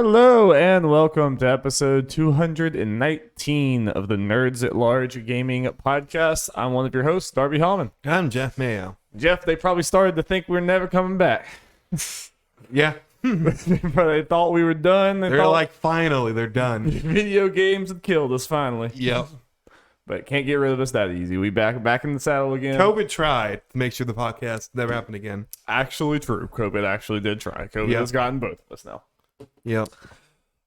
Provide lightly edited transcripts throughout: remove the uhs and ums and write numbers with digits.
Hello and welcome to episode 219 of the Nerds at Large Gaming Podcast. I'm one of your hosts, Darby Hallman. I'm Jeff Mayo. Jeff, they probably started to think we're never coming back. Yeah. They thought we were done. They're like, finally, they're done. Video games had killed us finally. Yep. But can't get rid of us that easy. We back in the saddle again. COVID tried to make sure the podcast never happened again. Actually true. COVID actually did try. COVID has gotten both of us now. Yep.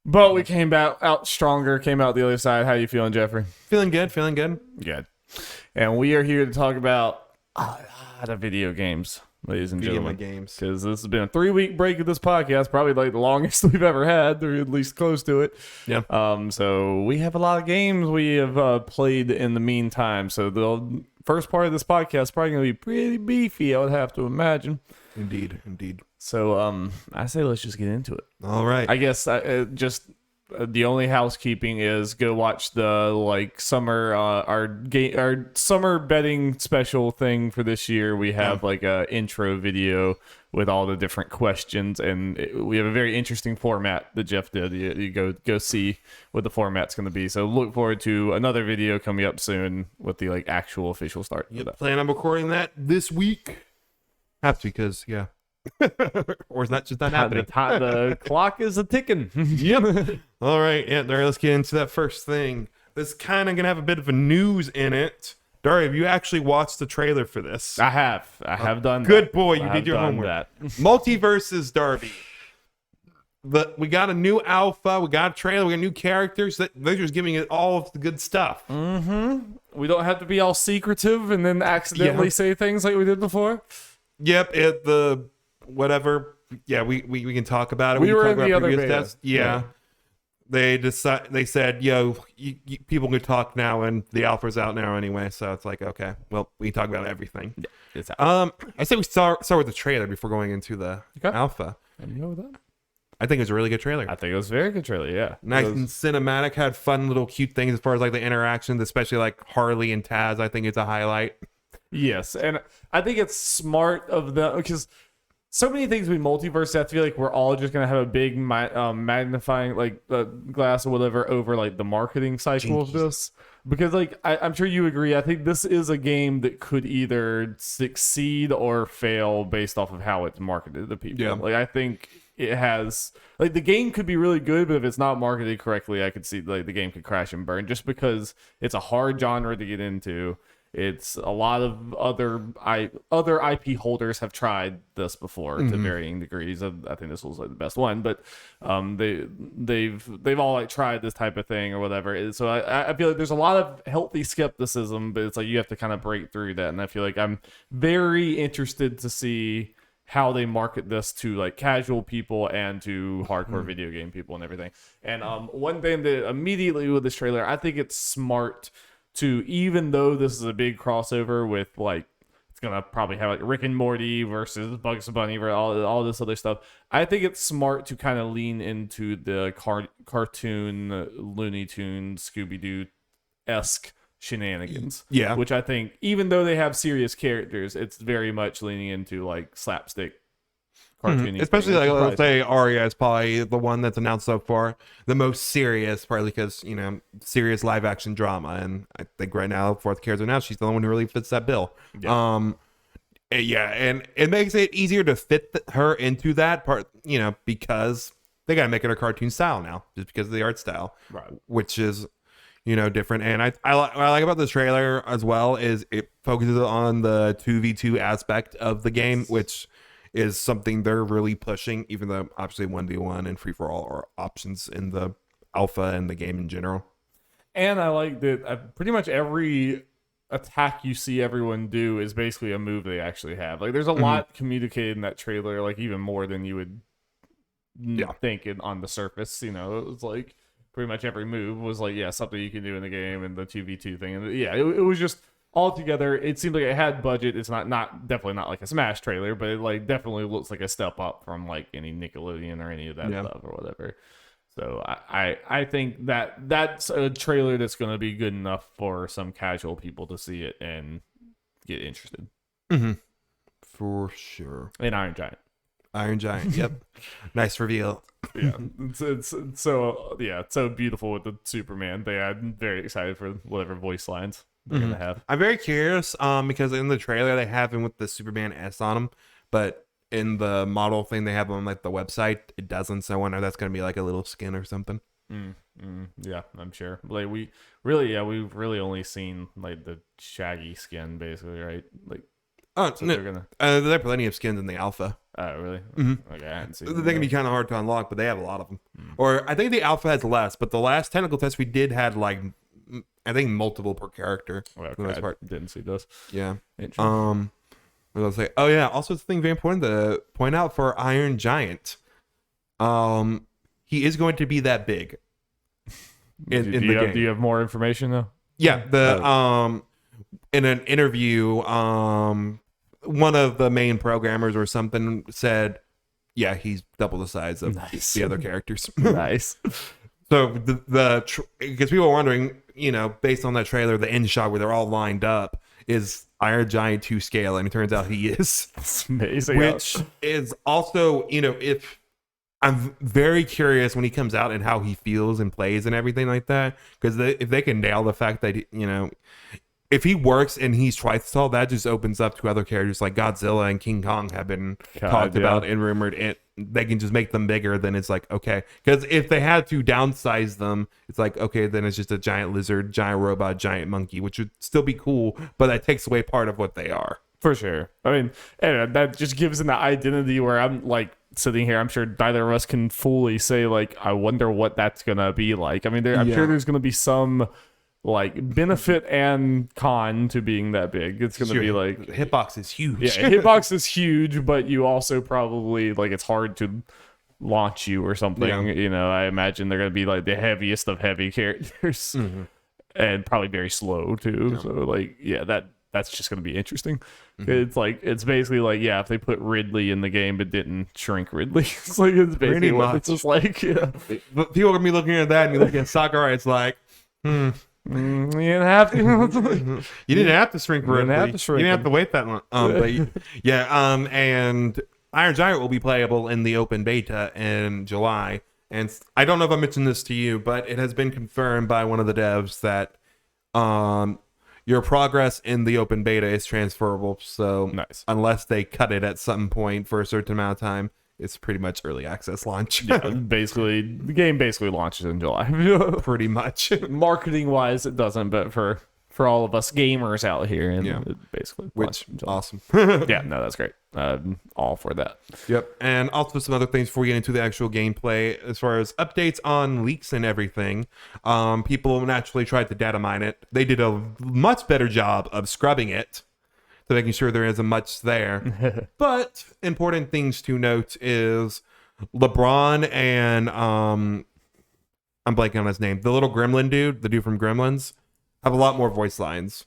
But we came out stronger, came out the other side. How you feeling, Jeffrey? Feeling good, feeling good. Good. And we are here to talk about a lot of video games, ladies and gentlemen. Games. Because this has been a 3-week break of this podcast, probably like the longest we've ever had, or at least close to it. Yeah. So we have a lot of games we have played in the meantime. So the first part of this podcast is probably going to be pretty beefy, I would have to imagine. Indeed. So I say let's just get into it. All right. I guess the only housekeeping is go watch the summer our summer betting special thing for this year. We have like a intro video with all the different questions, and we have a very interesting format that Jeff did. You go see what the format's going to be. So look forward to another video coming up soon with the actual official start. Yep. Plan on recording that this week. Have to, because or it's not just not happening. The clock is a ticking. Yep. All right. Yeah. All right. Let's get into that first thing. This is kind of gonna have a bit of a news in it. Dari, have you actually watched the trailer for this? I have done. Good that. boy. You did your homework. MultiVersus Darby. We got a new alpha. We got a trailer. We got new characters. They're just giving it all of the good stuff. Mm-hmm. We don't have to be all secretive and then accidentally say things like we did before. Yep. Whatever. Yeah, we can talk about it. We were in the other beta. Yeah. They said, yo, people can talk now, and the alpha's out now anyway. So it's like, okay, well, we can talk about everything. Yeah, it's out. I say we start with the trailer before going into the alpha. And you go with that? I think it was a really good trailer. I think it was a very good trailer. Yeah, nice and cinematic. Had fun little cute things as far as the interactions, especially Harley and Taz. I think it's a highlight. Yes, and I think it's smart of them because so many things with MultiVersus, I feel like we're all just gonna have a big magnifying glass or whatever over the marketing cycle of this, because I'm sure you agree. I think this is a game that could either succeed or fail based off of how it's marketed to people. Yeah. I think it has the game could be really good, but if it's not marketed correctly, I could see the game could crash and burn just because it's a hard genre to get into. It's a lot of other IP holders have tried this before to varying degrees. I think this was the best one, but they've all tried this type of thing or whatever. So I feel like there's a lot of healthy skepticism, but it's you have to kind of break through that. And I feel like I'm very interested to see how they market this to casual people and to hardcore video game people and everything. And one thing that immediately with this trailer, I think it's smart to, even though this is a big crossover with it's gonna probably have Rick and Morty versus Bugs Bunny or all this other stuff, I think it's smart to kind of lean into the cartoon Looney Tunes Scooby-Doo-esque shenanigans. Yeah, which I think, even though they have serious characters, it's very much leaning into slapstick cartoony. Especially let's say Arya is probably the one that's announced so far the most serious, partly because serious live action drama, and I think right now before the characters are announced, she's the only one who really fits that bill. And it makes it easier to fit her into that part, because they gotta make it a cartoon style now, just because of the art style, right? Which is different. And what I like about the trailer as well is it focuses on the 2v2 aspect of the game, which is something they're really pushing, even though obviously 1v1 and free-for-all are options in the alpha and the game in general. And I like that pretty much every attack you see everyone do is basically a move they actually have. There's a lot communicated in that trailer, even more than you would think on the surface. It was pretty much every move was something you can do in the game, and the 2v2 thing. And it was just altogether, it seemed like it had budget. It's definitely not like a Smash trailer, but it definitely looks like a step up from any Nickelodeon or any of that stuff or whatever. So I think that's a trailer that's going to be good enough for some casual people to see it and get interested. For sure. And Iron Giant. Iron Giant. Yep. Nice reveal. Yeah, it's so it's so beautiful with the Superman. I'm very excited for whatever voice lines they're gonna have. I'm very curious, because in the trailer they have him with the Superman S on him, but in the model thing they have on like the website, it doesn't. So I wonder if that's gonna be like a little skin or something. Yeah, I'm sure. Like we've really only seen like the Shaggy skin, basically, right? Like, oh so no, they're gonna. there are plenty of skins in the alpha. Oh, really? Okay, I hadn't seen. They can be kind of hard to unlock, but they have a lot of them. Or I think the alpha has less, but the last technical test we did had like I think multiple per character. Okay, For the most part. I didn't see those. Yeah. Interesting. What was I say? Oh yeah. Also, it's a thing very important to point out for Iron Giant. He is going to be that big. In the game. Do you have more information though? Yeah. In an interview, one of the main programmers or something said, "Yeah, he's double the size of the other characters." Nice. So because people were wondering, based on that trailer, the end shot where they're all lined up is Iron Giant to scale, and it turns out he is. That's amazing. Which is also, if I'm very curious when he comes out and how he feels and plays and everything like that, because if they can nail the fact that if he works and he's twice tall, that just opens up to other characters like Godzilla and King Kong have been talked about and rumored. And they can just make them bigger. Then it's like, okay. Because if they had to downsize them, it's like, okay, then it's just a giant lizard, giant robot, giant monkey, which would still be cool, but that takes away part of what they are. For sure. I mean, and that just gives them the identity where I'm like sitting here. I'm sure neither of us can fully say, like, I wonder what that's going to be like. I mean, I'm sure there's going to be some like benefit and con to being that big. It's going to be like the hitbox is huge. Yeah, hitbox is huge, but you also probably like it's hard to launch you or something. Yeah. I imagine they're going to be like the heaviest of heavy characters and probably very slow too. Yeah. So like, that's just going to be interesting. It's basically like, if they put Ridley in the game but didn't shrink Ridley, it's like it's basically what it's just like. But people are gonna be looking at that and you look at Sakurai, it's like, you didn't have to. You didn't have to shrink Ridley. You didn't have to shrink. You didn't have to wait that long. And Iron Giant will be playable in the open beta in July. And I don't know if I mentioned this to you, but it has been confirmed by one of the devs that your progress in the open beta is transferable. So nice. Unless they cut it at some point for a certain amount of time, it's pretty much early access launch. Basically, the game basically launches in July. Pretty much. Marketing wise, it doesn't, but for all of us gamers out here, and it basically, which awesome. That's great. All for that. Yep. And also some other things before we get into the actual gameplay, as far as updates on leaks and everything. People naturally tried to data mine it. They did a much better job of scrubbing it, so making sure there isn't much there. But important things to note is LeBron and I'm blanking on his name, the little gremlin dude, the dude from Gremlins, have a lot more voice lines.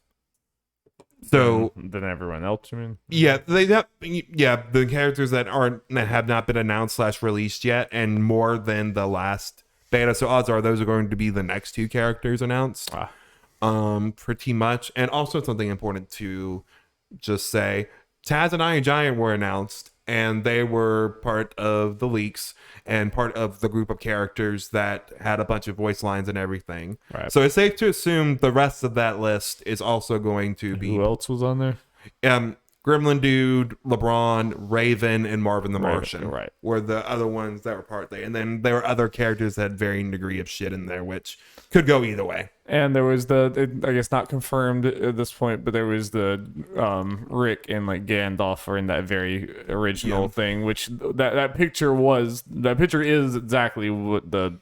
So than everyone else, you mean? Yeah, the characters that have not been announced / released yet, and more than the last beta. So odds are those are going to be the next two characters announced. Pretty much. And also something important to just say, Taz and Iron Giant were announced, and they were part of the leaks and part of the group of characters that had a bunch of voice lines and everything. Right. So it's safe to assume the rest of that list is also going to be... Who else was on there? Gremlin Dude, LeBron, Raven, and Marvin the Martian were the other ones that were part there. And then there were other characters that had varying degree of shit in there, which could go either way. And there was I guess not confirmed at this point, but there was the Rick and like Gandalf are in that very original thing, which that picture is exactly what the...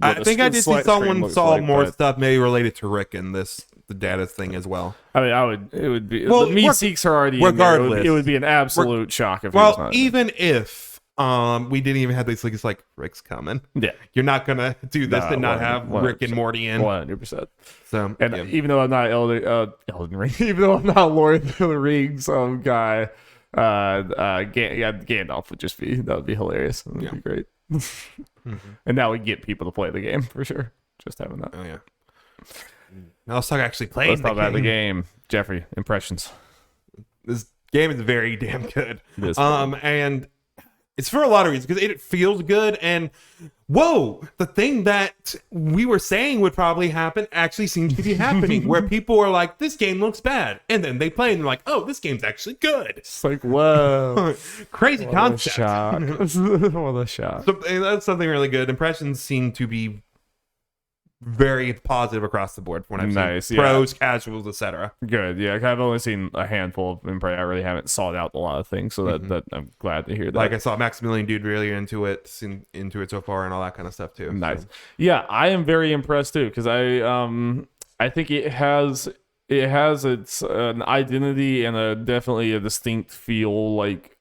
I think I did see someone saw more stuff maybe related to Rick in the data thing as well. I mean, it would be... Well, the Meeseeks are already regardless. In there. It would be an absolute shock if it was not. Even if we didn't even have this, like, it's like, Rick's coming. Yeah. You're not going to do this and not have 100%. Rick and Morty in. 100%. So, even though I'm not Elden Ring, even though I'm not Lord of the Rings guy, Gandalf would just be... That would be hilarious. That would be great. And that would get people to play the game for sure. Just having that. Oh yeah. Now let's talk actually playing. Let's talk about the game. Jeffrey, impressions. This game is very damn good. And It's for a lot of reasons, because it feels good, and whoa, the thing that we were saying would probably happen actually seems to be happening, where people are like, this game looks bad, and then they play and they're like, oh, this game's actually good. It's like, whoa. Crazy concept. What a shock. So, and that's something really good. Impressions seem to be very positive across the board from what I've seen. Pros, casuals, etc. Good. Yeah, I've only seen a handful of impressions. I really haven't sought out a lot of things, so that I'm glad to hear that. Like, I saw Maximilian Dude really into it so far, and all that kind of stuff too. Nice. So. Yeah, I am very impressed too, because I think it has its an identity and definitely a distinct feel, like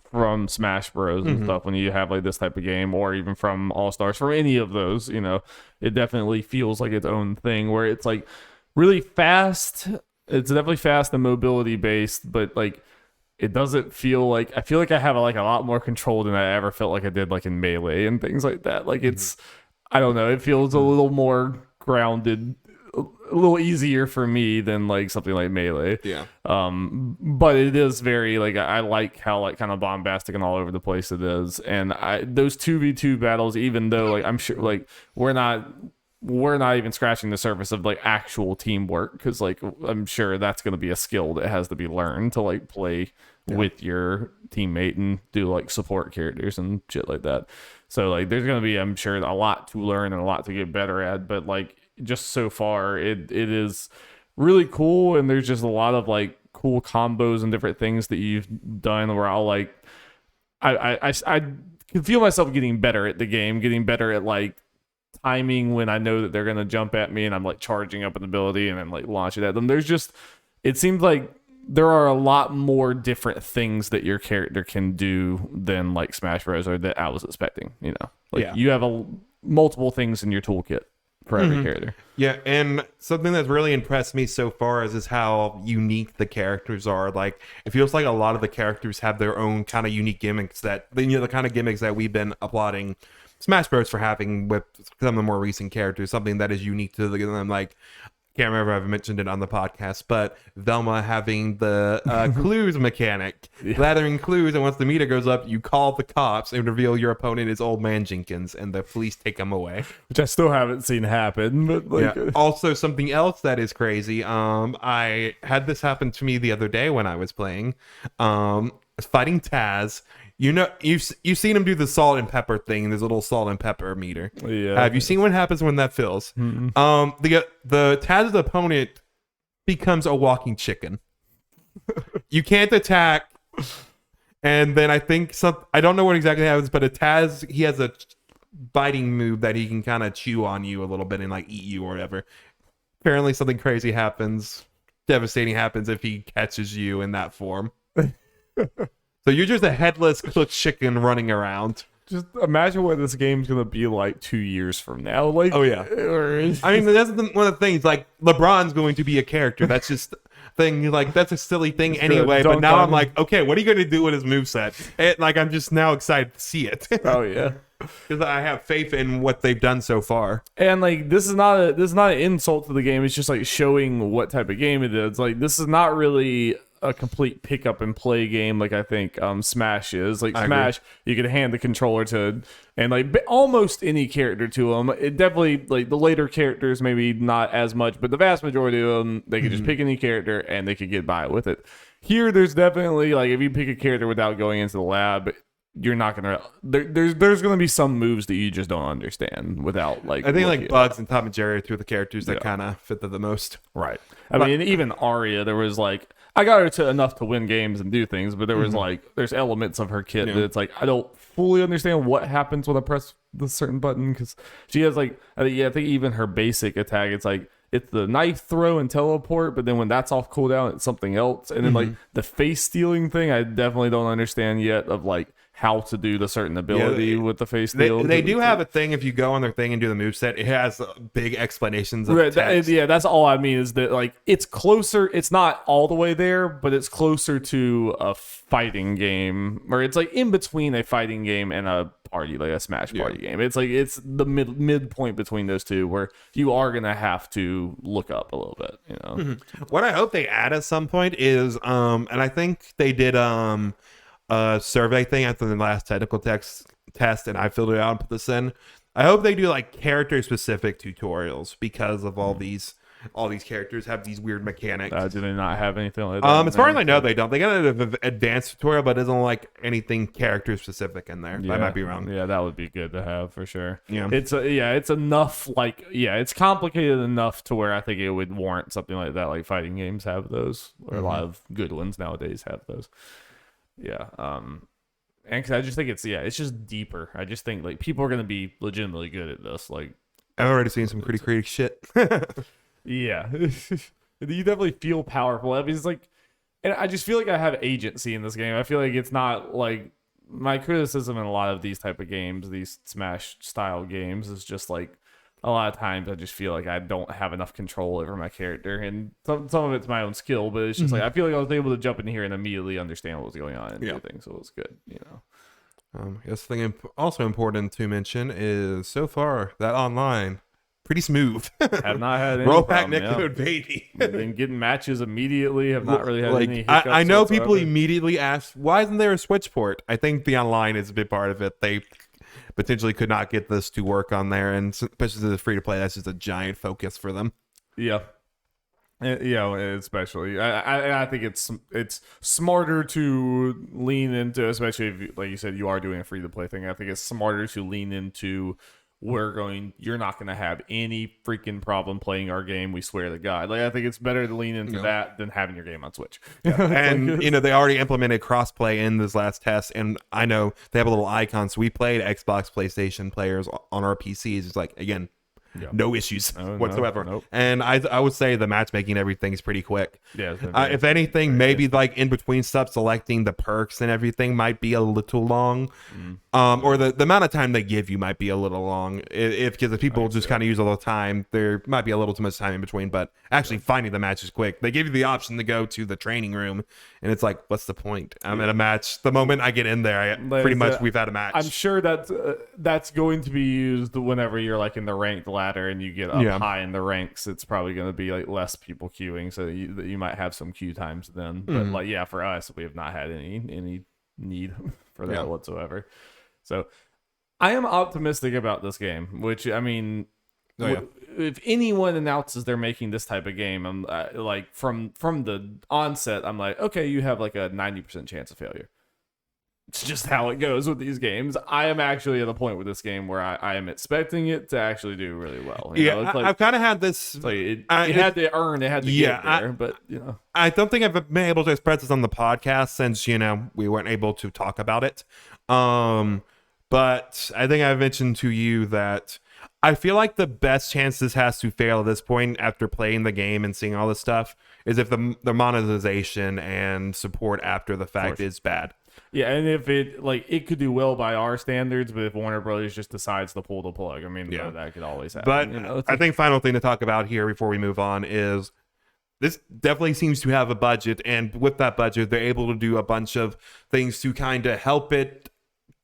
from Smash Bros and stuff, when you have like this type of game, or even from All Stars, from any of those, it definitely feels like its own thing, where it's like really fast. It's definitely fast and mobility based, but like it doesn't feel like, I feel like I have like a lot more control than I ever felt like I did like in Melee and things like that. Like it's, I don't know, it feels a little more grounded, a little easier for me than like something like Melee. Yeah. But it is very like, I like how like kind of bombastic and all over the place it is. And those 2v2 battles, even though like I'm sure like we're not even scratching the surface of like actual teamwork, because like I'm sure that's going to be a skill that has to be learned to like play with your teammate and do like support characters and shit like that. So like there's going to be, I'm sure, a lot to learn and a lot to get better at, but like just so far it is really cool, and there's just a lot of like cool combos and different things that you've done where I'll like I can feel myself getting better at the game, getting better at like timing when I know that they're gonna jump at me and I'm like charging up an ability and then like launching at them. There's just, it seems like there are a lot more different things that your character can do than like Smash Bros. Or that I was expecting, like you have multiple things in your toolkit for every character. Yeah, and something that's really impressed me so far is how unique the characters are. Like, it feels like a lot of the characters have their own kind of unique gimmicks that, the kind of gimmicks that we've been applauding Smash Bros. For having with some of the more recent characters, something that is unique to them. Like, can't remember if I've mentioned it on the podcast, but Velma having the clues mechanic, gathering clues, and once the meter goes up, you call the cops and reveal your opponent is Old Man Jenkins, and the police take him away. Which I still haven't seen happen, but like, Also, something else that is crazy. I had this happen to me the other day when I was playing, fighting Taz. You've seen him do the salt and pepper thing. There's a little salt and pepper meter. Yeah. Have you seen what happens when that fills? The Taz's opponent becomes a walking chicken. You can't attack, and then I think I don't know what exactly happens, but Taz, he has a biting move that he can kind of chew on you a little bit and like eat you or whatever. Apparently, something crazy happens, devastating happens if he catches you in that form. So you're just a headless cooked chicken running around. Just imagine what this game's gonna be like 2 years from now. Like, oh yeah. I mean, that's one of the things. Like, LeBron's going to be a character. That's just thing. Like, that's a silly thing anyway. But now I'm like, okay, what are you going to do with his moveset? Like, I'm just now excited to see it. Oh yeah, because I have faith in what they've done so far. And like, this is not an insult to the game. It's just like showing what type of game it is. Like, this is not really a complete pick up and play game like I think Smash is. Like, Smash, you can hand the controller to and like almost any character to them. It definitely, like, the later characters maybe not as much, but the vast majority of them, they could just pick any character and they could get by with it. Here, there's definitely, like, if you pick a character without going into the lab, you're not gonna there's gonna be some moves that you just don't understand without, like, I think like Bugs and Tom and Jerry are two of the characters that kind of fit the most. Right. I mean, even Arya, there was like, I got her to enough to win games and do things, but there was like, there's elements of her kit that it's like, I don't fully understand what happens when I press this certain button, because she has like, I think even her basic attack, it's like, it's the knife throw and teleport, but then when that's off cooldown, it's something else. And then like the face stealing thing, I definitely don't understand yet of like how to do the certain ability with the face steal. They do have a thing, if you go on their thing and do the moveset, it has big explanations of text. That's all I mean, is that like, it's closer, it's not all the way there, but it's closer to a fighting game, or it's like in between a fighting game and a party, like a Smash party game. It's like, it's the midpoint between those two, where you are gonna have to look up a little bit, you know. What I hope they add at some point is and I think they did survey thing after the last technical test, and I filled it out and put this in. I hope they do like character specific tutorials because of all these characters have these weird mechanics. Do they not have anything like that? As far as I know, they don't. They got an advanced tutorial, but it isn't like anything character specific in there. Yeah. I might be wrong. Yeah, that would be good to have for sure. Yeah, it's enough. Like, it's complicated enough to where I think it would warrant something like that. Like fighting games have those, or a lot of good ones nowadays have those. Yeah. And cause I just think it's just deeper. I just think like people are gonna be legitimately good at this. Like, I've already seen some pretty creative shit. Yeah. You definitely feel powerful. I mean, it's like, and I just feel like I have agency in this game. I feel like it's not like my criticism in a lot of these type of games, these Smash style games, is just like a lot of times I just feel like I don't have enough control over my character, and some of it's my own skill, but it's just like I feel like I was able to jump in here and immediately understand what was going on and do things, so it was good, you know. I guess the thing also important to mention is so far that online pretty smooth. Have not had any roll back problem, Nickelodeon, baby. Been getting matches immediately. Have not really had like, any hiccups I know whatsoever. people immediately ask, why isn't there a Switch port? I think the online is a big part of it. They potentially could not get this to work on there, and especially to the free to play, that's just a giant focus for them. Yeah. Yeah, especially I think it's smarter to lean into, especially if, like you said, you are doing a free to play thing. I think it's smarter to lean into you're not going to have any freaking problem playing our game, we swear to God. Like, I think it's better to lean into that than having your game on Switch. And they already implemented crossplay in this last test, and I know they have a little icon, so we played Xbox, PlayStation players on our PCs. It's like, again, no issues whatsoever. Nope. And I would say the matchmaking, everything is pretty quick. Yeah. If anything, maybe like in between stuff, selecting the perks and everything might be a little long. Or the amount of time they give you might be a little long. Because if people just kind of use all the time, there might be a little too much time in between. But actually finding the match is quick. They give you the option to go to the training room, and it's like, what's the point? I'm at a match. The moment I get in there, pretty much we've had a match. I'm sure that's going to be used whenever you're like in the ranked ladder and you get up high in the ranks. It's probably going to be like less people queuing, so you might have some queue times then. But like, for us, we have not had any need for that whatsoever. So I am optimistic about this game, which, I mean, if anyone announces they're making this type of game, I'm like, from the onset, I'm like, okay, you have like a 90% chance of failure. It's just how it goes with these games. I am actually at a point with this game where I am expecting it to actually do really well. You know? It's like, I've kind of had this. It's like it had to earn, it had to get there, but I don't think I've been able to express this on the podcast since we weren't able to talk about it. But I think I've mentioned to you that I feel like the best chance this has to fail at this point, after playing the game and seeing all this stuff, is if the monetization and support after the fact is bad. Yeah, and if it could do well by our standards, but if Warner Brothers just decides to pull the plug, I mean, that could always happen. But I think final thing to talk about here before we move on is this definitely seems to have a budget, and with that budget, they're able to do a bunch of things to kind of help it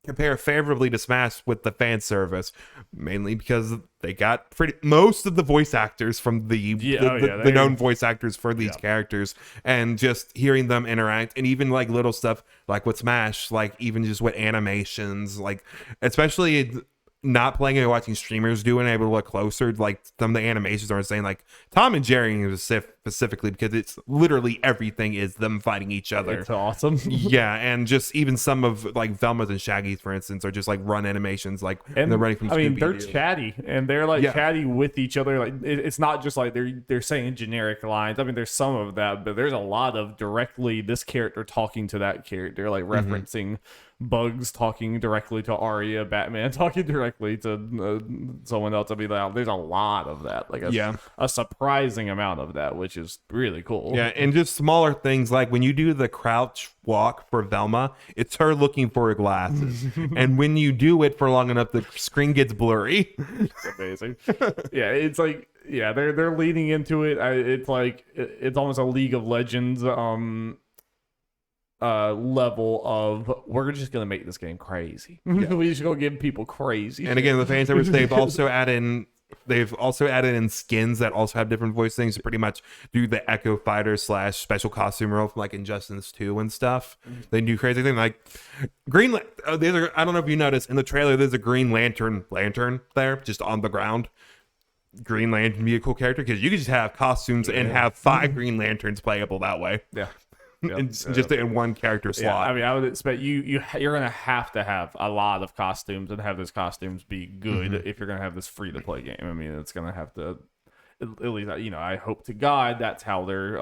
compare favorably to Smash with the fan service, mainly because they got most of the voice actors from the known voice actors for these characters, and just hearing them interact, and even like little stuff like with Smash, like even just with animations, like especially not playing and watching streamers do and able to look closer, like some of the animations are saying, like Tom and Jerry specifically, because it's literally everything is them fighting each other. It's awesome. And just even some of like Velma's and Shaggy's, for instance, are just like run animations, like and they're running from Scooby. I mean, they're chatty, and they're like chatty with each other. Like it's not just like they're saying generic lines. I mean, there's some of that, but there's a lot of directly this character talking to that character, like referencing Bugs talking directly to Arya, Batman talking directly to someone else. I mean, there's a lot of that, like a surprising amount of that, which is really cool. Yeah, and just smaller things like when you do the crouch walk for Velma, it's her looking for her glasses, and when you do it for long enough, the screen gets blurry. It's amazing. It's like they're leaning into it. It's like it's almost a League of Legends level of we're just gonna make this game crazy. We just gonna give people crazy. And again, the fan service, they've also added They've also added in skins that also have different voice things to pretty much do the Echo Fighter / special costume role from like Injustice 2 and stuff. They do crazy things like I don't know if you noticed in the trailer, there's a Green Lantern there just on the ground. Green Lantern vehicle character, because you could just have costumes and have 5 Green Lanterns playable that way. Yeah. Just in one character slot. I mean, I would expect you're gonna have to have a lot of costumes and have those costumes be good if you're gonna have this free to play game. I mean, it's gonna have to, at least I hope to God that's how they're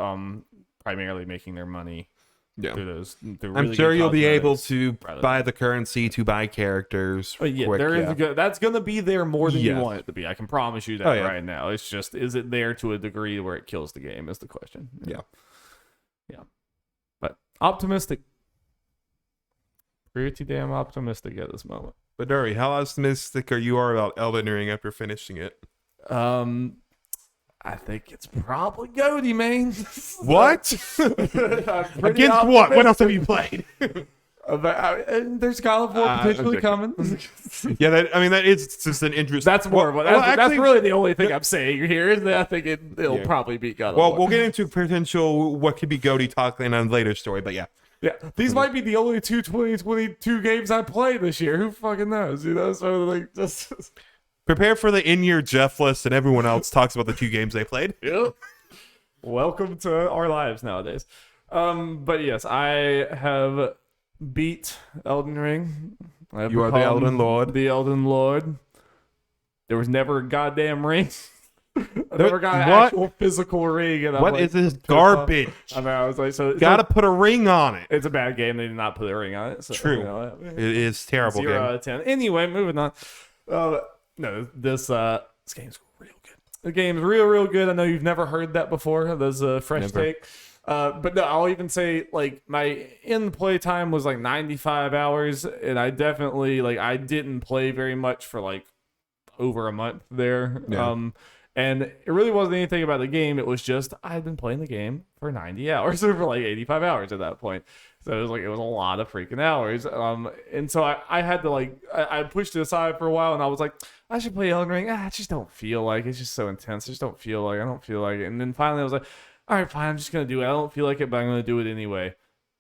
primarily making their money. Yeah, through those. I'm sure you'll be able to buy the currency to buy characters. That's gonna be there more than you want it to be. I can promise you that right now. It's just, is it there to a degree where it kills the game? Is the question. Yeah. But optimistic. Pretty damn optimistic at this moment. But Darby, how optimistic are you about Elden Ring after finishing it? I think it's probably Goaty, man. What? Against what? What else have you played? There's God of War potentially coming. That is just an interest. That's more. That's really the only thing I'm saying here is that I think it'll probably beat God of War. Well, we'll get into potential what could be Goaty talking on a later story, but yeah. Yeah, these might be the only 2022 games I play this year. Who fucking knows? So like just prepare for the in-year Jeff list, and everyone else talks about the 2 games they played. Yep. Welcome to our lives nowadays. But yes, I have beat Elden Ring. You are the Elden Lord. The Elden Lord. There was never a goddamn ring. I never got an actual physical ring. And what is this garbage? I mean, I was like, gotta put a ring on it. It's a bad game. They did not put a ring on it. So, true. It is terrible. 0 out of 10. Anyway, moving on. No, this game's real good. The game's real good. I know you've never heard that before. There's a fresh take. But no, I'll even say like my in play time was like 95 hours, and I definitely I didn't play very much for like over a month there. Yeah. And it really wasn't anything about the game. It was just I'd been playing the game for 90 hours or for like 85 hours at that point. So it was a lot of freaking hours. And so I had to I pushed it aside for a while, and I was like, I should play Elden Ring. I just don't feel like it's just so intense. I don't feel like it. And then finally I was like, all right, fine, I'm just gonna do it. I don't feel like it, but I'm gonna do it anyway.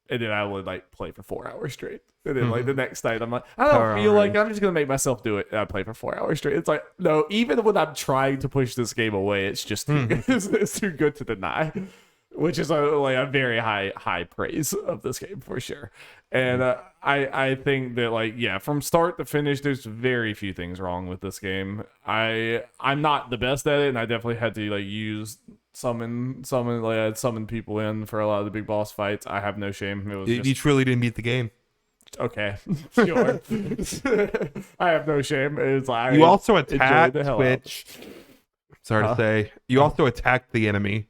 And then I would play for 4 hours straight. And then the next night I'm like, I don't feel like I'm just gonna make myself do it. And I play for 4 hours straight. It's like, no, even when I'm trying to push this game away, it's just too good. It's too good to deny. Which is a very high praise of this game for sure. And I think that from start to finish, there's very few things wrong with this game. I'm not the best at it, and I definitely had to use summon people in for a lot of the big boss fights. I have no shame. It was you truly didn't beat the game. Okay, sure. I have no shame. It's like you also attacked Twitch. Sorry to say, you also attacked the enemy.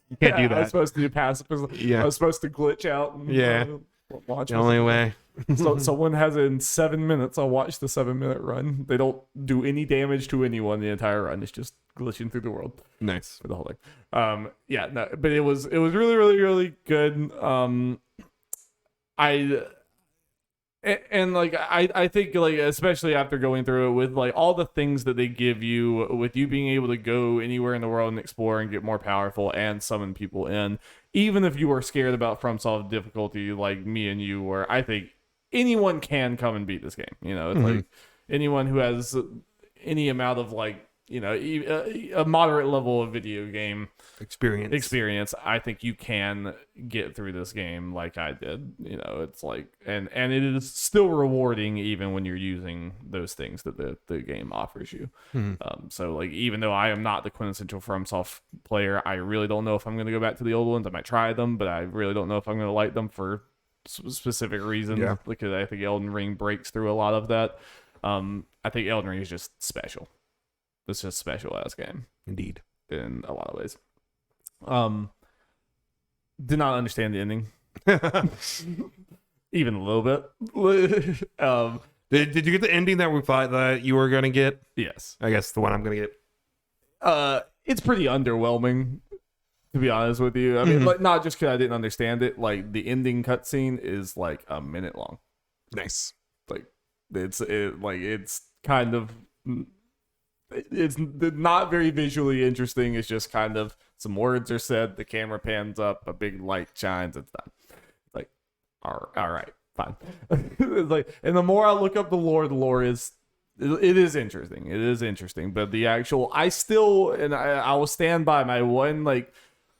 You can't do that. I was supposed to do pacifism. Yeah. I was supposed to glitch out. And, watch the only way. So someone has it in 7 minutes. I'll watch the 7-minute run. They don't do any damage to anyone the entire run. It's just glitching through the world. Nice for the whole thing. But it was really good. I think especially after going through it with all the things that they give you, with you being able to go anywhere in the world and explore and get more powerful and summon people in, even if you are scared about FromSoft difficulty like me and you were, I think anyone can come and beat this game. It's anyone who has any amount of a moderate level of video game experience, I think you can get through this game like I did. It's and it is still rewarding even when you're using those things that the game offers you. So even though I am not the quintessential FromSoft player, I really don't know if I'm going to go back to the old ones. I might try them, but I really don't know if I'm going to like them for specific reasons. Because I think Elden Ring breaks through a lot of that. I think Elden Ring is just special. It's just a special ass game. Indeed. In a lot of ways. Did not understand the ending. Even a little bit. Did you get the ending that we thought that you were gonna get? Yes. I guess the one I'm gonna get. It's pretty underwhelming, to be honest with you. I mean, not just because I didn't understand it. The ending cutscene is a minute long. Nice. It's kind of it's not very visually interesting. It's just kind of some words are said, the camera pans up, a big light shines, it's done. It's like, all right, fine. It's like, and the more I look up the lore is it is interesting. It is interesting, but the actual I will stand by my one like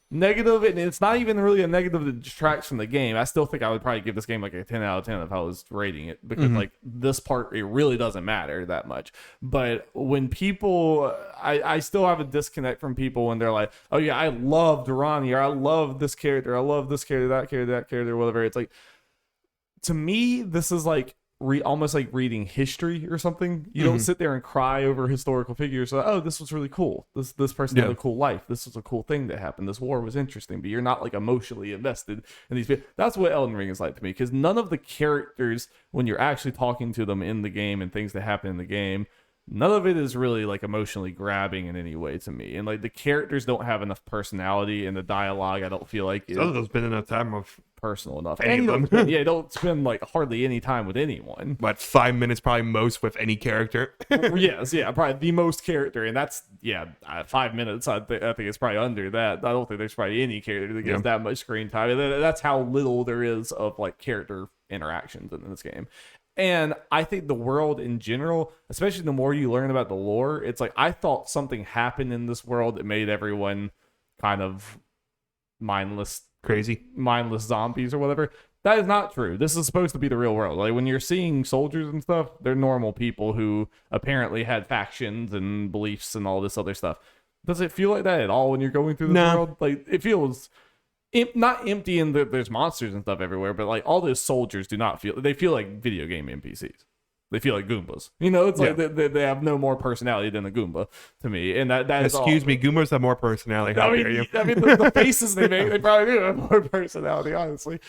negative, and it's not even really a negative that detracts from the game. I still think I would probably give this game like a 10 out of 10 if I was rating it, because like this part, it really doesn't matter that much. But when people, I still have a disconnect from people when they're like, oh yeah, I love Durrani, or I love this character, I love this character, that character, whatever. It's like, to me, this is like almost like reading history or something. You don't sit there and cry over historical figures. Like, oh, this was really cool. This person had a cool life. This was a cool thing that happened. This war was interesting, but you're not like emotionally invested in these people. That's what Elden Ring is like to me, because none of the characters, when you're actually talking to them in the game and things that happen in the game, none of it is really like emotionally grabbing in any way to me. And like the characters don't have enough personality, and the dialogue, I don't feel like there's been enough time of personal enough. Any of them. Yeah, don't spend like hardly any time with anyone. But 5 minutes probably most with any character. Yes, yeah, probably the most character, and that's 5 minutes. I think it's probably under that. I don't think there's probably any character that gets that much screen time. That's how little there is of like character interactions in this game. And I think the world in general, especially the more you learn about the lore, it's like I thought something happened in this world that made everyone kind of mindless zombies or whatever. That is not true. This is supposed to be the real world. Like when you're seeing soldiers and stuff, they're normal people who apparently had factions and beliefs and all this other stuff. Does it feel like that at all when you're going through the world? Like it feels not empty in that there's monsters and stuff everywhere, but like all those soldiers they feel like video game NPCs. They feel like Goombas. You know, it's like they have no more personality than a Goomba to me. And that is Excuse me, Goombas have more personality. How dare you? I mean, the faces they make, they probably do have more personality, honestly.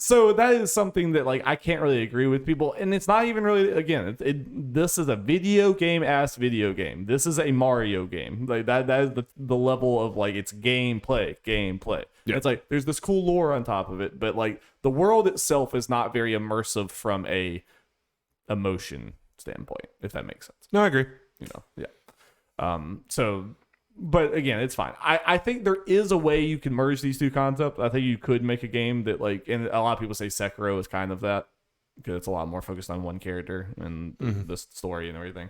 So that is something that like I can't really agree with people. And it's not even really, again, this is a video game. This is a Mario game. Like that is the level of like it's gameplay. Yeah. It's like there's this cool lore on top of it, but like the world itself is not very immersive from a emotion standpoint, if that makes sense. No, I agree. You know, yeah. But again, it's fine. I think there is a way you can merge these two concepts. I think you could make a game that like, and a lot of people say Sekiro is kind of that, because it's a lot more focused on one character and the story and everything.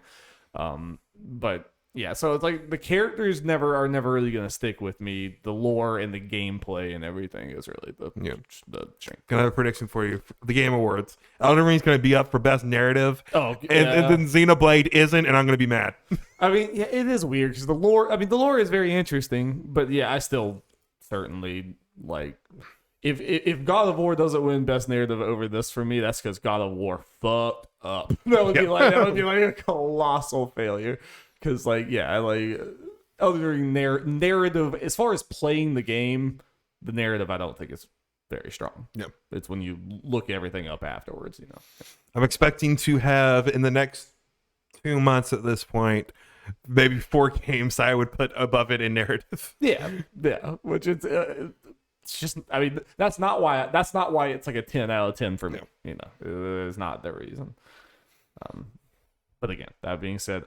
But yeah, so it's like the characters are never really going to stick with me. The lore and the gameplay and everything is really the strength. Can I have a prediction for you? The Game Awards. Elden Ring's going to be up for Best Narrative. Oh, yeah. And then Xenoblade isn't, and I'm going to be mad. I mean, yeah, it is weird because the lore is very interesting, but yeah, I still certainly like if God of War doesn't win Best Narrative over this for me, that's because God of War fucked up. That would be like a colossal failure. Because, like, yeah, like, Elden Ring narrative, as far as playing the game, the narrative I don't think is very strong. Yeah. It's when you look everything up afterwards, you know. I'm expecting to have, in the next 2 months at this point, maybe 4 games I would put above it in narrative. Yeah, which it's just, I mean, that's not why it's like a 10 out of 10 for me, you know. It is not the reason. But again, that being said,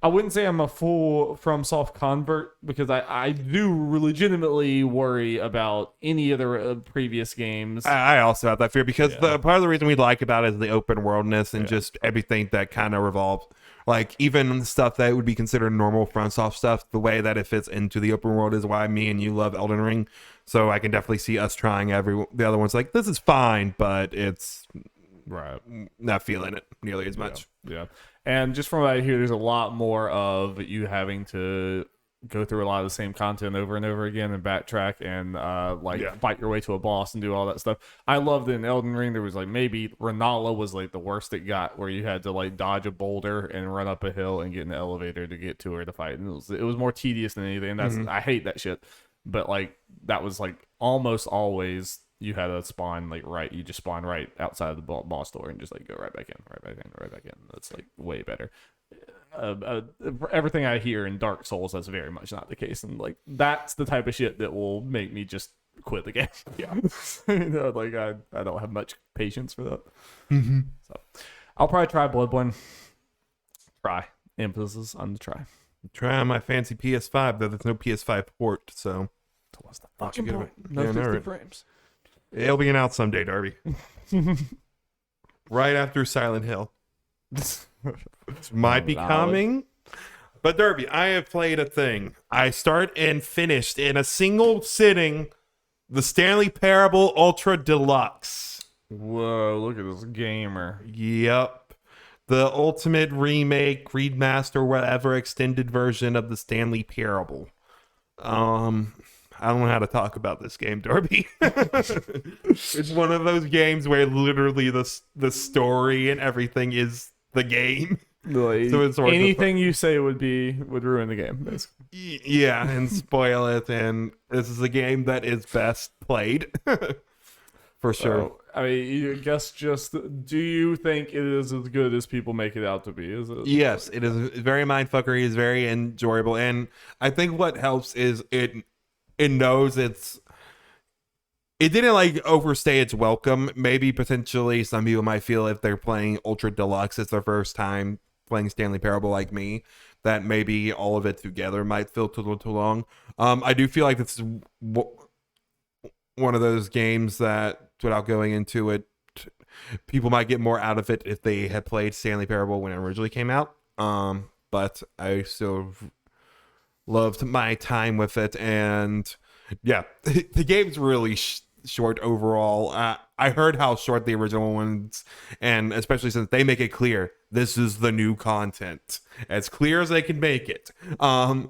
I wouldn't say I'm a full FromSoft convert, because I do legitimately worry about any of the previous games. I also have that fear, because part of the reason we like about it is the open worldness and just everything that kind of revolves. Like even stuff that would be considered normal FromSoft stuff, the way that it fits into the open world is why me and you love Elden Ring. So I can definitely see us trying the other ones like, this is fine, but it's not feeling it nearly as much. Yeah. And just from what I hear, there's a lot more of you having to go through a lot of the same content over and over again and backtrack and fight your way to a boss and do all that stuff. I loved it in Elden Ring. There was like maybe Renala was like the worst it got, where you had to like dodge a boulder and run up a hill and get in the elevator to get to her to fight. And it was more tedious than anything. And I hate that shit. But like that was like almost always you had a spawn you just spawn right outside of the boss door and just like go right back in. That's like way better. Everything I hear in Dark Souls, that's very much not the case, and like that's the type of shit that will make me just quit the game. Yeah. You know, like I don't have much patience for that. So I'll probably try Bloodborne. Emphasis on the try. Try on my fancy PS5, though there's no PS5 port, so What's the fucking fucking point? point? No Yeah, 60 right. frames. It'll be out someday, Darby. Right after Silent Hill. Might be coming. But Darby, I have played a thing. I start and finished in a single sitting the Stanley Parable Ultra Deluxe. Whoa, look at this gamer. Yep. The ultimate remake, remaster, whatever extended version of the Stanley Parable. I don't know how to talk about this game, Darby. It's one of those games where literally the story and everything is the game. Like, So it's sort of anything you say would ruin the game. Basically. Yeah, and spoil it. And this is a game that is best played. For sure. So, I mean, I guess do you think it is as good as people make it out to be? Is it? Yes, it is very mindfuckery. It's very enjoyable. And I think what helps is it knows it didn't like overstay its welcome. Maybe potentially some people might feel if they're playing Ultra Deluxe, it's their first time playing Stanley Parable like me, that maybe all of it together might feel too long. I do feel like this is one of those games that, without going into it, people might get more out of it if they had played Stanley Parable when it originally came out. But I still loved my time with it, and yeah, the game's really short overall. I heard how short the original ones, and especially since they make it clear this is the new content, as clear as they can make it. And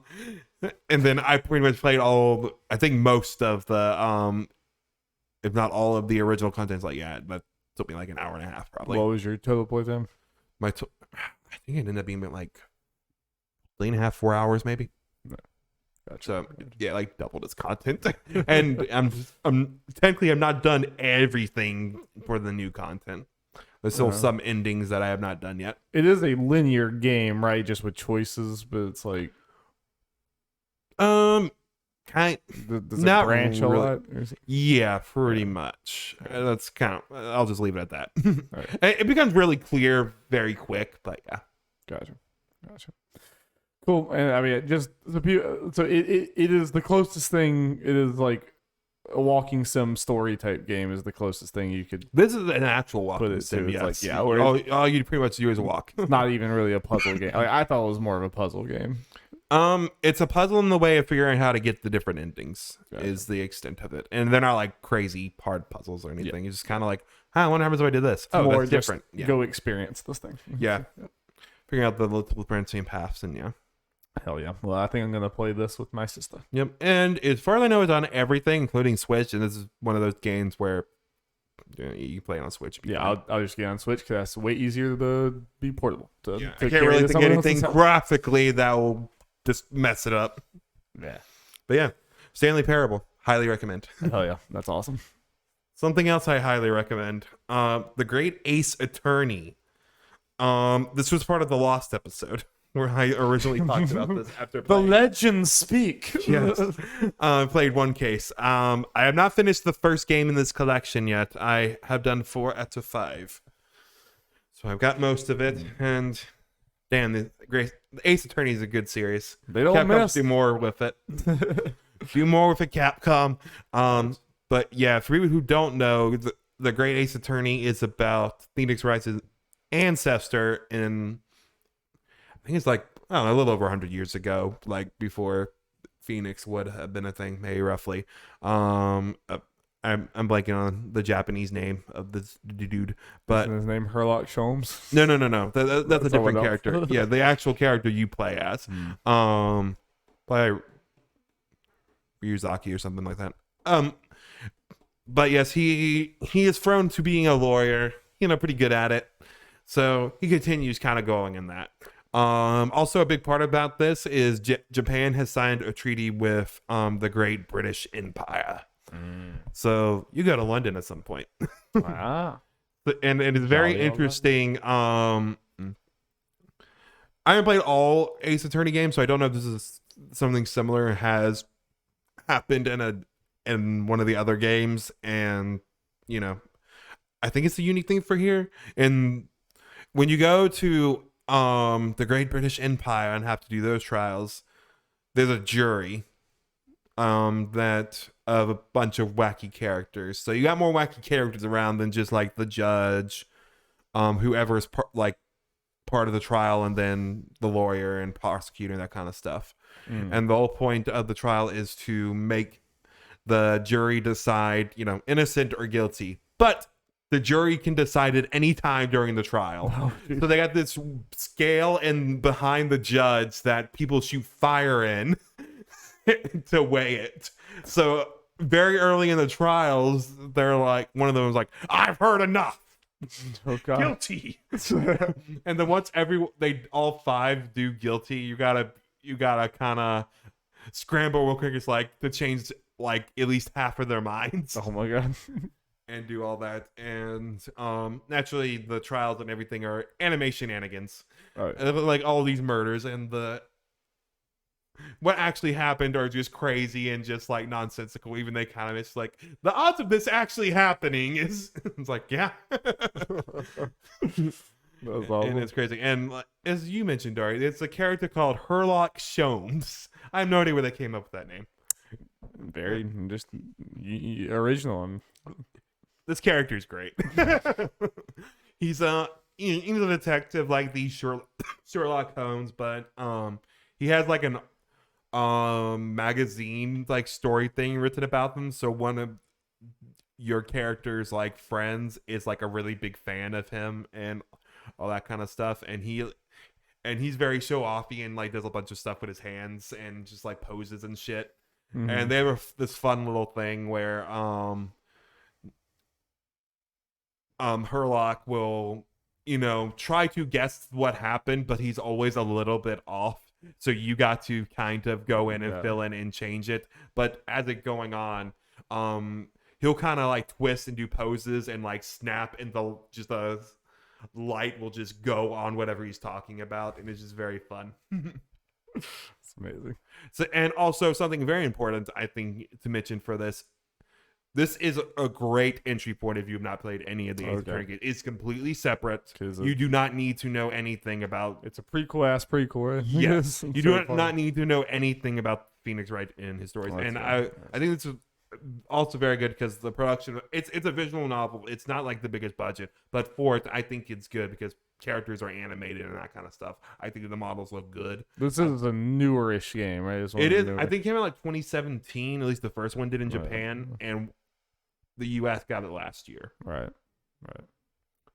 then I pretty much played I think most of the if not all of the original contents. Like, yeah, that took me like an hour and a half probably. What was your total playtime? I think it ended up being like 3.5, 4 hours maybe. Gotcha. So yeah, like doubled its content. And I'm technically I'm not done everything for the new content. There's still some endings that I have not done yet. It is a linear game, right? Just with choices, but it's like kind does it not branch really. a lot? Or is it- Yeah, pretty much. That's kind of. I'll just leave it at that. Right. It becomes really clear very quick, but yeah. Gotcha. Cool. And I mean, just so it is the closest thing. It is like a walking sim story type game is the closest thing you could. This is an actual walking Put it sim. to, it's Yes. like, yeah, where all you pretty much do is walk. It's not even really a puzzle game. Like, I thought it was more of a puzzle game. It's a puzzle in the way of figuring out how to get the different endings. Gotcha. Is the extent of it, and they're not like crazy hard puzzles or anything. It's just kind of like, I wonder what happens if I did this. Oh, Or that's just different. Yeah. go experience this thing. Yeah. Figuring out the multiple branching paths, and yeah. Hell yeah. Well, I think I'm gonna play this with my sister. Yep. And as far as I know, it's on everything, including Switch. And this is one of those games where you play it on Switch. Yeah, I'll just get on Switch because that's way easier to be portable. To I carry can't really to think someone anything else's house. graphically that will just mess it up. Yeah. But yeah, Stanley Parable, highly recommend. Hell yeah, that's awesome. Something else I highly recommend: The Great Ace Attorney. This was part of the Lost episode where I originally talked about this after The playing. legends speak. Yes. Played one case. I have not finished the first game in this collection yet. I have done 4 out of 5. So I've got most of it. And damn, the Ace Attorney is a good series. They don't Capcom miss. do more with it. Do more with it, Capcom. But yeah, for people who don't know, the Great Ace Attorney is about Phoenix Wright's ancestor in, I think it's like, I don't know, a little over 100 years ago, like before Phoenix would have been a thing, maybe roughly. I'm blanking on the Japanese name of this dude, but Isn't his name Herlock Sholmes? no. That's a someone different else. character. Yeah, the actual character you play as, by Ryuzaki or something like that. But yes, he is prone to being a lawyer. Pretty good at it. So he continues kind of going in that. Also, a big part about this is Japan has signed a treaty with the Great British Empire. So you go to London at some point. Wow. And it's very Jolly old interesting. I haven't played all Ace Attorney games, so I don't know if this is something similar has happened in one of the other games. And I think it's a unique thing for here. And when you go to the Great British Empire and have to do those trials, there's a jury that of a bunch of wacky characters. So you got more wacky characters around than just like the judge, whoever is part of the trial, and then the lawyer and prosecutor and that kind of stuff. And the whole point of the trial is to make the jury decide, innocent or guilty. But the jury can decide at any time during the trial. Oh, so they got this scale and behind the judge that people shoot fire in to weigh it. So very early in the trials, they're like, one of them was like, "I've heard enough. Oh, God. Guilty." And then once they all five do guilty, you gotta kind of scramble real quick. It's like to change like at least half of their minds. Oh my God. And do all that. And naturally the trials and everything are anime shenanigans. Right. Like all these murders, and what actually happened are just crazy and just like nonsensical. Even they kind of, it's like the odds of this actually happening is it's like, yeah. And it's crazy. And as you mentioned, Dari, it's a character called Herlock Sholmes. I have no idea where they came up with that name. Very just original. This character is great. He's a detective like the Sherlock Holmes, but he has like an magazine like story thing written about them. So one of your character's like friends is like a really big fan of him and all that kind of stuff. And he's very show offy and like does a bunch of stuff with his hands and just like poses and shit. Mm-hmm. And they have this fun little thing where Herlock will, try to guess what happened, but he's always a little bit off. So you got to kind of go in and fill in and change it. But as it going on, he'll kind of like twist and do poses and like snap, and the light will just go on whatever he's talking about, and it's just very fun. It's amazing. So, and also something very important I think to mention for this. This is a great entry point if you have not played any of the Ace Attorney games. It's completely separate. You do not need to know anything about... It's a prequel. Yes. You do not need to know anything about Phoenix Wright and his stories. And I think it's also very good because the production... It's a visual novel. It's not like the biggest budget. But for it, I think it's good because characters are animated and that kind of stuff. I think the models look good. This is a newer-ish game, right? It is. I think it came out like 2017. At least the first one did in Japan. And the US got it last year. Right.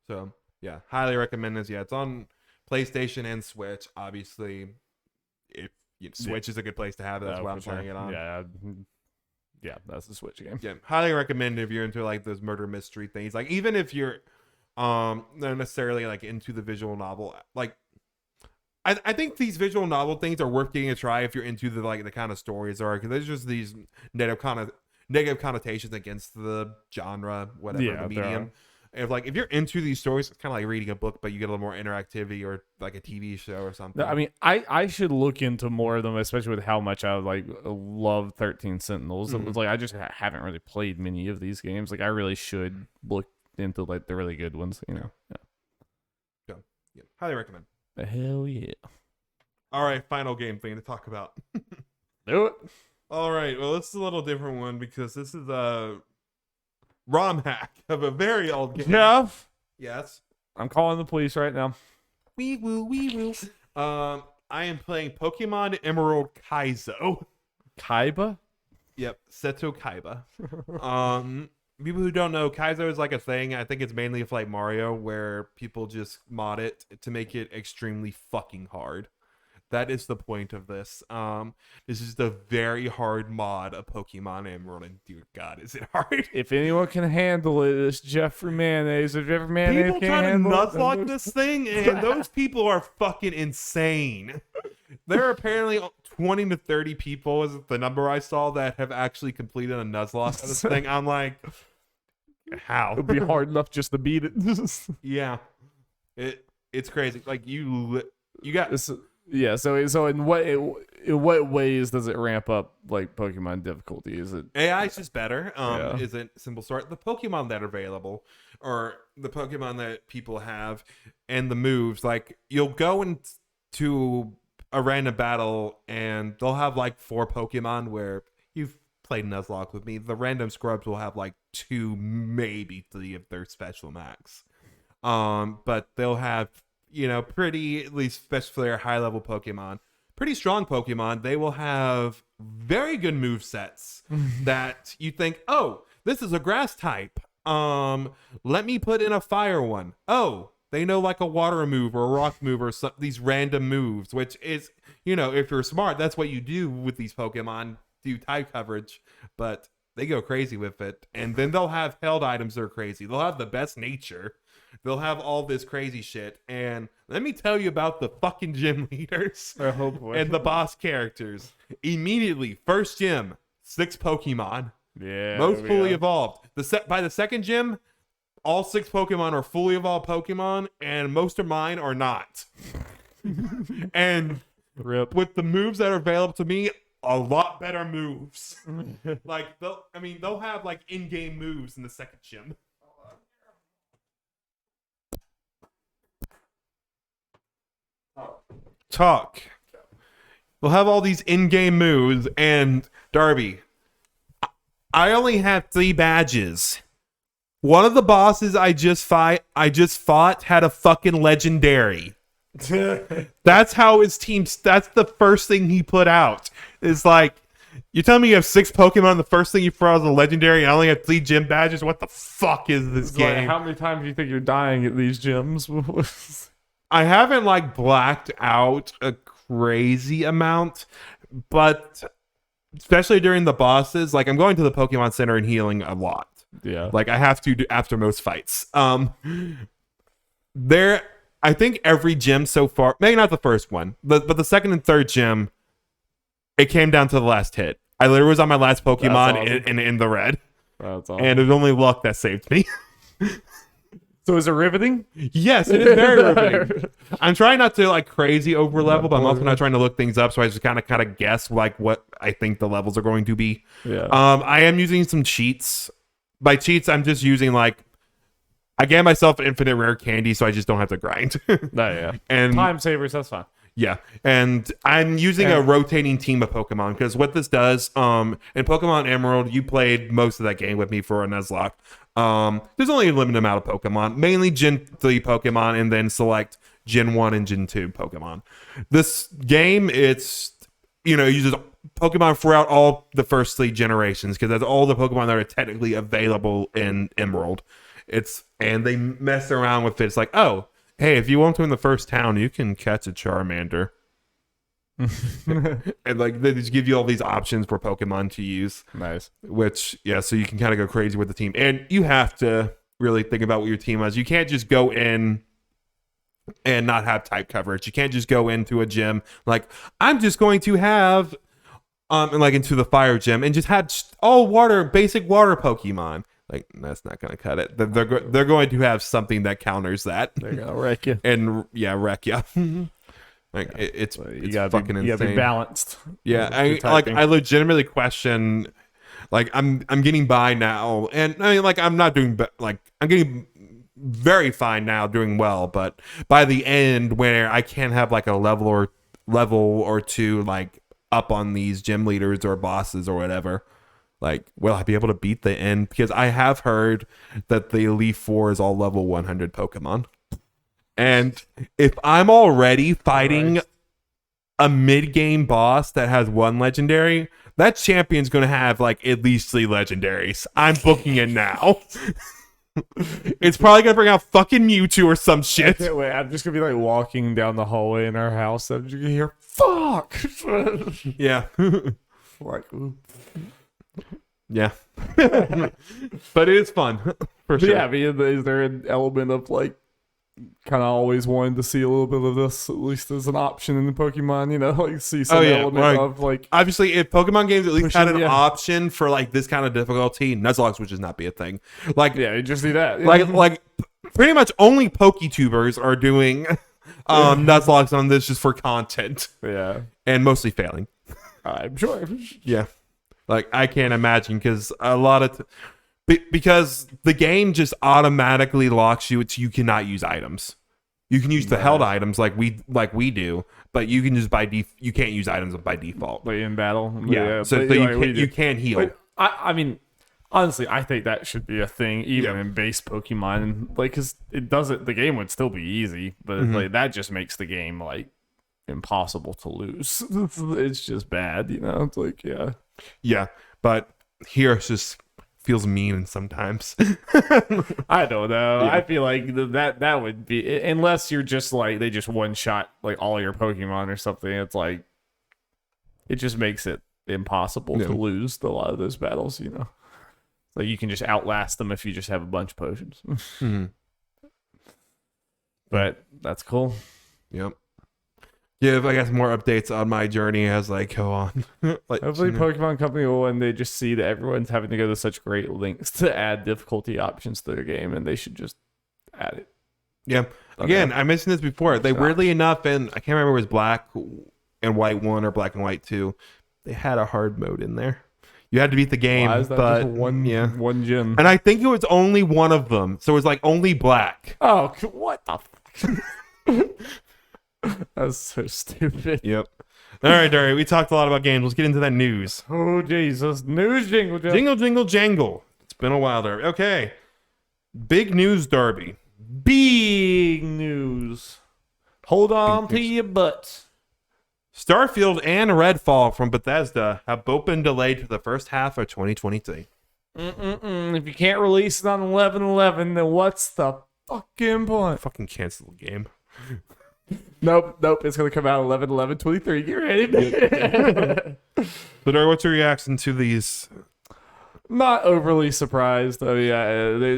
So, yeah, highly recommend this. Yeah, it's on PlayStation and Switch. Obviously, if Switch is a good place to have it. That's why I'm playing it on. Yeah, that's the Switch game. Yeah, highly recommend if you're into like those murder mystery things. Like even if you're not necessarily like into the visual novel, like I think these visual novel things are worth getting a try if you're into the kind of stories are, because there's just these negative connotations against the genre, whatever the medium. If you're into these stories, it's kind of like reading a book, but you get a little more interactivity, or like a TV show or something. I mean, I should look into more of them, especially with how much I love 13 Sentinels. Mm-hmm. It was like I just haven't really played many of these games. Like I really should look into like the really good ones. Yeah. Yeah, highly recommend. Hell yeah! All right, final game thing to talk about. Do it. All right, well, this is a little different one because this is a ROM hack of a very old game. Jeff? Yes? I'm calling the police right now. Wee woo. I am playing Pokemon Emerald Kaizo. Kaiba? Yep, Seto Kaiba. People who don't know, Kaizo is like a thing. I think it's mainly for like Mario, where people just mod it to make it extremely fucking hard. That is the point of this. This is the very hard mod of Pokemon Emerald, and dear God, is it hard? If anyone can handle it, it's Jeffrey Mayonnaise. If Jeffrey Mayonnaise people can't handle it, people try to Nuzlocke this thing, and those people are fucking insane. There are apparently 20 to 30 people, is the number I saw, that have actually completed a Nuzlocke of this thing. I'm like, how? It'd be hard enough just to beat it. Yeah, it's crazy. Like you got this. Yeah, so in what ways does it ramp up like Pokemon difficulty? Is it AI is just better? Is it simple start? The Pokemon that are available or the Pokemon that people have and the moves, like you'll go into a random battle and they'll have like 4 Pokemon where you've played Nuzlocke with me. The random scrubs will have like 2, maybe 3 of their special max. But they'll have, pretty, at least especially for their high level Pokemon, pretty strong Pokemon. They will have very good move sets that you think, oh, this is a grass type. Let me put in a fire one. Oh, they know like a water move or a rock move or these random moves, which is, if you're smart, that's what you do with these Pokemon, do type coverage, but they go crazy with it. And then they'll have held items that are crazy. They'll have the best nature. They'll have all this crazy shit. And let me tell you about the fucking gym leaders and the boss characters. Immediately, first gym, 6 Pokemon. Yeah. Most fully evolved. By the second gym, all 6 Pokemon are fully evolved Pokemon, and most of mine are not. And with the moves that are available to me, a lot better moves. Like they'll have like in-game moves in the second gym. Talk. They'll have all these in-game moves, and Darby, I only have 3 badges. One of the bosses I just fought had a fucking legendary. That's how his team. That's the first thing he put out. It's like, you're telling me you have 6 Pokemon. The first thing you throw out is a legendary. I only have 3 gym badges. What the fuck is this game? Like, how many times do you think you're dying at these gyms? I haven't like blacked out a crazy amount, but especially during the bosses, like I'm going to the Pokemon Center and healing a lot. Yeah, like I have to do after most fights. I think every gym so far, maybe not the first one, but the second and third gym, it came down to the last hit. I literally was on my last Pokemon awesome. in the red. That's awesome. And it was only luck that saved me. So is it riveting? Yes, it is very riveting. I'm trying not to like crazy over level, but I'm also not trying to look things up, so I just kind of guess like what I think the levels are going to be. Yeah. I am using some cheats. By cheats, I'm just using like, I gave myself infinite rare candy, so I just don't have to grind. Yeah. And time savers, that's fine. Yeah, and I'm using a rotating team of Pokemon, because what this does, in Pokemon Emerald, you played most of that game with me for a Nuzlocke. There's only a limited amount of Pokemon, mainly Gen 3 Pokemon, and then select Gen 1 and Gen 2 Pokemon. This game, it's, uses Pokemon throughout all the first 3 generations, because that's all the Pokemon that are technically available in Emerald. And they mess around with it. It's like, oh, hey, if you want to in the first town, you can catch a Charmander. And like they just give you all these options for Pokemon to use. Nice. Which, yeah, so you can kind of go crazy with the team. And you have to really think about what your team is. You can't just go in and not have type coverage. You can't just go into a gym like, I'm just going to have like into the fire gym and just have all basic water Pokemon. Like, that's not going to cut it. They're going to have something that counters that. They're going to wreck you. And yeah, wreck you. Like it's fucking insane. You gotta be balanced. Yeah, I legitimately question. Like I'm getting by now, and I mean, like I'm not doing like I'm getting very fine now, doing well. But by the end, where I can't have like a level or 2 like up on these gym leaders or bosses or whatever. Like, will I be able to beat the end? Because I have heard that the Elite Four is all level 100 Pokemon. And if I'm already fighting a mid-game boss that has 1 legendary, that champion's going to have like at least 3 legendaries. I'm booking it now. It's probably going to bring out fucking Mewtwo or some shit. Wait, I'm just going to be like walking down the hallway in our house and you're going to hear, fuck! Yeah. Like, yeah. But it is fun. For sure. Yeah, I mean, is there an element of like kind of always wanted to see a little bit of this, at least as an option in the Pokemon, like see some element of like, obviously if Pokemon games at least had an option for like this kind of difficulty, Nuzlocke would just not be a thing. Like, yeah, you just need that. Like pretty much only PokeTubers are doing Nuzlocks on this just for content. Yeah. And mostly failing. I'm sure. Yeah. Like I can't imagine, because a lot of Because the game just automatically locks you. You cannot use items. You can use the held items like we do, but you can just you can't use items by default. Like in battle. Yeah. So you can't heal. But I mean, honestly, I think that should be a thing even in base Pokemon, like, because it doesn't. The game would still be easy, but like that just makes the game like impossible to lose. It's just bad, It's like yeah. But here it's just feels mean sometimes. I don't know. I feel like that would be, unless you're just like they just one shot like all your Pokemon or something. It's like it just makes it impossible to lose a lot of those battles. Like you can just outlast them if you just have a bunch of potions. But that's cool. Yep. Give, I guess, more updates on my journey as I go on. Hopefully Pokemon Company will one day just see that everyone's having to go to such great lengths to add difficulty options to their game, and they should just add it. Yeah. Again, I mentioned this before. They weirdly enough, and I can't remember if it was Black and White 1 or Black and White 2, they had a hard mode in there. You had to beat the game, Why is that but just one gym. And I think it was only one of them, so it was like only Black. Oh, what the fuck? That's so stupid. Yep. All right, Darry, we talked a lot about games. Let's get into that news. Oh, Jesus. News jingle. Jingle, jingle, jangle. It's been a while, Darby. Okay. Big news, Darby. Big news. Hold on to your butts. Starfield and Redfall from Bethesda have both been delayed to the first half of 2023. If you can't release it on 11/11, then what's the fucking point? Fucking cancel the game. Nope. It's gonna come out 11/11/23. Get ready. So, Darby, what's your reaction to these? Not overly surprised. I mean,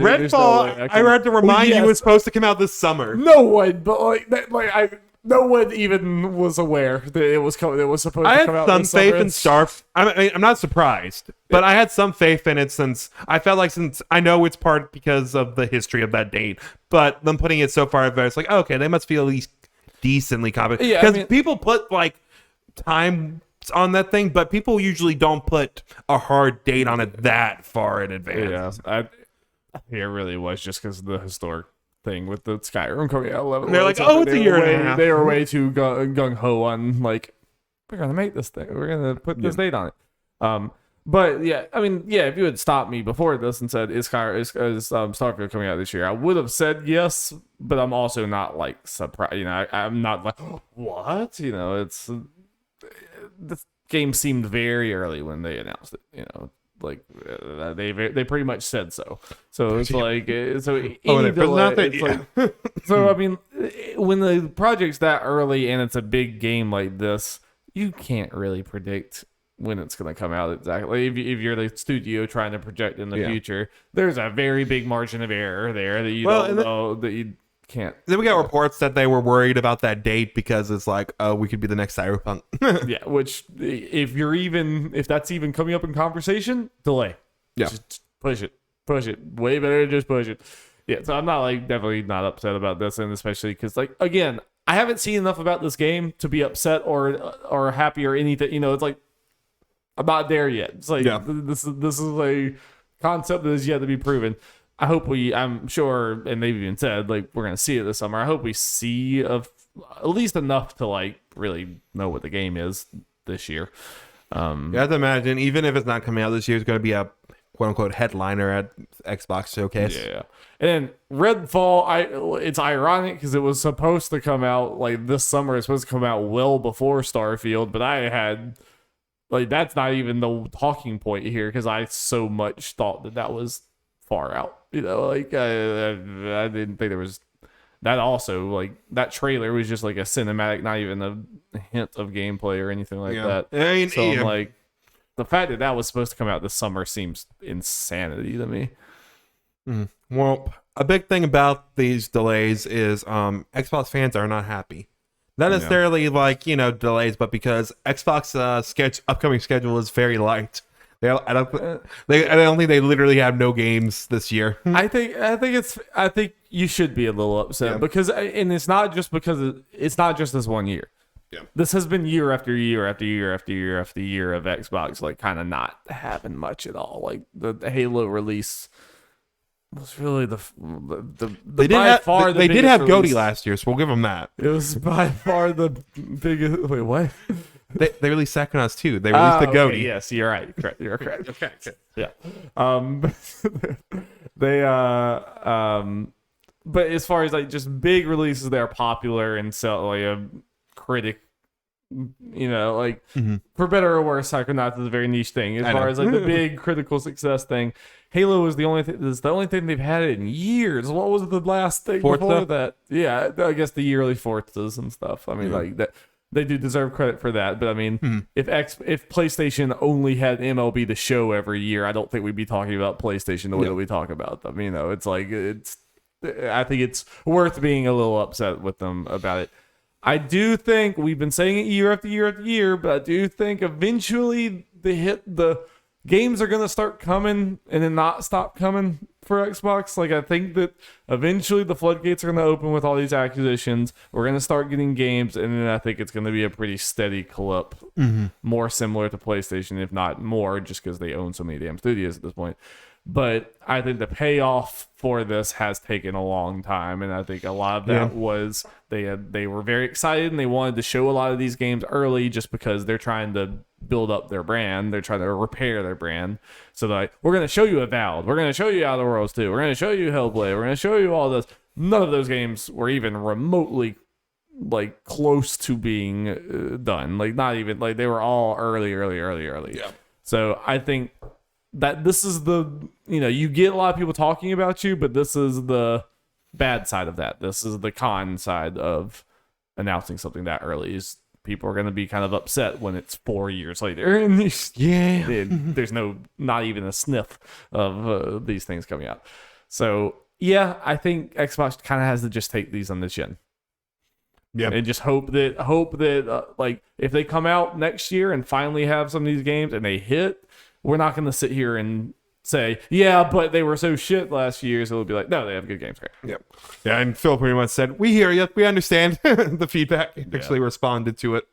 Redfall. I had to remind you, it was supposed to come out this summer. No one, but no one even was aware that it was coming. It was supposed to come out. I had some faith in Starfield. I'm not surprised, but I had some faith in it since I know it's part because of the history of that date. But them putting it so far advanced, like, okay, they must feel at least decently confident. Yeah, because people put like time on that thing, but people usually don't put a hard date on it that far in advance. Yeah, it really was just because of the historic thing with the Skyrim coming out 11. They're like, it's a year and a half. They were way too gung ho on like, we're gonna make this thing. We're gonna put this date on it. But yeah, I mean, if you had stopped me before this and said, is Starfield coming out this year, I would have said yes. But I'm also not like surprised. I'm not like, what? It's the game seemed very early when they announced it. Like they pretty much said so. So it's like so any delay. So I mean, when the project's that early and it's a big game like this, you can't really predict when it's going to come out exactly. If you're the studio trying to project in the future, there's a very big margin of error there that you don't know that you can't. Then we got reports that they were worried about that date because it's like, oh, we could be the next Cyberpunk. Yeah, which if that's even coming up in conversation, delay. Yeah, just push it. Way better to just push it. Yeah, so I'm not definitely not upset about this, and especially because again, I haven't seen enough about this game to be upset or happy or anything. It's like I'm not there yet. It's like this is a concept that is yet to be proven. I'm sure, and they've even said we're gonna see it this summer. I hope we see at least enough to really know what the game is this year. You have to imagine, even if it's not coming out this year, it's gonna be a quote unquote headliner at Xbox Showcase. Yeah. And then Redfall, it's ironic because it was supposed to come out this summer. It's supposed to come out well before Starfield, but I had that's not even the talking point here because I so much thought that was far out. I didn't think there was that. Also, that trailer was just a cinematic, not even a hint of gameplay or anything like that. I'm the fact that was supposed to come out this summer seems insanity to me. Well, a big thing about these delays is Xbox fans are not happy. Not necessarily delays, but because Xbox upcoming schedule is very light. I don't think they literally have no games this year. I think you should be a little upset because, and it's not just because it's not just this one year. This has been year after year after year after year after year of Xbox like kind of not having much at all. Like the Halo release was really the They did have Goaty last year, so we'll give them that. It was by far the biggest. Wait, what? They released Psychonauts 2. They released the Goaty. Okay, yes, you're right. Correct. You're correct. Okay. Yeah. They but as far as like just big releases that are popular and sell like a critic, you know, like for better or worse, Psychonauts is a very niche thing. As far as like the big critical success thing, Halo is the only thing. Is the only thing they've had in years. What was the last thing before that? Yeah, I guess the yearly Forzas and stuff. I mean, like that. They do deserve credit for that, but I mean, if PlayStation only had MLB The Show every year, I don't think we'd be talking about PlayStation the way that we talk about them. You know, it's like I think it's worth being a little upset with them about it. I do think we've been saying it year after year after year, but I do think eventually the games are gonna start coming and then not stop coming for Xbox. Like I think that eventually the floodgates are gonna open with all these acquisitions. We're gonna start getting games, and then I think it's gonna be a pretty steady clip, more similar to PlayStation, if not more, just because they own so many damn studios at this point. But I think the payoff for this has taken a long time, and I think a lot of that was they were very excited and they wanted to show a lot of these games early, just because they're trying to build up their brand, they're trying to repair their brand. So they're like, we're going to show you Avowed, we're going to show you Outer Worlds 2, we're going to show you Hellblade, we're going to show you all this. None of those games were even remotely like close to being done. Like not even like they were all early. Yeah. So I think that this is you get a lot of people talking about you, but this is the bad side of that. This is the con side of announcing something that early. Is people are going to be kind of upset when it's 4 years later, and there's not even a sniff of these things coming out. So yeah, I think Xbox kind of has to just take these on the chin. Yeah, and just hope that like if they come out next year and finally have some of these games and they hit, we're not going to sit here and say, yeah, but they were so shit last year. So it'll be like, no, they have good games. Great. Yep. Yeah, and Phil pretty much said, we hear you. We understand the feedback. He actually responded to it.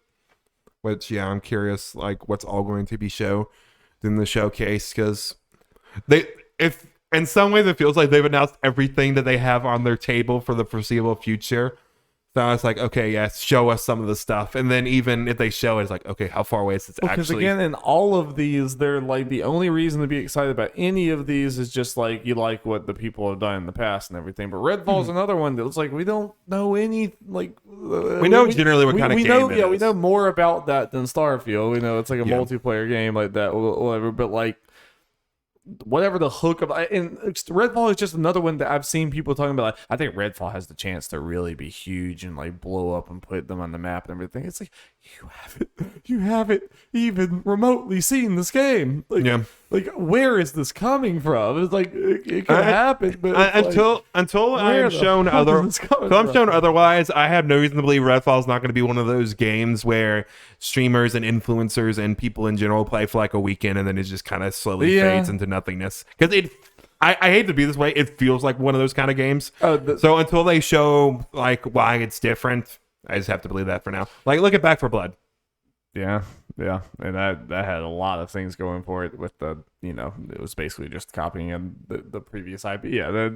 Which, yeah, I'm curious, like, what's all going to be shown in the showcase. Because if in some ways it feels like they've announced everything that they have on their table for the foreseeable future. So it's like, okay, yes, show us some of the stuff. And then even if they show it, it's like, okay, how far away is it actually? Because again, in all of these, they're like the only reason to be excited about any of these is just like you like what the people have done in the past and everything. But Redfall's another one that looks like we don't know any, like... we know generally what kind of game it is. Yeah, we know more about that than Starfield. We know it's like a multiplayer game like that, whatever. But like, whatever the hook of, and Redfall is just another one that I've seen people talking about. Like, I think Redfall has the chance to really be huge and like blow up and put them on the map and everything. It's like you haven't even remotely seen this game. Like where is this coming from? It's like it could happen, but until I'm shown otherwise, I have no reason to believe Redfall's not going to be one of those games where streamers and influencers and people in general play for like a weekend and then it just kind of slowly fades into nothingness. Because I hate to be this way, it feels like one of those kind of games. So until they show like why it's different, I just have to believe that for now. Like look at Back 4 Blood. Yeah, and that had a lot of things going for it with the, it was basically just copying the previous IP. Yeah,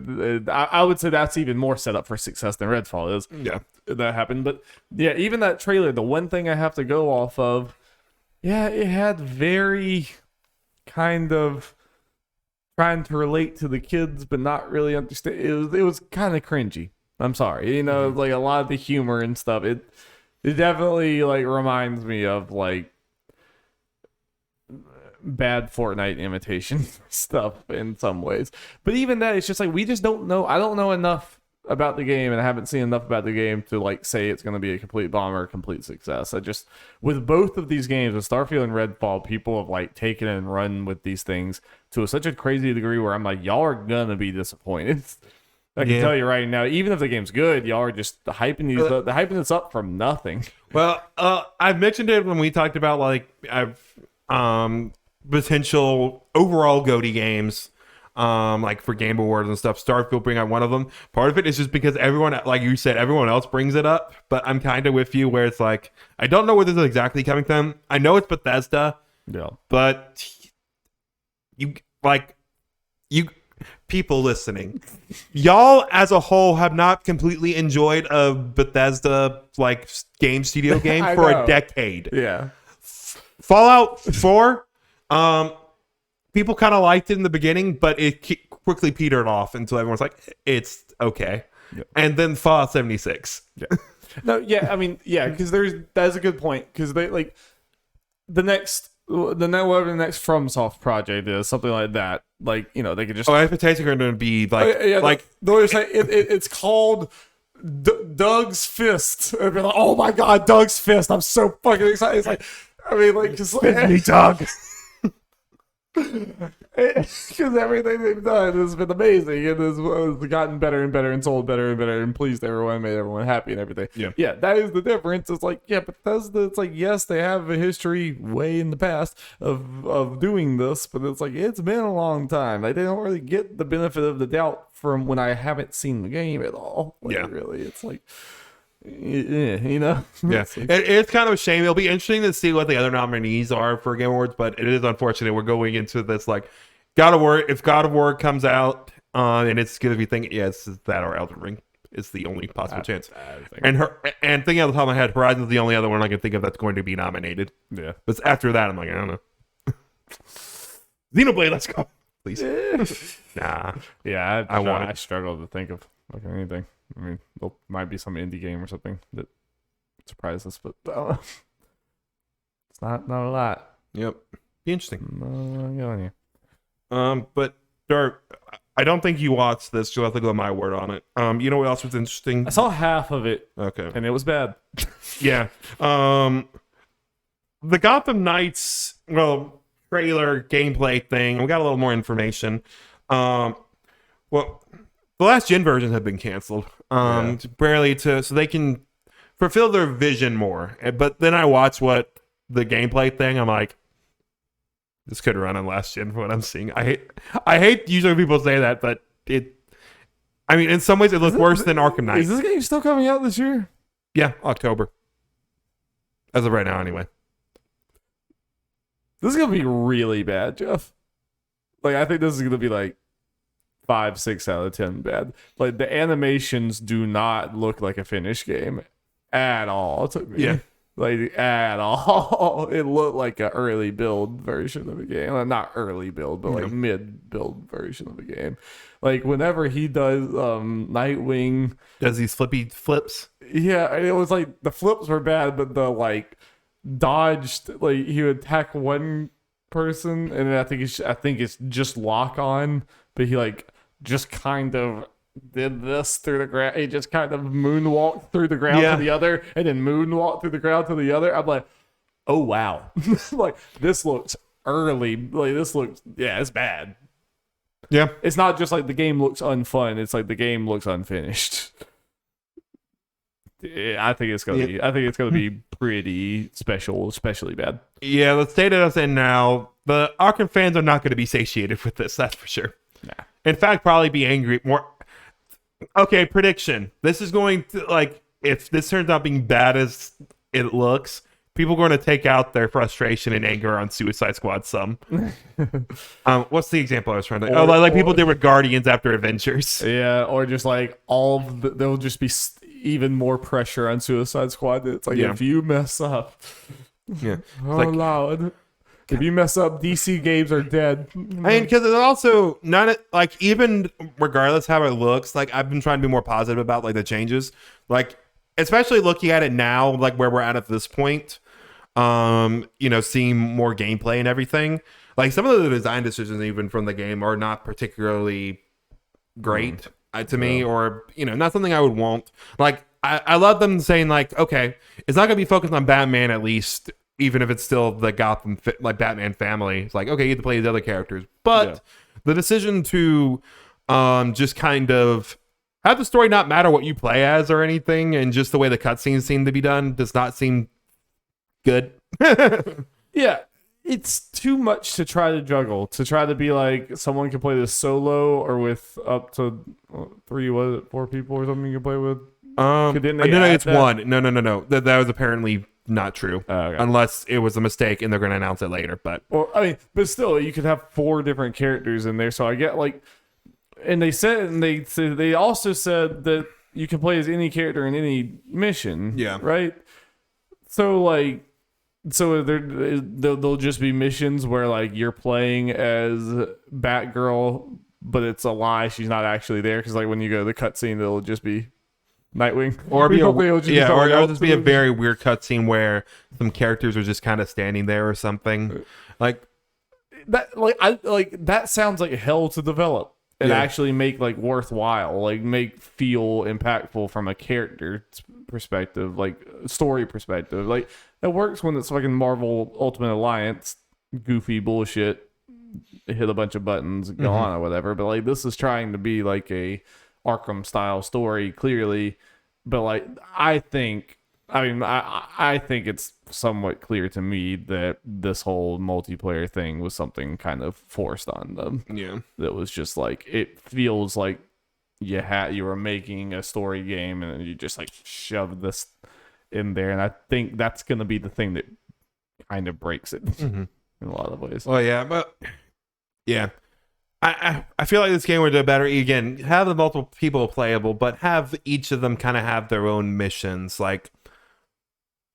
I would say that's even more set up for success than Redfall is. Yeah, that happened. But yeah, even that trailer, the one thing I have to go off of, it had very kind of trying to relate to the kids, but not really understand. It was kind of cringy. I'm sorry, like a lot of the humor and stuff. It definitely like reminds me of like bad Fortnite imitation stuff in some ways. But even that, it's just like we just don't know. I don't know enough about the game, and I haven't seen enough about the game to like say it's going to be a complete bomb or a complete success. I just, with both of these games, with Starfield and Redfall, people have like taken and run with these things to such a crazy degree where I'm like, y'all are gonna be disappointed. I can tell you right now, even if the game's good, y'all are just hyping this up from nothing. Well, I've mentioned it when we talked about like potential overall GOTY games. like for Game Awards and stuff. Starfield bring out one of them. Part of it is just because everyone, like you said, everyone else brings it up. But I'm kind of with you where it's like, I don't know where this is exactly coming from. I know it's Bethesda. Yeah. But you people listening, y'all as a whole have not completely enjoyed a Bethesda like game studio game for a decade. Yeah. Fallout 4, people kind of liked it in the beginning, but it quickly petered off until everyone's like, it's okay. Yep. And then Fallout 76. Yeah. No, yeah, I mean, yeah, because that's a good point, because they like whatever the next FromSoft project is, something like that. Like, you know, they could just Expectations are going to be like it's called Doug's Fist. And be like, oh my god, Doug's Fist! I'm so fucking excited. It's like, I mean, like, just me, Doug. Because everything they've done has been amazing and has gotten better and better and sold better and better and pleased everyone, made everyone happy and everything. Yeah, that is the difference. It's like, yeah, Bethesda, it's like, yes, they have a history way in the past of doing this, but it's like, it's been a long time. Like, they don't really get the benefit of the doubt from when I haven't seen the game at all. Like, really, it's like, you know. Yeah, it's kind of a shame. It'll be interesting to see what the other nominees are for Game Awards, but it is unfortunate we're going into this like God of War. If God of War comes out and it's gonna be thinking, it's that or Elden Ring is the only possible chance. And thinking off the top of my head, Horizon's the only other one I can think of that's going to be nominated. Yeah, but after that, I'm like, I don't know. Xenoblade, let's go, please. Nah. Yeah, I struggle to think of like anything. I mean, there might be some indie game or something that surprises us, but it's not a lot. Yep, be interesting. On you. But Dart, I don't think you watched this. You'll have to go my word on it. You know what else was interesting? I saw half of it. Okay, and it was bad. Yeah. The Gotham Knights, trailer gameplay thing. We got a little more information. The last gen versions have been canceled. So they can fulfill their vision more. But then I watch the gameplay thing. I'm like, this could run on last gen from what I'm seeing. I hate usually people say that, but in some ways it looks worse than Arkham Knight. Is this game still coming out this year? Yeah, October. As of right now, anyway. This is gonna be really bad, Jeff. Like, I think this is gonna be like 5, 6 out of 10 bad. Like, the animations do not look like a finished game at all to me. Yeah. Like, at all. It looked like an early build version of a game. Well, not early build, but like mid build version of a game. Like, whenever he does Nightwing, does these flippy flips? Yeah, it was like the flips were bad, but the like dodged, like he would attack one person and then I think it's just lock on, but he like just kind of did this through the ground. He just kind of moonwalked through the ground to the other and then moonwalked through the ground to the other. I'm like, oh wow. Like, this looks early. Like, this looks, it's bad. Yeah. It's not just like the game looks unfun, it's like the game looks unfinished. I think it's gonna be pretty special, especially bad. Yeah, the state of us in now, the Arkham fans are not going to be satiated with this. That's for sure. Nah. In fact, probably be angry more. Okay, prediction. This is going to, like, if this turns out being bad as it looks, people are going to take out their frustration and anger on Suicide Squad some. What's the example I was trying to... like people did with Guardians after Avengers. Yeah, or just like there'll just be even more pressure on Suicide Squad. It's like, if you mess up... Yeah. Loud. If you mess up, DC games are dead. I mean, because it's also not like, even regardless how it looks, like, I've been trying to be more positive about like the changes, like especially looking at it now, like where we're at this point. Seeing more gameplay and everything. Like, some of the design decisions even from the game are not particularly great to me, or not something I would want. Like, I love them saying like, okay, it's not gonna be focused on Batman, at least, even if it's still the Gotham like Batman family. It's like, okay, you get to play these other characters, but the decision to just kind of have the story not matter what you play as or anything, and just the way the cutscenes seem to be done does not seem good. Yeah, it's too much to try to juggle, to try to be like someone can play this solo or with up to 4 people or something you can play with. No, it's that? One. No. That was apparently not true, okay. Unless it was a mistake and they're going to announce it later. But well, I mean, but still, you could have 4 different characters in there. So I get like, and they also said that you can play as any character in any mission. Yeah. Right. So like. So there'll just be missions where like you're playing as Batgirl, but it's a lie. She's not actually there because like when you go to the cutscene, it'll just be Nightwing, or it'll just be a very weird cutscene where some characters are just kind of standing there or something. Like that sounds like hell to develop and actually make like worthwhile, like make feel impactful from a character perspective, like story perspective. Like it works when it's fucking Marvel Ultimate Alliance goofy bullshit, hit a bunch of buttons, go on or whatever. But like this is trying to be like a Arkham style story clearly, but like I think it's somewhat clear to me that this whole multiplayer thing was something kind of forced on them. Yeah, that was just like, it feels like you were making a story game and you just like shoved this in there, and I think that's gonna be the thing that kind of breaks it in a lot of ways. Well, yeah, but yeah. I feel like this game would do better, again, have the multiple people playable, but have each of them kind of have their own missions. Like,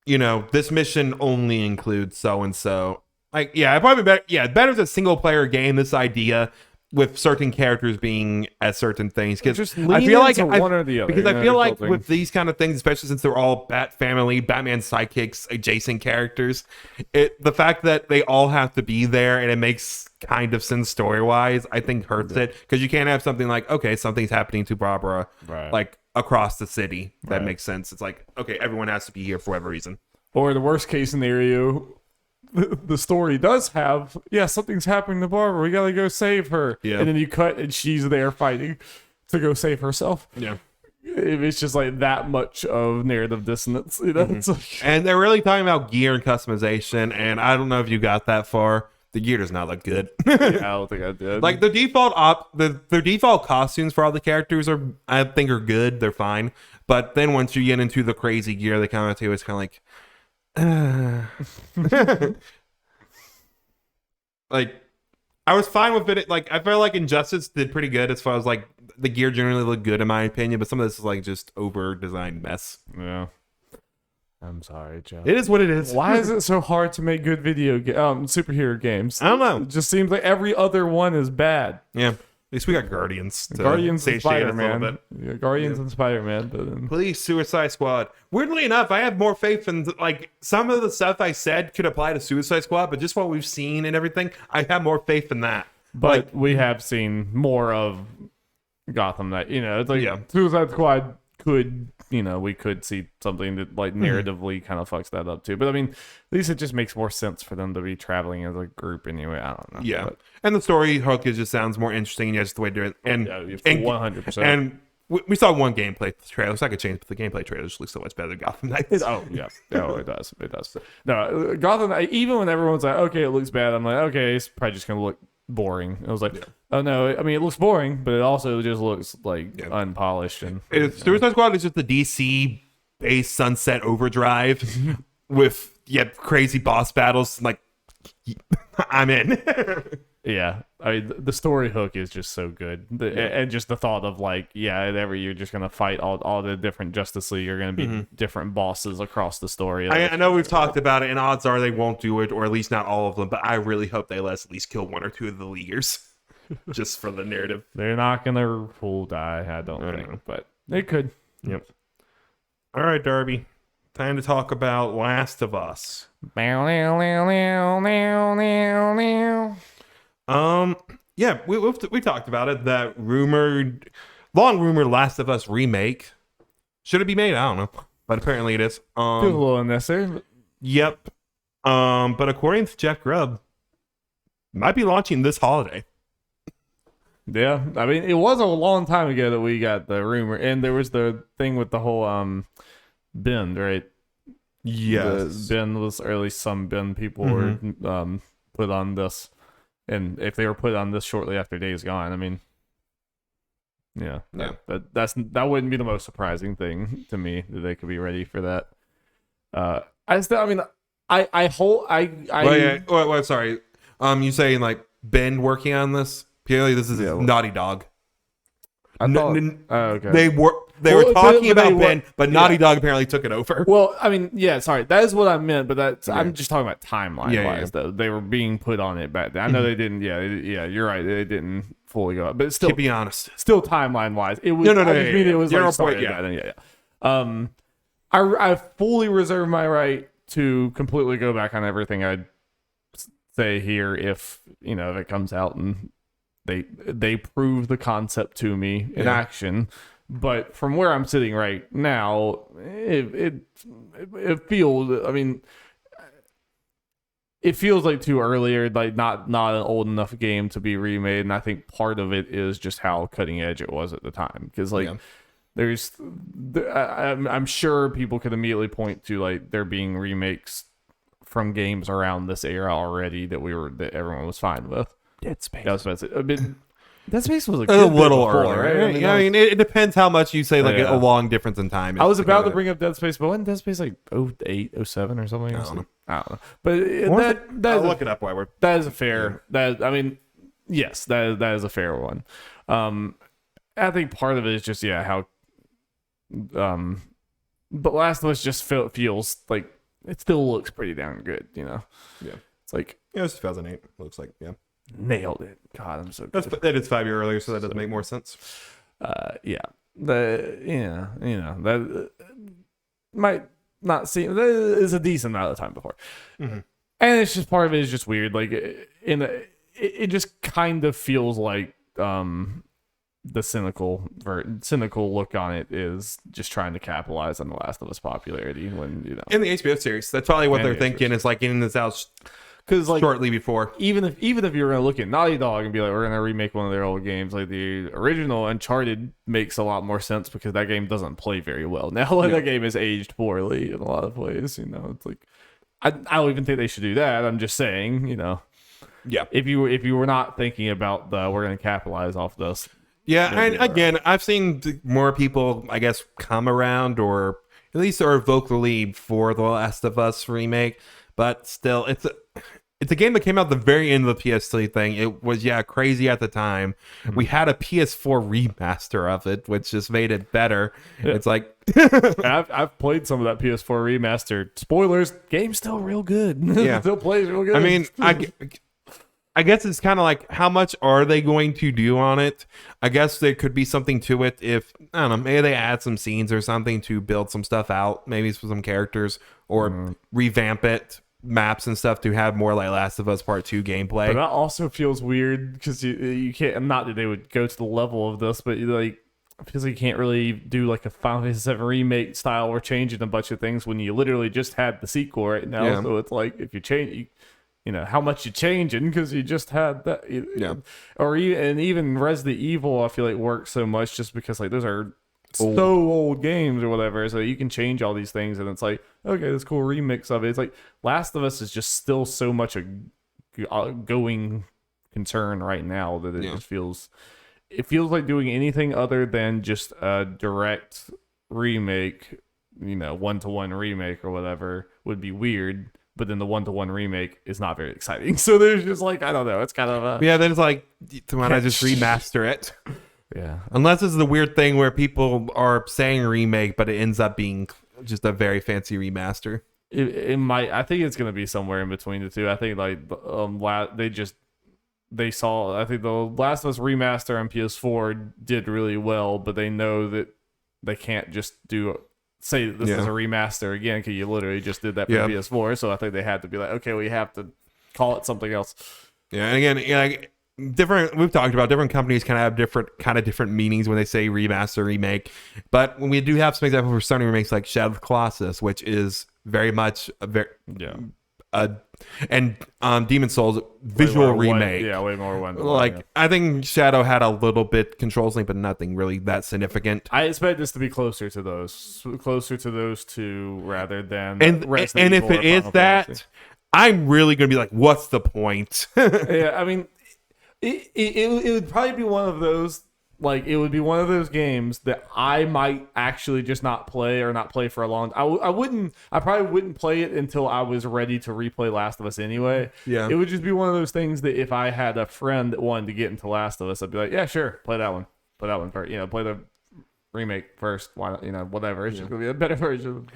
you know, this mission only includes so-and-so. Like, yeah, probably better. Yeah, better as a single-player game, this idea, with certain characters being at certain things. Because I feel like one or the other. Because I feel like with these kind of things, especially since they're all Bat Family, Batman sidekicks, adjacent characters, the fact that they all have to be there and it makes kind of sense story-wise, I think hurts it. Because you can't have something like, okay, something's happening to Barbara, like across the city. That makes sense. It's like, okay, everyone has to be here for whatever reason. Or the worst case scenario, the story does have, something's happening to Barbara, we gotta go save her, and then you cut and she's there fighting to go save herself. It's just like that much of narrative dissonance, you know. It's like, and they're really talking about gear and customization, and I don't know if you got that far. The gear does not look good. I don't think I did. Like the default the default costumes for all the characters I think are good, they're fine, but then once you get into the crazy gear they come out to, it's kind of like like I was fine with it. Like I felt like Injustice did pretty good as far as like the gear generally looked good in my opinion, but some of this is like just over designed mess. Yeah, I'm sorry, Jeff. It is what it is. Why is it so hard to make good superhero games? I don't know. It just seems like every other one is bad. Yeah. At least we got Guardians. Guardians and Spider-Man. Yeah, Guardians and Spider-Man. But Police, Suicide Squad. Weirdly enough, I have more faith in, like, some of the stuff I said could apply to Suicide Squad, but just what we've seen and everything, I have more faith in that. But like, we have seen more of Gotham Knights. You know, it's like Suicide Squad could, you know, we could see something that like narratively kind of fucks that up too. But I mean, at least it just makes more sense for them to be traveling as a group anyway. I don't know. Yeah, and the story hook just sounds more interesting. Just the way to do it, and 100%. And we saw one gameplay trailer, so I could change, but the gameplay trailer just looks so much better than Gotham Knights. Oh yeah, it does. It does. No, Gotham Knights. Even when everyone's like, okay, it looks bad, I'm like, okay, it's probably just gonna look boring. I was like, oh no, I mean it looks boring, but it also just looks like unpolished. And Suicide Squad is just the DC based Sunset Overdrive with crazy boss battles. Like I'm in. Yeah, I mean the story hook is just so good, and just the thought of like, you're just gonna fight all the different Justice League are gonna be different bosses across the story. I know we've talked about it, and odds are they won't do it, or at least not all of them. But I really hope they let us at least kill one or two of the Leaguers, just for the narrative. They're not gonna full die, I don't think, but they could. Yep. All right, Darby. Time to talk about Last of Us. We talked about it. That long rumored Last of Us remake. Should it be made? I don't know, but apparently it is. Feels a little unnecessary. Yep. But according to Jeff Grubb, might be launching this holiday. Yeah, I mean, it was a long time ago that we got the rumor, and there was the thing with the whole bend, right? Yes, the bend was, or at least some bend people were put on this, and if they were put on this shortly after Days Gone, I mean, that wouldn't be the most surprising thing to me that they could be ready for that. Sorry. You saying like Ben working on this? Purely, this is Naughty Dog. Okay. They were talking about Ben, but Naughty Dog apparently took it over. Well, I mean, sorry, that is what I meant, but I'm just talking about timeline wise. Though they were being put on it back then. I know they didn't. Yeah, you're right. They didn't fully go up, but still, to be honest, still timeline wise, it was. It was like started I fully reserve my right to completely go back on everything I'd say here if it comes out and they prove the concept to me in action. But from where I'm sitting right now, it feels. I mean, it feels like too early, or like not an old enough game to be remade. And I think part of it is just how cutting edge it was at the time. Because I'm sure people could immediately point to like there being remakes from games around this era already that everyone was fine with. Dead Space. Dead Space was a little early, right? I mean, it depends how much you say a long difference in time. I was about to bring up Dead Space, but wasn't Dead Space like 08, 07 or something? I don't know. But I'll look it up while we're... That is a fair... Yes, that is a fair one. I think part of it is just, how... but Last of Us just feels like it still looks pretty damn good, Yeah. It's like... Yeah, it's 2008, looks like, Nailed it. God, I'm so good. That is 5 years earlier, so that doesn't make more sense. That might not seem... That is a decent amount of time before. Mm-hmm. And it's just part of it is just weird. Like, it just kind of feels like the cynical look on it is just trying to capitalize on The Last of Us popularity when in the HBO series. That's probably what they're thinking is like getting this out because like shortly before. Even if you were gonna look at Naughty Dog and be like, we're gonna remake one of their old games, like the original Uncharted makes a lot more sense because that game doesn't play very well now. Like that game is aged poorly in a lot of ways. It's like I don't even think they should do that. I'm just saying, Yeah. If you were not thinking about we're gonna capitalize off this. Yeah, and again, I've seen more people, I guess, come around or at least are vocally for The Last of Us remake, but still, it's a game that came out at the very end of the PS3 thing. It was, crazy at the time. Mm-hmm. We had a PS4 remaster of it, which just made it better. Yeah. It's like... I've played some of that PS4 remaster. Spoilers, game's still real good. Yeah. Still plays real good. I mean, I guess it's kind of like, how much are they going to do on it? I guess there could be something to it if, I don't know, maybe they add some scenes or something to build some stuff out, maybe for some characters, or revamp it, maps and stuff to have more like Last of Us Part 2 gameplay. But that also feels weird because you can't, not that they would go to the level of this, but like, it feels like you can't really do like a Final Fantasy VII remake style or changing a bunch of things when you literally just had the sequel right now. Yeah. So it's like, if you change... how much you changing because you just had that, or even Resident Evil, I feel like works so much just because like those are old games or whatever, so you can change all these things and it's like, okay, this cool remix of it. It's like Last of Us is just still so much a going concern right now that it just feels like doing anything other than just a direct remake, 1-to-1 remake or whatever would be weird. But then the 1-to-1 remake is not very exciting. So there's just like, I don't know. It's kind of then it's like, why not just remaster it? Yeah. Unless it's the weird thing where people are saying remake, but it ends up being just a very fancy remaster. It might. I think it's going to be somewhere in between the two. I think like they saw. I think the Last of Us remaster on PS4 did really well, but they know that they can't just say that this is a remaster again because you literally just did that for PS4. So I think they had to be like, okay, we have to call it something else. Yeah, and again, different. We've talked about different companies kind of have different meanings when they say remaster, remake. But when we do have some examples for Sony remakes like Shadow of the Colossus, which is very much and Demon's Souls visual remake. Way more one. Like I think Shadow had a little bit controls link, but nothing really that significant. I expect this to be closer to those two rather than and if it is that, I'm really gonna be like, what's the point? Yeah, I mean, it would probably be one of those. Like, it would be one of those games that I might actually just not play or not play for a long time. I probably wouldn't play it until I was ready to replay Last of Us anyway. Yeah. It would just be one of those things that if I had a friend that wanted to get into Last of Us, I'd be like, yeah, sure, play that one. Play that one first. You know, play the remake first. Why not? You know, whatever. It's just going to be a better version.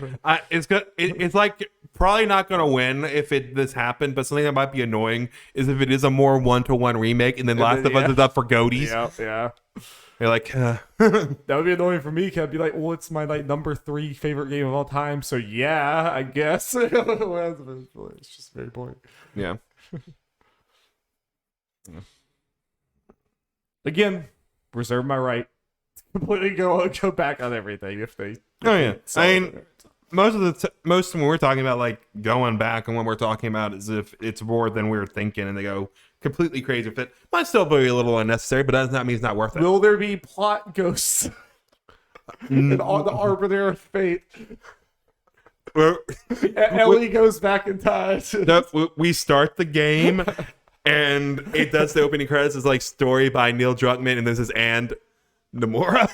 It's good. It's like probably not gonna win if this happened, but something that might be annoying is if it is a more 1-to-1 remake and then Last of Us is up for goaties. Yeah. You're like, that would be annoying for me. Cause I'd be like, well, it's my like number 3 favorite game of all time. So yeah, I guess. It's just very boring. Yeah. Again, reserve my right to completely go back on everything if they. Oh yeah. I mean, most when we're talking about like going back and when we're talking about is if it's more than we were thinking and they go completely crazy with it. Might still be a little unnecessary, but that does not mean it's not worth it. Will there be plot ghosts? And all the arbiter of fate. Ellie goes back in time. We start the game and it does the opening credits is like story by Neil Druckmann and this is and Nomura.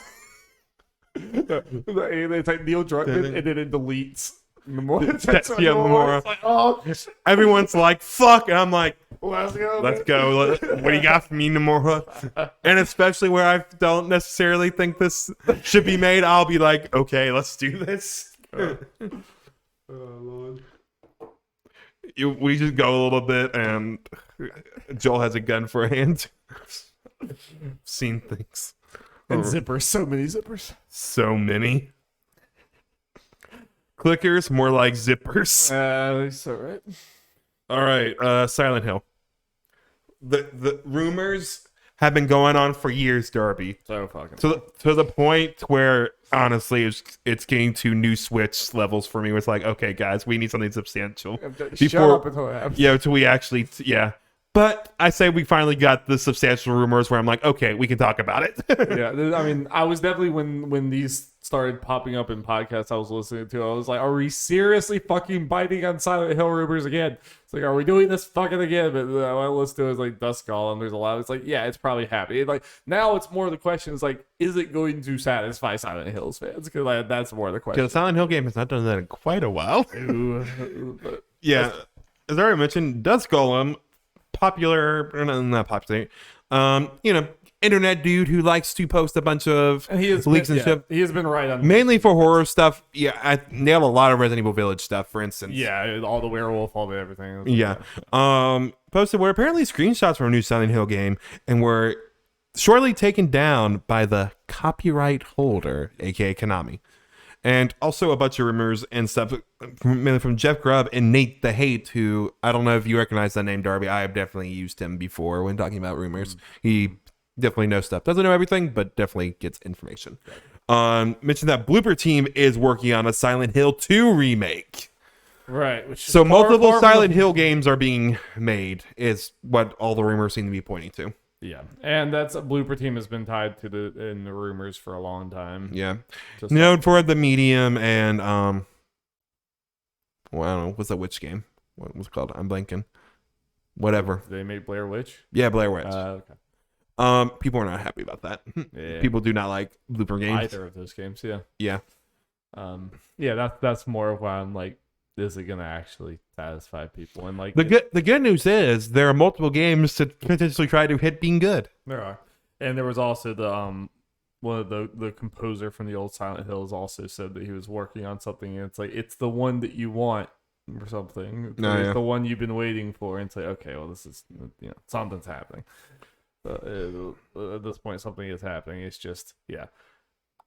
It's like Neil Druckmann and then it deletes Nomura. Like, oh. Everyone's like, fuck. And I'm like, let's go. What do you got for me, Nomura? And especially where I don't necessarily think this should be made, I'll be like, okay, let's do this. Oh, Lord. We just go a little bit and Joel has a gun for a hand. Seen things. And zippers, so many zippers. So many. Clickers, more like zippers. So right. All right, Silent Hill. The rumors have been going on for years, Darby. So fucking. To the point where honestly, it's getting to new Switch levels for me. Where it's like, okay, guys, we need something substantial. Shut up until it happens. Yeah, until we actually, yeah. But I say we finally got the substantial rumors where I'm like, okay, we can talk about it. Yeah, I mean, I was definitely when these started popping up in podcasts I was listening to, I was like, are we seriously fucking biting on Silent Hill rumors again? It's like, are we doing this fucking again? But what I listened to is like Dusk Golem. There's a lot. It's like, yeah, it's probably happening. Like now, it's more of the question is like, is it going to satisfy Silent Hills fans? Because like, that's more of the question. Because Silent Hill game has not done that in quite a while. But yeah, as I already mentioned, Dusk Golem. Popular, not popular, internet dude who likes to post a bunch of leaks and shit. He has been right on mainly for horror stuff. Yeah, I nailed a lot of Resident Evil Village stuff, for instance. Yeah, all the werewolf, all the everything. Yeah. Posted were apparently screenshots from a new Silent Hill game and were shortly taken down by the copyright holder, aka Konami. And also a bunch of rumors and stuff mainly from Jeff Grubb and Nate the Hate, who I don't know if you recognize that name, Darby. I have definitely used him before when talking about rumors. He definitely knows stuff. Doesn't know everything, but definitely gets information. Mentioned that Blooper Team is working on a Silent Hill 2 remake. Right. So multiple Silent Hill games are being made is what all the rumors seem to be pointing to. Yeah, and that's Blooper Team has been tied to the rumors for a long time. Yeah, known for the Medium and well, I don't know, what's that witch game? What was it called? I'm blanking. Whatever. They made Blair Witch. Yeah, Blair Witch. Okay. People are not happy about that. Yeah. People do not like Blooper games. Either of those games. Yeah. Yeah. Yeah. That's more of why I'm like, is it gonna actually satisfy people? And like the good news is there are multiple games to potentially try to hit being good. There are, and there was also the one of the composer from the old Silent Hills also said that he was working on something, and it's like it's the one that you want or something. It's the one you've been waiting for, and it's like, okay, well, this is something's happening. At this point, something is happening. It's just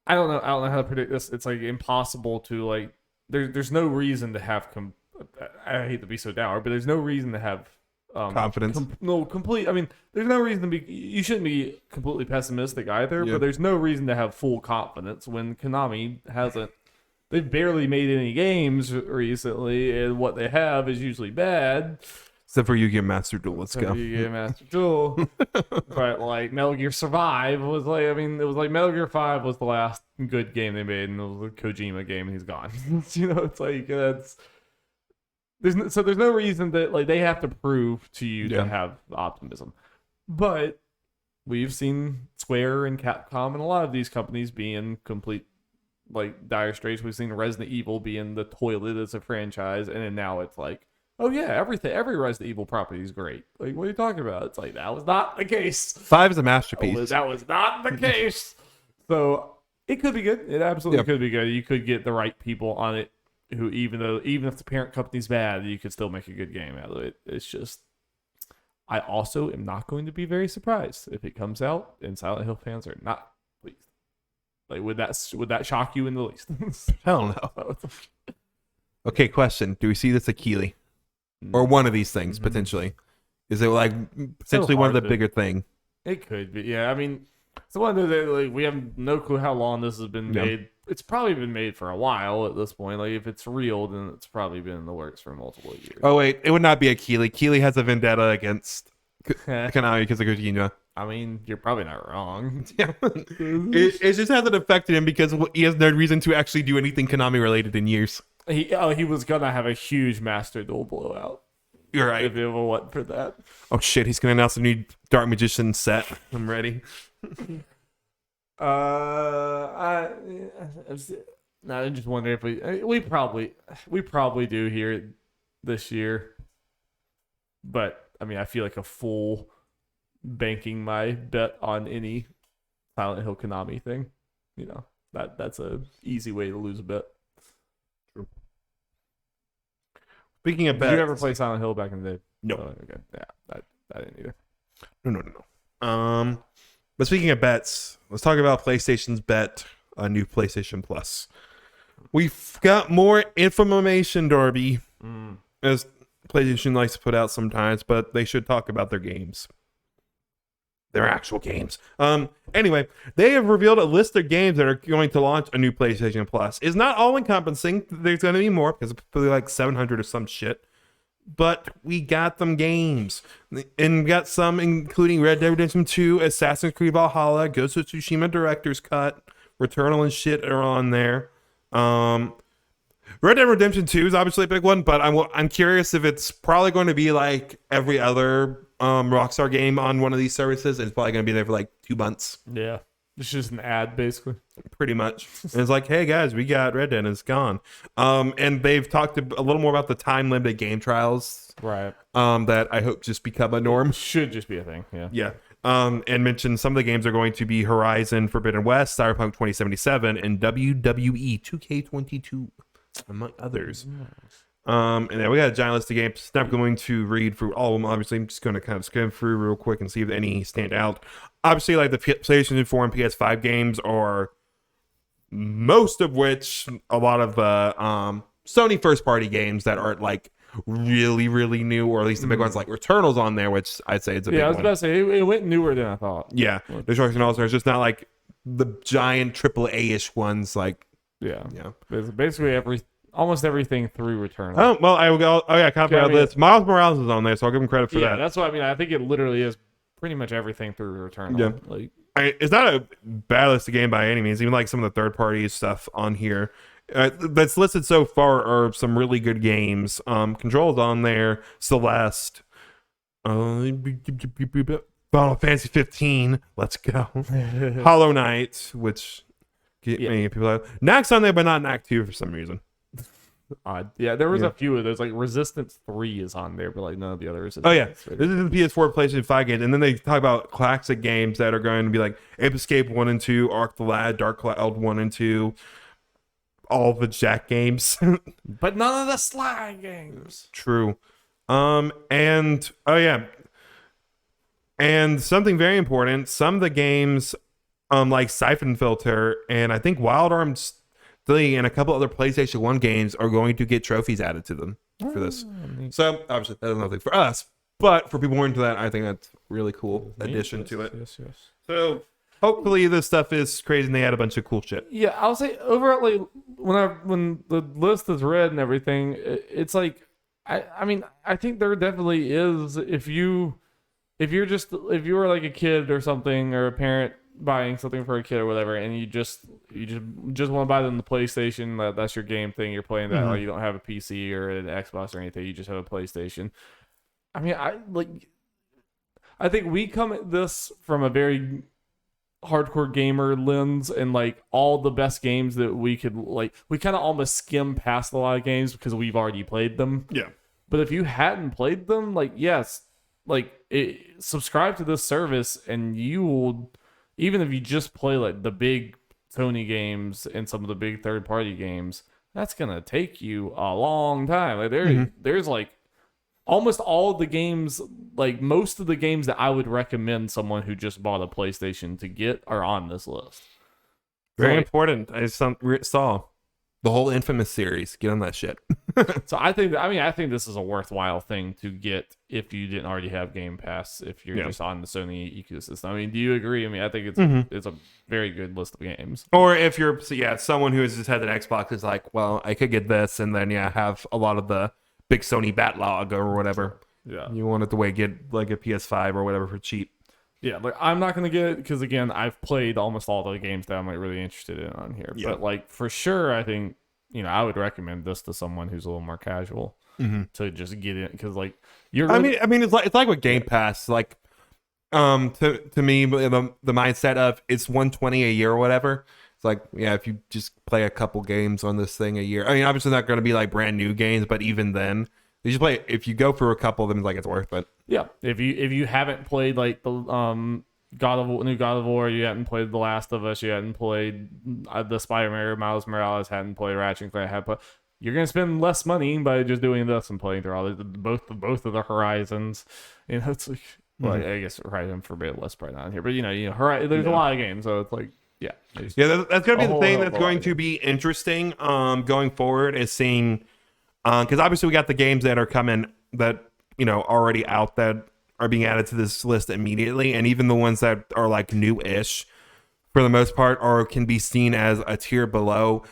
I don't know how to predict this. It's like impossible to like. There's no reason to have I hate to be so dour, but there's no reason to have confidence. Complete. I mean, there's no reason to be. You shouldn't be completely pessimistic either. Yep. But there's no reason to have full confidence when Konami hasn't. They've barely made any games recently, and what they have is usually bad. Except for Yu-Gi-Oh! Master Duel. Let's go. Yu-Gi-Oh! Master Duel. But like Metal Gear Survive was like, I mean, it was like Metal Gear 5 was the last good game they made, and it was a Kojima game, and he's gone. It's like that's. there's no reason that like they have to prove to you Yeah. to have optimism. But we've seen Square and Capcom and a lot of these companies be in complete like dire straits. We've seen Resident Evil be in the toilet as a franchise, and then now it's like, oh yeah, every Resident Evil property is great. Like, what are you talking about? It's like that was not the case. 5 is a masterpiece. That was not the case. So it could be good. It absolutely could be good. You could get the right people on it who, even if the parent company's bad, you could still make a good game out of it. It's just, I also am not going to be very surprised if it comes out and Silent Hill fans are not pleased. Like, would that shock you in the least? Hell no. Okay, question. Do we see this at Keighley? Or one of these things, potentially? Is it like potentially one of the bigger thing? It could be. Yeah, I mean, it's one of those, like, we have no clue how long this has been made. It's probably been made for a while at this point. Like, if it's real, then it's probably been in the works for multiple years. Oh, wait. It would not be a Keighley. Keighley has a vendetta against Konami because of Kojima. I mean, you're probably not wrong. Yeah. It just hasn't affected him because he has no reason to actually do anything Konami related in years. He was gonna have a huge Master Duel blowout. You're right. If it wasn't for that. Oh shit, he's gonna announce a new Dark Magician set. I'm ready. I'm just wondering if we probably do hear it this year. But I mean, I feel like a fool banking my bet on any Silent Hill Konami thing. You know, that's a easy way to lose a bet. True. Speaking of bets, did you ever play Silent Hill back in the day? No. Oh, okay. Yeah, I didn't either. No. But speaking of bets, let's talk about PlayStation's bet on new PlayStation Plus. We've got more information, Darby, as PlayStation likes to put out sometimes, but they should talk about their games. Their actual games. Anyway, they have revealed a list of games that are going to launch a new PlayStation Plus. It's not all encompassing. There's going to be more because it's probably like 700 or some shit. But we got them games. And we got some including Red Dead Redemption 2, Assassin's Creed Valhalla, Ghost of Tsushima Director's Cut, Returnal and shit are on there. Red Dead Redemption 2 is obviously a big one, but I'm curious if it's probably going to be like every other Rockstar game on one of these services, and it's probably going to be there for like 2 months. Yeah. It's just an ad, basically. Pretty much. And it's like, hey guys, we got Red Dead and it's gone. And they've talked a little more about the time-limited game trials. Right. That I hope just become a norm. Should just be a thing, yeah. Yeah. And mentioned some of the games are going to be Horizon Forbidden West, Cyberpunk 2077, and WWE 2K22, among others. And then we got a giant list of games. Not going to read through all of them. Obviously, I'm just going to kind of skim through real quick and see if any stand out. Obviously, like the PlayStation 4 and PS5 games are most of which a lot of the Sony first-party games that aren't like really, really new, or at least the big ones like Returnal's on there, which I'd say it's a big one. Yeah, I was about to say, it went newer than I thought. Yeah, Destruction All Stars. It's just not like the giant AAA-ish ones. Like, yeah. It's basically almost everything through Returnal. Oh, well, I can't find this. Miles Morales is on there, so I'll give him credit for that. Yeah, that's what I mean. I think it literally is pretty much everything through Returnal. Yeah. Like, it's not a bad list of game by any means. Even like some of the third-party stuff on here that's listed so far are some really good games. Control's on there. Celeste. Final Fantasy 15. Let's go. Hollow Knight, which many people have. Knack's on there, but not Knack 2 for some reason. Odd. Yeah, there was a few of those. Like Resistance 3 is on there, but like none of the others. Oh yeah, this is the PS4, PlayStation 5 games, and then they talk about classic games that are going to be like Ape Escape 1 and 2, Ark the Lad, Dark Cloud 1 and 2, all the Jack games, but none of the Sly games. True. And something very important. Some of the games, like Siphon Filter, and I think Wild Arms 3 and a couple other PlayStation 1 games are going to get trophies added to them for this. So obviously that is nothing for us, but for people more into that, I think that's a really cool addition to it. Yes. So hopefully this stuff is crazy and they add a bunch of cool shit. Yeah, I'll say overall, like when the list is read and everything, it's like I mean I think there definitely is if you were like a kid or something or a parent buying something for a kid or whatever, and you just want to buy them the PlayStation. That's your game thing. You're playing that. Like you don't have a PC or an Xbox or anything. You just have a PlayStation. I mean, I think we come at this from a very hardcore gamer lens, and like all the best games that we could we kind of almost skim past a lot of games because we've already played them. Yeah. But if you hadn't played them, yes, subscribe to this service and you will, even if you just play the big Sony games and some of the big third-party games, that's gonna take you a long time. There's almost all of the games, most of the games that I would recommend someone who just bought a PlayStation to get are on this list. Very important. I saw the whole Infamous series. Get on that shit. So I think this is a worthwhile thing to get if you didn't already have Game Pass, if you're just on the Sony ecosystem. I mean, do you agree? I mean, I think it's a very good list of games. Or if you're someone who has just had an Xbox is like, well, I could get this and then have a lot of the big Sony backlog or whatever. Yeah. You wanted to get a PS5 or whatever for cheap. Yeah, I'm not gonna get it because again, I've played almost all the games that I'm really interested in on here. Yeah. But for sure, I think I would recommend this to someone who's a little more casual to just get in because you're. Really... I mean, it's like with Game Pass. To me, the mindset of it's $120 a year or whatever. It's if you just play a couple games on this thing a year. I mean, obviously not going to be brand new games, but even then, if you go through a couple of them, it's worth it. Yeah, if you haven't played the new God of War, you hadn't played The Last of Us, you hadn't played the Spider-Man, Miles Morales, hadn't played Ratchet and Clank, you're gonna spend less money by just doing this and playing through all both of the Horizons. It's I guess Horizon Forbidden West probably not on here, but there's a lot of games, so it's yeah, that's gonna be the thing that's going to be interesting going forward is seeing because obviously we got the games that are coming that already out that are being added to this list immediately, and even the ones that are new-ish for the most part can be seen as a tier below.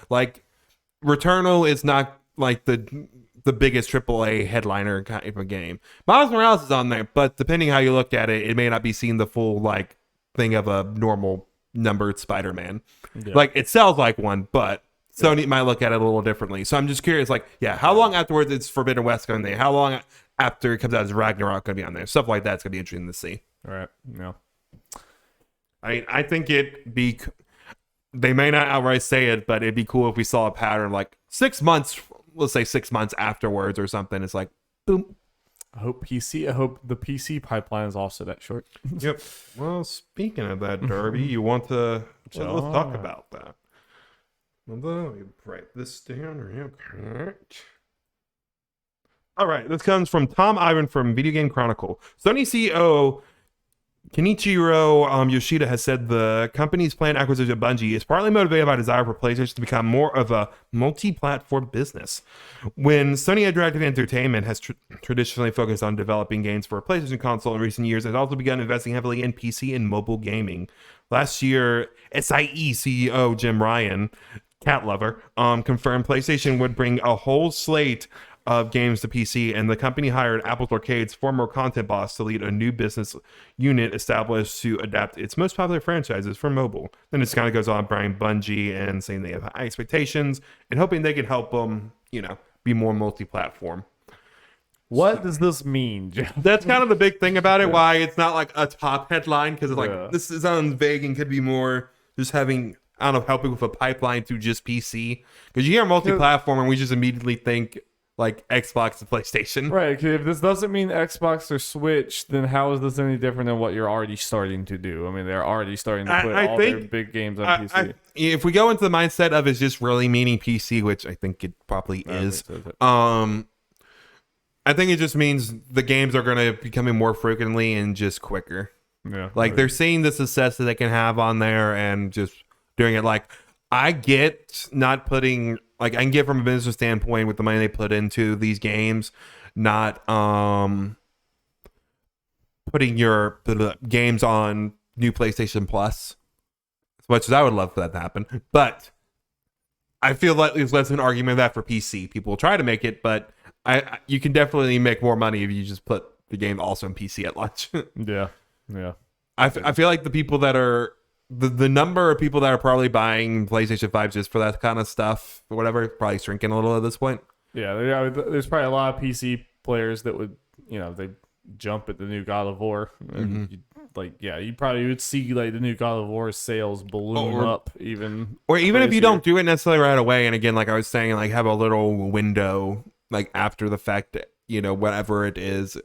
Returnal is not the biggest AAA headliner type of game. Miles Morales is on there, but depending how you look at it, it may not be seen the full thing of a normal numbered Spider-Man. Yeah. It sells like one, but Sony might look at it a little differently. So I'm just curious, how long afterwards is Forbidden West going to be? How long after it comes out is Ragnarok going to be on there? Stuff like that's going to be interesting to see. All right. Yeah. I think they may not outright say it, but it'd be cool if we saw a pattern 6 months, let's say 6 months afterwards or something. It's boom. I hope the PC pipeline is also that short. Yep. Well, speaking of that, Darby, you want to let's talk about that. Let me write this down real quick. All right, this comes from Tom Ivan from Video Game Chronicle. Sony CEO Kenichiro Yoshida has said the company's planned acquisition of Bungie is partly motivated by a desire for PlayStation to become more of a multi-platform business. When Sony Interactive Entertainment has traditionally focused on developing games for a PlayStation console in recent years, it has also begun investing heavily in PC and mobile gaming. Last year, SIE CEO Jim Ryan, cat lover, confirmed PlayStation would bring a whole slate of games to PC, and the company hired Apple's Arcade's former content boss to lead a new business unit established to adapt its most popular franchises for mobile. Then it kind of goes on buying Bungie and saying they have high expectations and hoping they can help them, be more multi-platform. What does this mean, Jeff? That's kind of the big thing about it, why it's not a top headline, because it's this sounds vague and could be more just having, I don't know, helping with a pipeline to just PC. Because you hear multi-platform and we just immediately think Xbox and PlayStation. Right. If this doesn't mean Xbox or Switch, then how is this any different than what you're already starting to do? I mean, they're already starting to put all their big games on PC. If we go into the mindset of it's just really meaning PC, which I think it probably is, I think it just means the games are going to be coming more frequently and just quicker. Yeah. They're seeing the success that they can have on there and just doing it. I get not putting, I can get from a business standpoint with the money they put into these games, not putting your games on new PlayStation Plus, as much as I would love for that to happen. But I feel like there's less of an argument of that for PC. People will try to make it, but you can definitely make more money if you just put the game also on PC at launch. Yeah. I feel like the people that are the number of people that are probably buying PlayStation 5 just for that kind of stuff or whatever probably shrinking a little at this point. Yeah, there's probably a lot of PC players that would, they jump at the new God of War. And you probably would see like the new God of War sales balloon up even. Or even if you crazier. don't do it necessarily right away, and again, like I was saying, like have a little window like after the fact, whatever it is.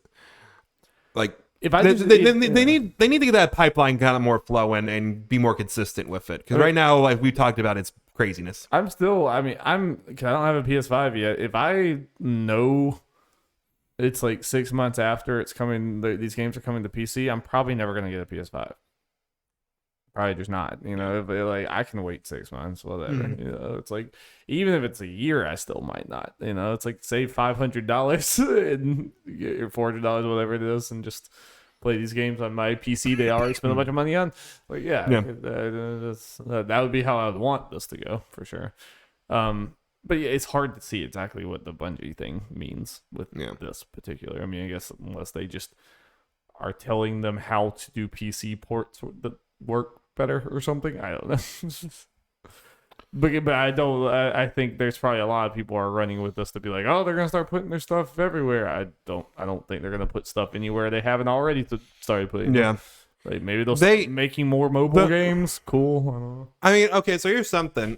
Like if I they need to get that pipeline kind of more flowing and be more consistent with it. Because right now, like we talked about, it's craziness. I'm still, I don't have a PS5 yet. If I know it's like 6 months after it's coming, these games are coming to PC, I'm probably never going to get a PS5. Probably just not. I can wait 6 months, whatever. It's like, even if it's a year, I still might not. It's like save $500 and get $400, whatever it is, and just play these games on my PC they already spent a bunch of money on. Like, that would be how I would want this to go for sure. But yeah, it's hard to see exactly what the Bungie thing means with this particular. I mean, I guess unless they just are telling them how to do PC ports that work better or something, I don't know. But I don't. I think there's probably a lot of people are running with this to be like, oh, they're gonna start putting their stuff everywhere. I don't think they're gonna put stuff anywhere they haven't already started putting. Yeah. Like maybe they'll start making more mobile games. Cool. I don't know. I mean, okay, so here's something.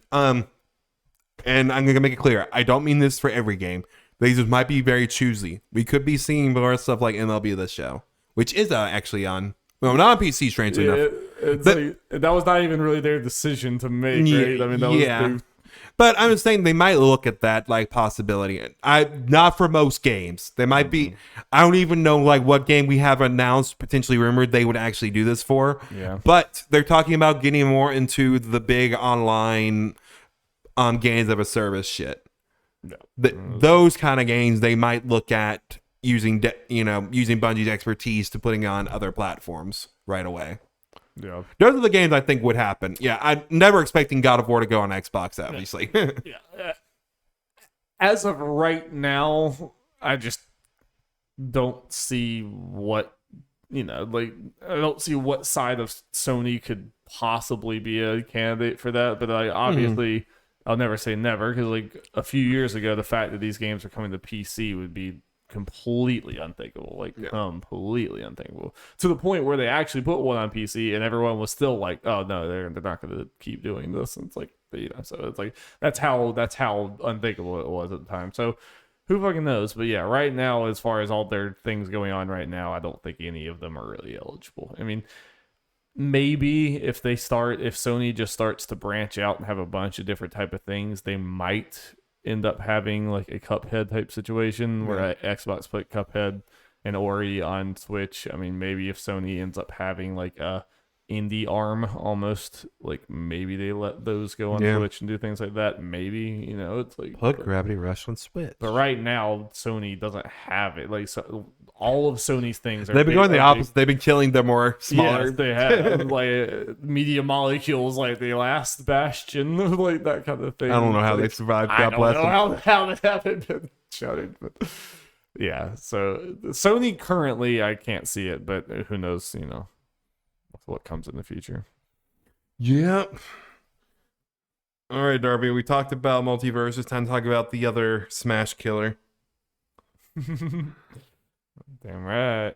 And I'm gonna make it clear. I don't mean this for every game. These might be very choosy. We could be seeing more stuff like MLB The Show, which is actually on. Well, not on PC, strangely enough. That was not even really their decision to make, right? I mean, that was but I'm just saying they might look at that like possibility. Not for most games. They might be. I don't even know like what game we have announced, potentially rumored they would actually do this for. Yeah. But they're talking about getting more into the big online games of a service shit. Yeah. Those kind of games they might look at using Bungie's expertise to putting on other platforms right away. Yeah, those are the games I think would happen. Yeah, I'm never expecting God of War to go on Xbox, obviously. Yeah. As of right now, I just don't see what I don't see what side of Sony could possibly be a candidate for that. But obviously, I'll never say never, because like a few years ago, the fact that these games are coming to PC would be completely unthinkable, completely unthinkable, to the point where they actually put one on PC and everyone was still like, oh no, they're not going to keep doing this. And it's like, so it's like that's how unthinkable it was at the time. So who fucking knows? But yeah, right now, as far as all their things going on right now, I don't think any of them are really eligible. I mean, maybe if Sony just starts to branch out and have a bunch of different type of things, they might end up having like a Cuphead type situation where Xbox put Cuphead and Ori on Switch. I mean, maybe if Sony ends up having like a indie arm almost, like maybe they let those go on Switch and do things like that. Maybe, it's like put Gravity Rush on Switch. But right now, Sony doesn't have it. Like, so all of Sony's things are. They've been going the opposite. They've been killing the more smaller. Yes, they have. Like Media Molecules, like the last bastion, like that kind of thing. I don't know how they survived. I don't know how that happened. Been shouted, but yeah. So Sony currently, I can't see it, but who knows? What comes in the future. Yep. All right, Darby. We talked about MultiVersus. It's time to talk about the other Smash killer. Damn right.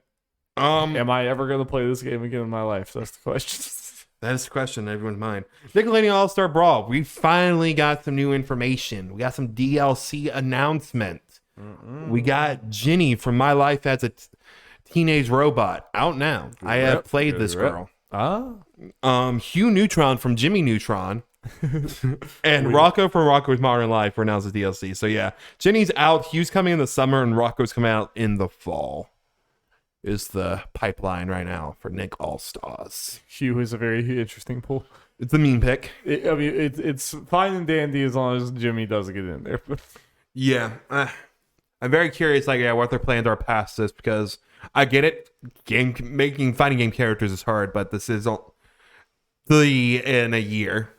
Am I ever going to play this game again in my life? That's the question. That is the question in everyone's mind. Nickelodeon All-Star Brawl. We finally got some new information. We got some DLC announcement. We got Jenny from My Life as a Teenage Robot out now. I have played this girl. Hugh Neutron from Jimmy Neutron. And Rocco from Rocco's Modern Life were announced as DLC. So yeah, Jenny's out. Hugh's coming in the summer, and Rocco's coming out in the fall. Is the pipeline right now for Nick All Stars. Hugh is a very interesting pull. It's a mean pick. It's fine and dandy as long as Jimmy doesn't get in there. Yeah, I'm very curious, what their plans are past this, because I get it. Finding game characters is hard, but this is in a year.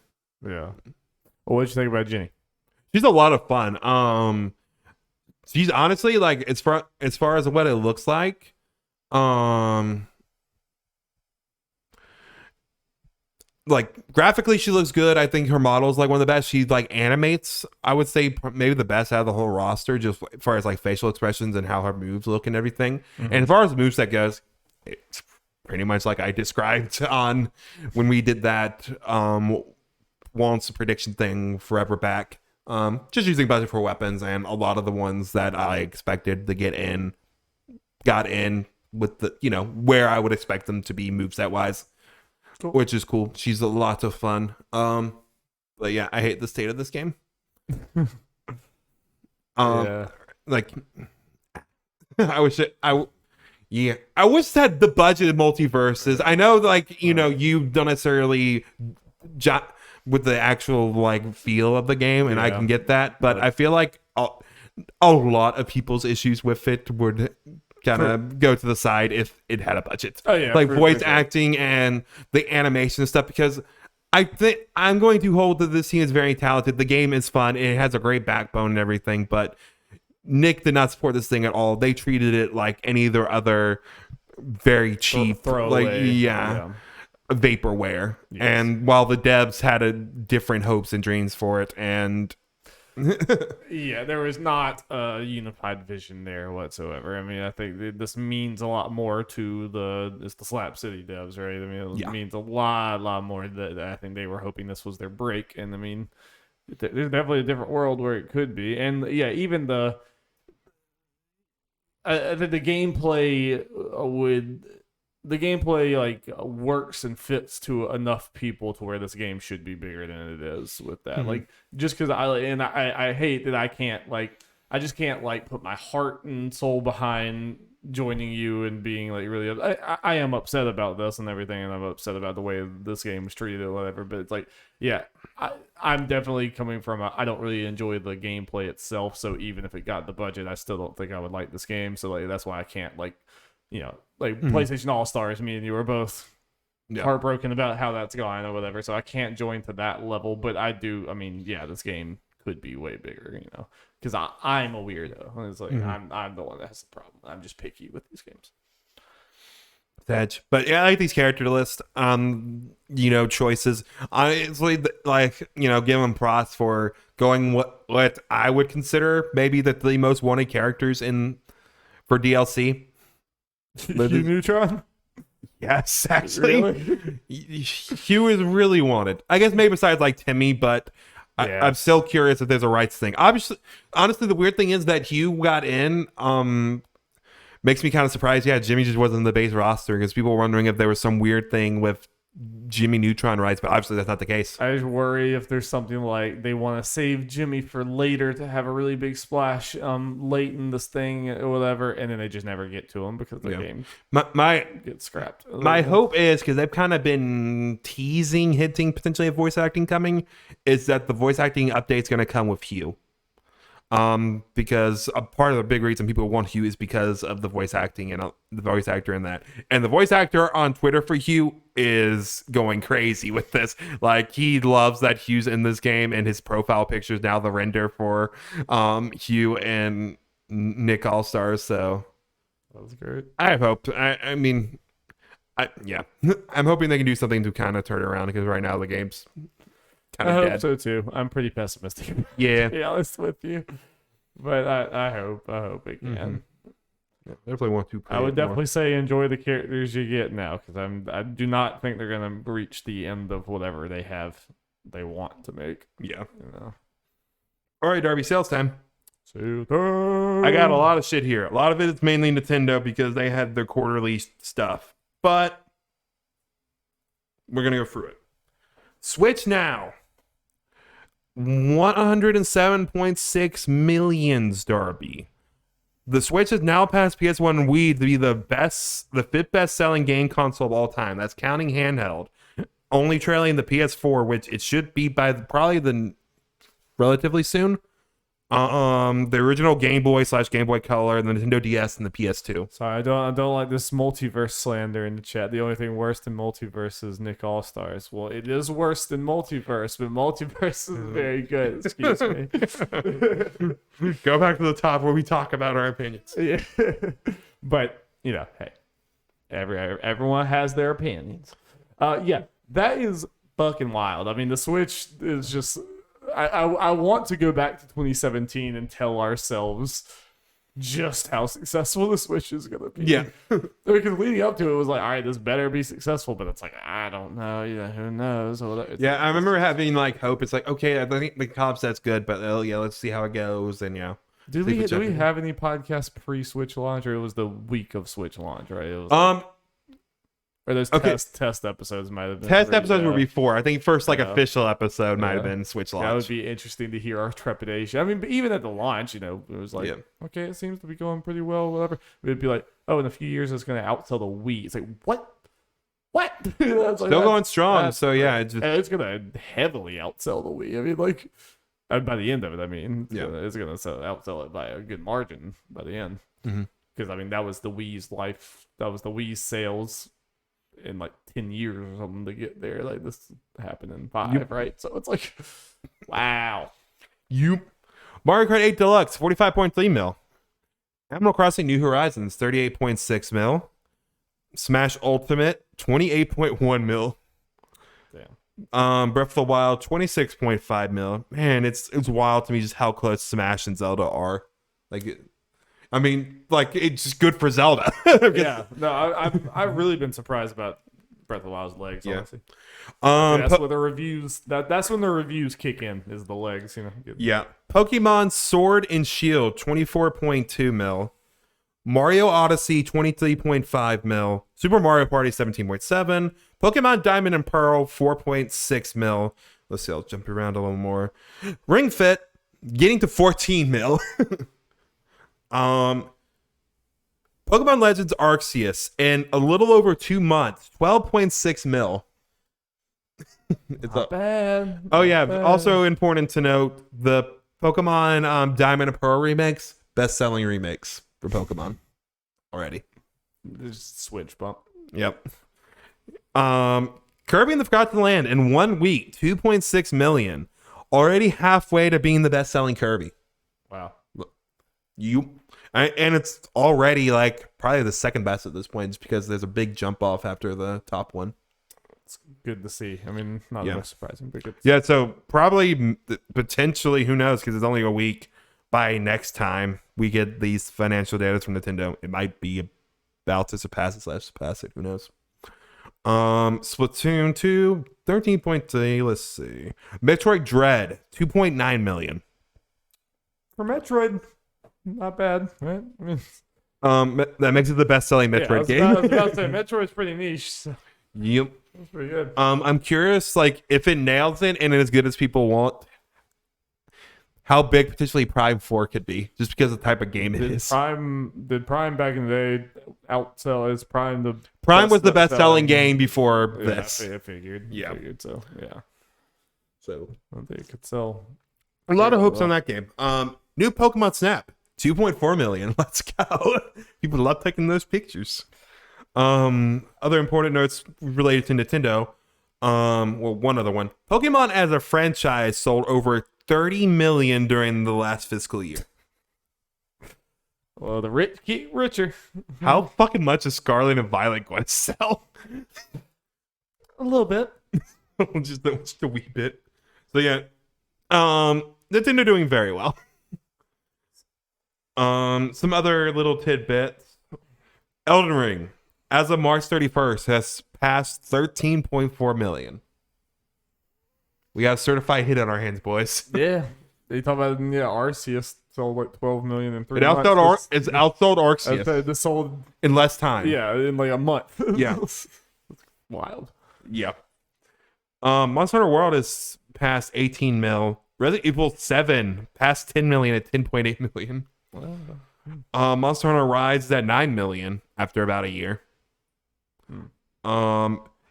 Yeah. Well, what'd you think about Jenny? She's a lot of fun. She's honestly as far as what it looks like. like graphically she looks good. I think her model is like one of the best. She like animates, I would say maybe the best out of the whole roster, just as far as like facial expressions and how her moves look and everything. And as far as the moveset goes, it's pretty much like I described on when we did that once prediction thing forever back. Just using budget for weapons, and a lot of the ones that I expected to get in got in with the, you know, where I would expect them to be moveset wise. Cool. Which is cool. She's a lot of fun. But yeah, I hate the state of this game. Like I wish that the budget of MultiVersus. I know, like, you know, you don't necessarily with the actual like feel of the game, and I can get that, but I feel like a lot of people's issues with it would kind of go to the side if it had a budget. Oh yeah, like voice acting and the animation and stuff, because I think I'm going to hold that this team is very talented. The game is fun. It has a great backbone and everything, but Nick did not support this thing at all. They treated it like any of their other very cheap, vaporware. Yes. And while the devs had a different hopes and dreams for it, and yeah, there was not a unified vision there whatsoever. I mean, I think this means a lot more to the Slap City devs, right? I mean, it means a lot more that I think they were hoping this was their break. And I mean, there's definitely a different world where it could be. And yeah, even the gameplay like works and fits to enough people to where this game should be bigger than it is with that. Like, just because I hate that I just can't like put my heart and soul behind joining you and being like really, I am upset about this and everything, and I'm upset about the way this game was treated or whatever, but it's like, yeah, I'm definitely coming from I don't really enjoy the gameplay itself, so even if it got the budget, I still don't think I would like this game. So like that's why I can't, like, you know, like PlayStation All-Stars, me and you were both heartbroken about how that's going or whatever, so I can't join to that level. But I mean, yeah, this game could be way bigger, you know, because I'm a weirdo. It's like I'm the one that has the problem. I'm just picky with these games. Edge. But yeah, I like these character lists, you know, choices. Honestly, like, you know, give them props for going what I would consider maybe the most wanted characters for DLC. Hugh Neutron? Yes, actually. Really? Hugh is really wanted. I guess maybe besides like Timmy, but I'm still curious if there's a rights thing. Obviously, honestly, the weird thing is that Hugh got in. Makes me kind of surprised. Yeah, Jimmy just wasn't in the base roster, because people were wondering if there was some weird thing with Jimmy Neutron rights, but obviously that's not the case. I just worry if there's something like they want to save Jimmy for later to have a really big splash late in this thing or whatever, and then they just never get to him because the game gets scrapped. My hope is, because they've kind of been hinting potentially of voice acting coming, is that the voice acting update's going to come with Hugh. Because a part of the big reason people want Hugh is because of the voice acting and the voice actor in that. And the voice actor on Twitter for Hugh is going crazy with this. Like, he loves that Hugh's in this game, and his profile picture is now the render for Hugh and Nick All-Stars. So that was great. I have hope. I mean, I'm hoping they can do something to kind of turn it around, because right now the game's I hope dead. So too. I'm pretty pessimistic. Yeah, to be honest with you, but I hope it can. Yeah, definitely want to. I would definitely say enjoy the characters you get now, because I do not think they're gonna reach the end of whatever they want to make. Yeah, you know. All right, Darby, sales time. Sales time. I got a lot of shit here. A lot of it is mainly Nintendo, because they had their quarterly stuff, but we're gonna go through it. Switch now. 107.6 million, Darby. The Switch has now passed PS1 and Wii to be the fifth best selling game console of all time. That's counting handheld, only trailing the PS4, which it should be by probably the relatively soon. The original Game Boy / Game Boy Color, the Nintendo DS, and the PS2. Sorry, I don't like this multiverse slander in the chat. The only thing worse than multiverse is Nick All-Stars. Well, it is worse than multiverse, but multiverse is very good. Excuse me. Go back to the top where we talk about our opinions. Yeah. But, you know, hey, everyone has their opinions. Yeah, that is fucking wild. I mean, the Switch is just. I want to go back to 2017 and tell ourselves just how successful the Switch is gonna be. Yeah. Because leading up to it was like, all right, this better be successful, but it's like, I don't know. Yeah, who knows? Yeah, I remember having like hope. It's like, okay, I think the concept's good, but yeah, let's see how it goes. And yeah. Do we have any podcasts pre-Switch launch, or it was the week of Switch launch, right? It was or those test episodes might have been. Test episodes were before. I think first official episode might have been Switch launch. That would be interesting to hear our trepidation. I mean, but even at the launch, it was like, okay, it seems to be going pretty well, whatever. It'd be like, oh, in a few years it's going to outsell the Wii. It's like, what? Still going strong. So yeah, it's going to heavily outsell the Wii. I mean, like, by the end of it, I mean, it's going to outsell it by a good margin by the end. Because I mean, that was the Wii's life. That was the Wii's sales in like 10 years or something to get there. Like, this happened in 5, right? So it's like, wow. Mario Kart 8 Deluxe 45.3 mil. Animal Crossing New Horizons 38.6 mil. Smash Ultimate 28.1 mil. Damn. Breath of the Wild 26.5 mil. Man, it's wild to me just how close Smash and Zelda are. Like, I mean, like, it's just good for Zelda. Yeah, no, I've really been surprised about Breath of the Wild's legs. Honestly, that's where the reviews. That's when the reviews kick in. Is the legs, Yeah, Pokemon Sword and Shield 24.2 mil. Mario Odyssey 23.5 mil. Super Mario Party 17.7. Pokemon Diamond and Pearl 4.6 mil. Let's see, I'll jump around a little more. Ring Fit getting to 14 mil. Pokemon Legends Arceus in a little over 2 months, 12.6 mil. It's not bad. Oh yeah, also important to note, the Pokemon Diamond and Pearl remakes, best-selling remakes for Pokemon already. Just Switch bump. Yep. Kirby and the Forgotten Land in 1 week, 2.6 million. Already halfway to being the best-selling Kirby. Wow. And it's already like probably the second best at this point, just because there's a big jump off after the top one. It's good to see. I mean, not the most surprising, but good. Yeah, so probably potentially, who knows? Because it's only a week. By next time we get these financial data from Nintendo, it might be about to surpass it. Who knows? Splatoon 2, 13.3. Let's see. Metroid Dread, 2.9 million. For Metroid. Not bad, right? I mean, that makes it the best-selling Metroid game. I was about to say, Metroid's pretty niche. So. Yep. That's pretty good. I'm curious, like, if it nails it and as good as people want, how big potentially Prime 4 could be, just because of the type of game it is. Did Prime back in the day outsell? Is Prime was the best-selling game before this? I figured. Yeah. So yeah. So I think it could sell. A lot of hopes on that game. New Pokemon Snap. 2.4 million. Let's go. People love taking those pictures. Other important notes related to Nintendo. One other one. Pokemon as a franchise sold over 30 million during the last fiscal year. Well, the rich get richer. How fucking much is Scarlet and Violet going to sell? A little bit. just a wee bit. So yeah. Nintendo doing very well. Some other little tidbits. Elden Ring, as of March 31st, has passed 13.4 million. We got a certified hit on our hands, boys. Yeah. They talk about Arceus sold like 12 million in 3 months. It's outsold Arceus. This sold in less time. Yeah, in like a month. Yeah. It's wild. Yeah. Monster Hunter World is past 18 mil. Resident Evil 7 past 10 million at 10.8 million. Wow. Monster Hunter Rise is at 9 million after about a year.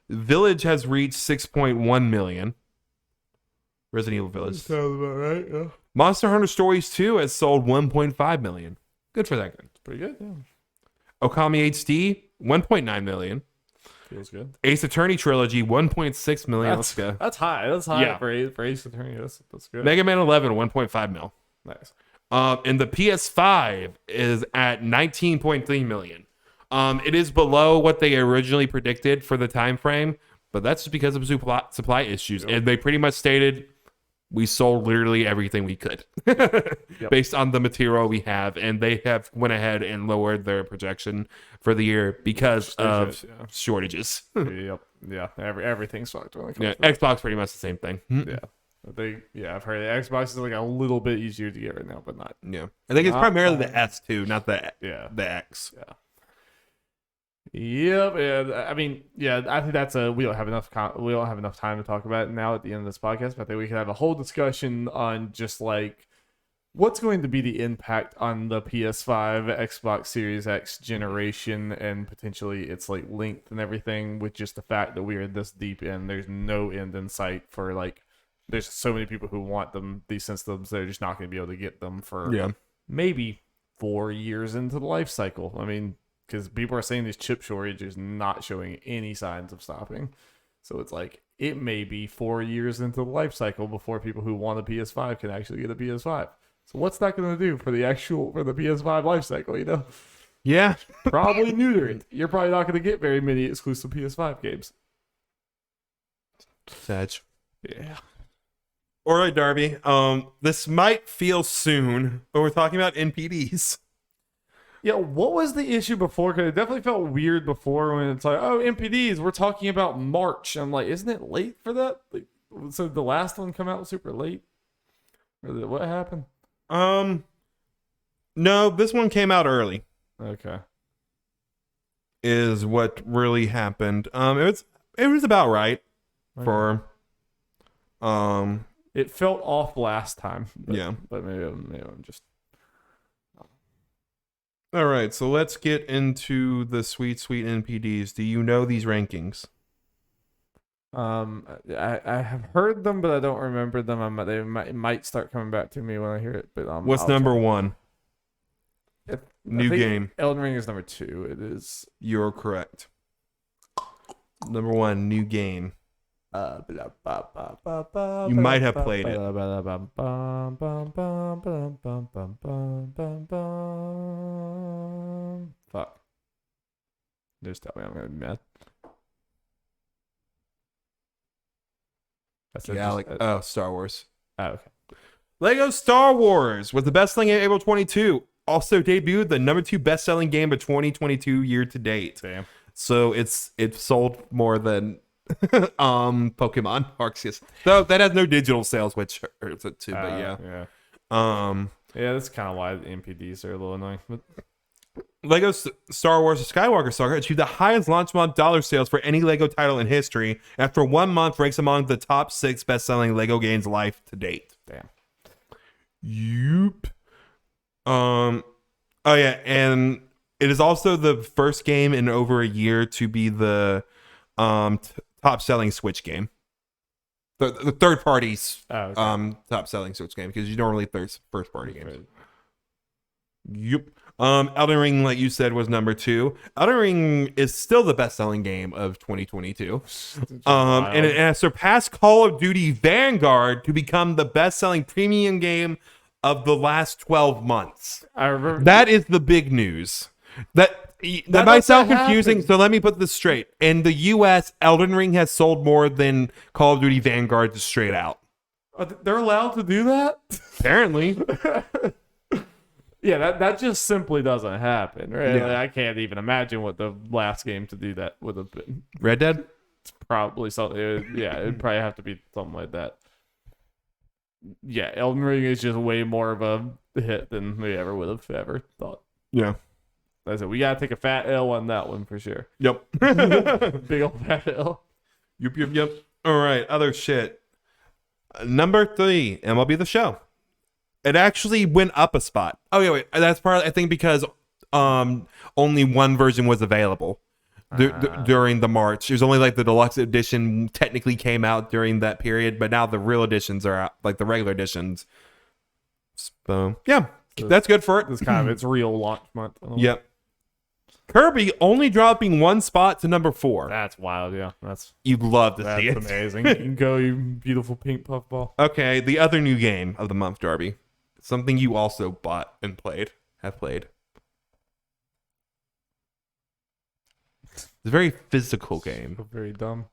Village has reached 6.1 million. Resident Evil Village. Sounds about right, yeah. Monster Hunter Stories 2 has sold 1.5 million. Good for that game. Pretty good, yeah. Okami HD, 1.9 million. Feels good. Ace Attorney Trilogy, 1.6 million. Let's go. That's high. That's high for Ace Attorney. That's good. Mega Man 11, 1.5 mil. Nice. And the PS5 is at 19.3 million. It is below what they originally predicted for the time frame, but that's just because of supply issues. And they pretty much stated we sold literally everything we could based on the material we have, and they have went ahead and lowered their projection for the year because of shortages. Yeah, everything's fucked when it comes to Xbox pretty much the same thing. I've heard the Xbox is like a little bit easier to get right now, but not. Yeah, I think it's primarily the S2, not the X. Yeah. Yep, and I mean, I think that's we don't have enough time to talk about it now at the end of this podcast. But I think we could have a whole discussion on just like what's going to be the impact on the PS5, Xbox Series X generation, and potentially its like length and everything. With just the fact that we are this deep in, there's no end in sight for like. There's so many people who want these systems. They're just not going to be able to get them for maybe 4 years into the life cycle. I mean. Because people are saying this chip shortage is not showing any signs of stopping. So it's like, it may be 4 years into the life cycle before people who want a PS5 can actually get a PS5. So what's that going to do for the PS5 life cycle, you know? Yeah. Probably neuter it. You're probably not going to get very many exclusive PS5 games. Sad. Yeah. All right, Darby. This might feel soon, but we're talking about NPDs. Yeah, what was the issue before? Because it definitely felt weird before when it's like, oh, NPDs, we're talking about March. I'm like, isn't it late for that? Like, so the last one come out super late? Or what happened? No, this one came out early. Okay. Is what really happened. It was about right for it felt off last time. But maybe I'm just. All right, so let's get into the sweet NPDs. Do you know these rankings? I have heard them, but I don't remember them. They might start coming back to me when I hear it. But what's number one? New game. Elden Ring is number 2. It is. You're correct. Number 1, new game. You might have played it. Fuck. Just tell me I'm gonna be mad. Star Wars. Oh, okay. Lego Star Wars was the best-selling game in April 22. Also debuted the number 2 best-selling game of 2022 year to date. Damn. So it's sold more than Pokemon Arceus. Though that has no digital sales, which hurts it too. But yeah, that's kind of why the NPDs are a little annoying. But Lego Star Wars: The Skywalker Saga achieved the highest launch month dollar sales for any Lego title in history. After 1 month, ranks among the top 6 best-selling Lego games life to date. Damn. Yup. Oh yeah, and it is also the first game in over a year to be the top selling Switch game. The third party's top selling Switch game, because you don't really first party games. Right. Yep. Elden Ring, like you said, was number 2. Elden Ring is still the best selling game of 2022. And it has surpassed Call of Duty Vanguard to become the best selling premium game of the last 12 months. I remember that is the big news. That might sound confusing, so let me put this straight. In the US, Elden Ring has sold more than Call of Duty Vanguard just straight out. They're allowed to do that? Apparently. Yeah, that just simply doesn't happen, right? Yeah. Like, I can't even imagine what the last game to do that would have been. Red Dead? It's probably something. It'd probably have to be something like that. Yeah, Elden Ring is just way more of a hit than we ever would have ever thought. Yeah. I said, we got to take a fat L on that one for sure. Yep. Big old fat L. Yep. All right, other shit. Number 3, MLB The Show. It actually went up a spot. Oh, yeah, wait. That's partly, I think, because only one version was available during the March. It was only like the deluxe edition technically came out during that period, but now the real editions are out, like the regular editions. So, yeah, that's good for it. It's kind of its real launch month. Yep. Kirby only dropping 1 spot to number 4. That's wild, yeah. You'd love to see it. That's amazing. You can go, you beautiful pink puffball. Okay, the other new game of the month, Darby. Something you also bought and have played. It's a very physical game. Very dumb.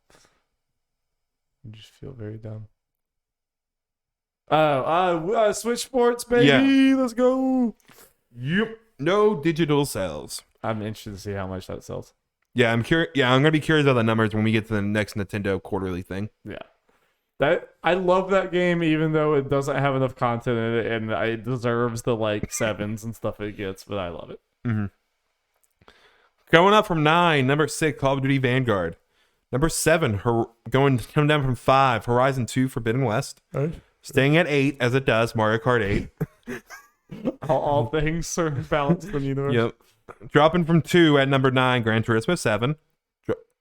I just feel very dumb. Switch Sports, baby. Yeah. Let's go. Yep. No digital sales. I'm interested to see how much that sells. Yeah, I'm curious. Yeah, I'm gonna be curious about the numbers when we get to the next Nintendo quarterly thing. Yeah. I love that game, even though it doesn't have enough content in it, and it deserves the like 7s and stuff it gets. But I love it. Mm-hmm. Going up from 9, number 6, Call of Duty Vanguard. Number 7, coming down from 5, Horizon 2 Forbidden West. Right. Staying at 8, as it does, Mario Kart 8. all things are balanced in the universe. Yep. Dropping from 2 at number 9, Gran Turismo 7.